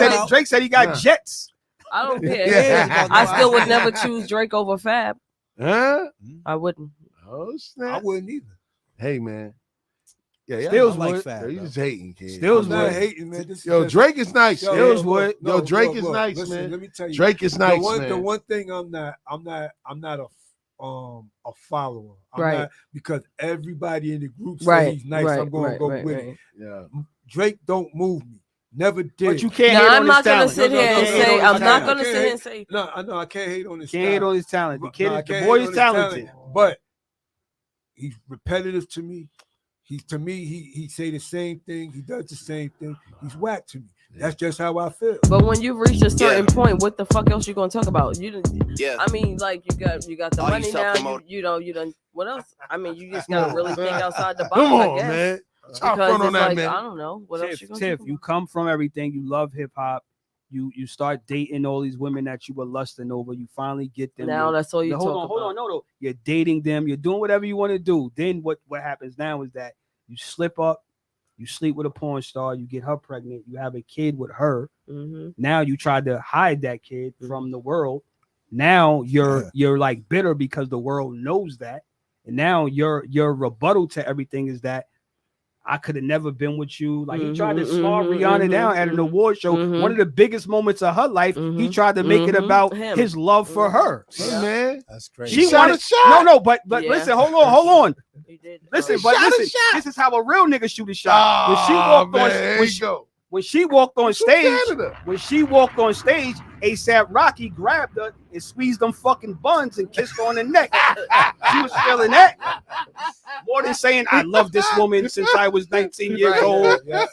said he got jets. I don't care. I still would never choose Drake over Fab. Huh? I wouldn't. Oh snap! I wouldn't either. Hey man, Stills like would. Fab, you just hating, kid. Stills not would. hating, man. Yo, Drake is nice. Stills would. Yo, Drake is nice, listen, man. Let me tell you, Drake is nice, man. The one thing I'm not a follower. I'm not, because everybody in the group says he's nice. I'm going to go with it. Yeah. Drake don't move me. Never did. But you can't hate I'm on not his gonna talent. sit here and say. I'm not gonna sit here and say. No, I know I can't hate on his. Can't hate on his talent. The kid, the can't boy hate is on his talent, talented. but he's repetitive to me. He say the same thing. He does the same thing. He's whack to me. That's just how I feel. But when you reach a certain point, what the fuck else you gonna talk about? You didn't. Yeah. I mean, like you got the money now. You done. What else? I mean, you just gotta really think outside the box. Come on, I guess. man. Because on that, like, man. I don't know. What else you gonna Tiff, talk you come from everything. You love hip hop. You start dating all these women that you were lusting over. You finally get them. Now that's all you talk about. Hold on. No. You're dating them. You're doing whatever you want to do. Then what happens now is that you slip up You sleep with a porn star, you get her pregnant, you have a kid with her. Mm-hmm. Now you try to hide that kid from the world. Now you're like bitter because the world knows that. And now your rebuttal to everything is that I could have never been with you. Like he tried to slow Rihanna down at an award show. One of the biggest moments of her life. He tried to make it about his love for her. Hey, man, that's crazy. She wanted a shot. No, but listen, hold on. Listen, but listen, this is how a real nigga shoot a shot. When she walked on stage, ASAP Rocky grabbed her and squeezed them fucking buns and kissed her on the neck. She was feeling that. More than saying, I love this woman since I was 19 years old. Yeah.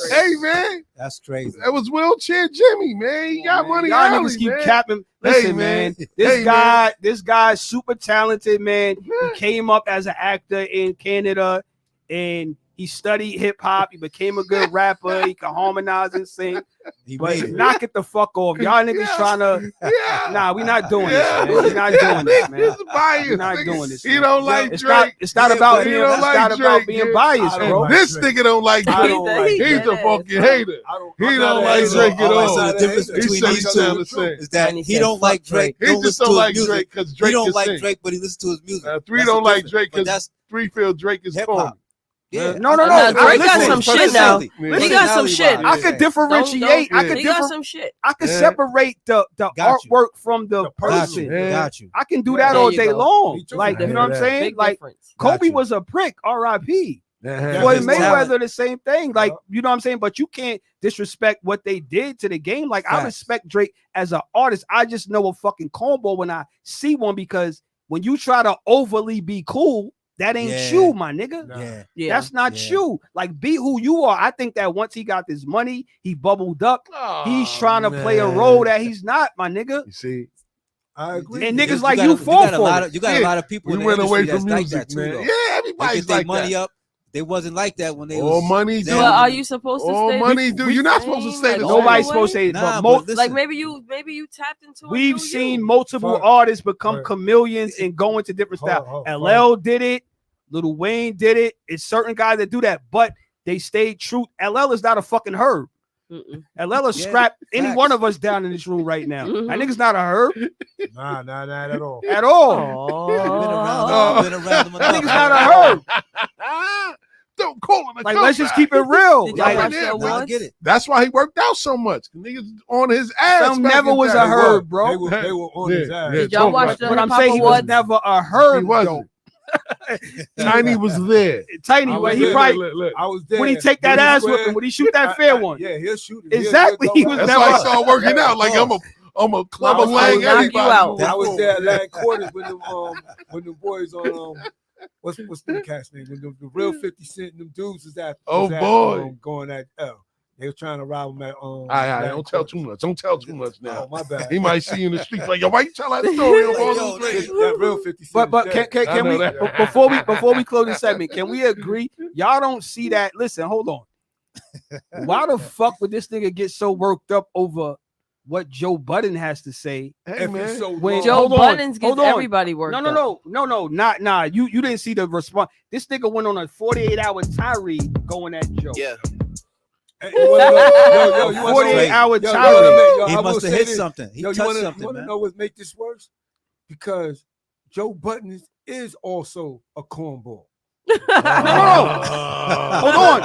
Hey, man. That's crazy. That was Wheelchair Jimmy, man. He got money. Y'all niggas keep capping. Listen, man. This guy's super talented, man. He came up as an actor in Canada and he studied hip hop. He became a good rapper. He can harmonize and sing. But knock it the fuck off. Y'all niggas trying to. Nah, we not doing this, man. We're not doing this, man. We're not doing this. He don't like Drake. It's not about being. It's not about being biased, bro. This nigga don't like Drake. He's a fucking hater. He don't like Drake at all. So the difference between these two is that he don't like Drake. He just don't like Drake because Drake. He don't like Drake, but he listens to his music. 3 don't like Drake because 3 feel Drake is corny. Yeah. No. Drake got some shit now. He got some shit. I could differentiate. He got some shit. I could separate the artwork from the person. Got you. I can do that all day long. Like, you know what I'm saying? Like, Kobe was a prick. R.I.P. Floyd Mayweather, the same thing. Like, you know what I'm saying? But you can't disrespect what they did to the game. Like, I respect Drake as an artist. I just know a fucking combo when I see one, because when you try to overly be cool, that ain't you, my nigga. That's not you. Like, be who you are. I think that once he got this money, he bubbled up. He's trying to play a role that he's not, my nigga. You see, I agree. And niggas like you fall for it. You got a lot of people. We in the went away industry from that's music, like that too, man. though. Yeah, everybody's they like money that. up. They wasn't like that when they all was money, dude. Well, are you supposed to stay? All money, dude. You're not supposed to stay. Nobody's supposed to say. But like maybe you tapped into. We've seen multiple artists become chameleons and go into different styles. LL did it. Lil Wayne did it. It's certain guys that do that, but they stayed true. LL is not a fucking herb. LL will scrap any one of us down in this room right now. That nigga's not a herb. Nah, not at all. At all. Been around him That nigga's not a herb. Don't call him a like, let's just keep it real. Like, I get it. That's why he worked out so much. Niggas on his ass. Some never was a herb, bro. They were on his ass. Did y'all watch the But I'm saying he was never a herb. He wasn't. Tiny was there. Tiny, he probably. Look. I was there. When he take that ass whipping, when he shoot that fair one. Yeah, he'll shoot it. Exactly. He was That's never. why I started working out. Like I'm a clever lang everybody. I was there at Lang Quarters when the boys on what's the cat's name? When the real 50 Cent and them dudes was at going at they were trying to rob him at don't tell too much. Don't tell too much now. Oh, my bad. He might see you in the street like, yo, why you tell that story of all those things? That real 50 Cent. But can we before we close this segment, can we agree? Y'all don't see that. Listen, hold on. Why the fuck would this nigga get so worked up over what Joe Budden has to say? Hey, man. When Joe Budden gets everybody worked up. No, not you didn't see the response. This nigga went on a 48-hour tirade going at Joe. Yeah. 48-hour tirade. He must have hit something. He touched something, you want to know what make this worse? Because Joe Budden is also a cornball. Hold on.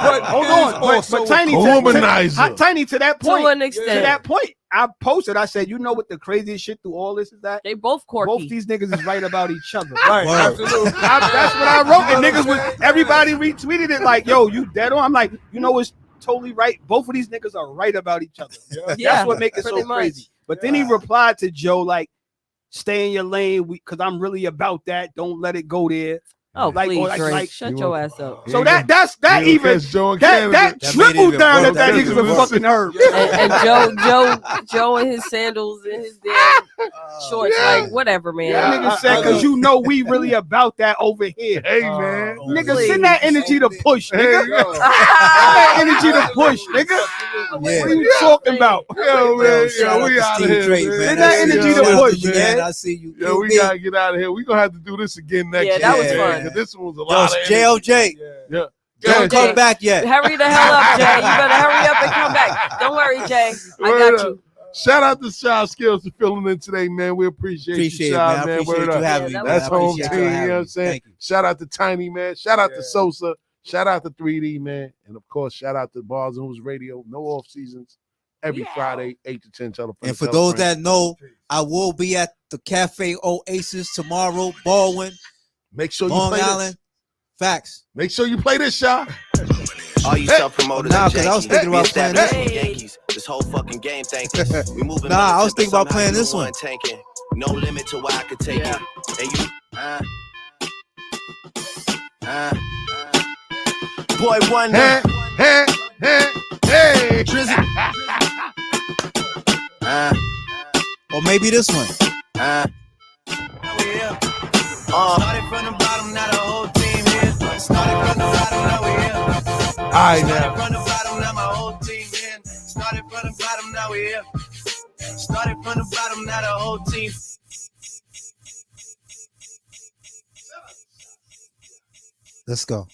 But Tiny, to that point, to an extent. To that point, I posted. I said, you know what the craziest shit through all this is that they both quirky. Both these niggas is right about each other. Right, absolutely. That's what I wrote, and niggas was everybody retweeted it like, yo, you dead on. I'm like, you know, it's totally right. Both of these niggas are right about each other. That's what makes it so crazy. But then he replied to Joe like, stay in your lane because I'm really about that. Don't let it go there. Oh, like, please, Drake, shut your ass up. So that even that tripled down that nigga's a fucking herb. And Joe in his sandals and his damn shorts, like whatever, man. That nigga said, because you know we really about that over here. Hey, man. Nigga, send that energy to push, nigga. Send that energy to push, nigga. What are you talking about? Yo, man. Yo, we out of here. Send that energy to push, man. I see you. Yo, we gotta get out of here. We gonna have to do this again next year. Yeah, that was fun. This one was a lot of JLJ. Yeah. Don't come back yet. Hurry the hell up, Jay. You better hurry up and come back. Don't worry, Jay. I got you. Shout out to Shy Skills for filling in today, man. We appreciate you, Shy, man. Appreciate you having me. That's home team, you know what I'm saying? Shout out to Tiny, man. Shout out to Sosa. Shout out to 3D, man. And, of course, shout out to Bars and Hoops Radio. No off seasons. Every Friday, 8 to 10. And for those that know, I will be at the Cafe Oasis tomorrow, Baldwin. Make sure you Long play Island. This. Facts. Make sure you play this, Shy. All you self-promoters nah, because I was thinking about playing this. Yankees. This whole fucking game thankless. We moving I was thinking about playing this one. Tanking. No limit to where I could take it. And you Boy Wonder. Hey. Drizzy. Or maybe this one. Started from the bottom, now the whole team here. Started from the bottom, now we here. Alright, now. Started from the bottom, now my whole team in. Started from the bottom, now we here. Started from the bottom, now the whole team. Let's go.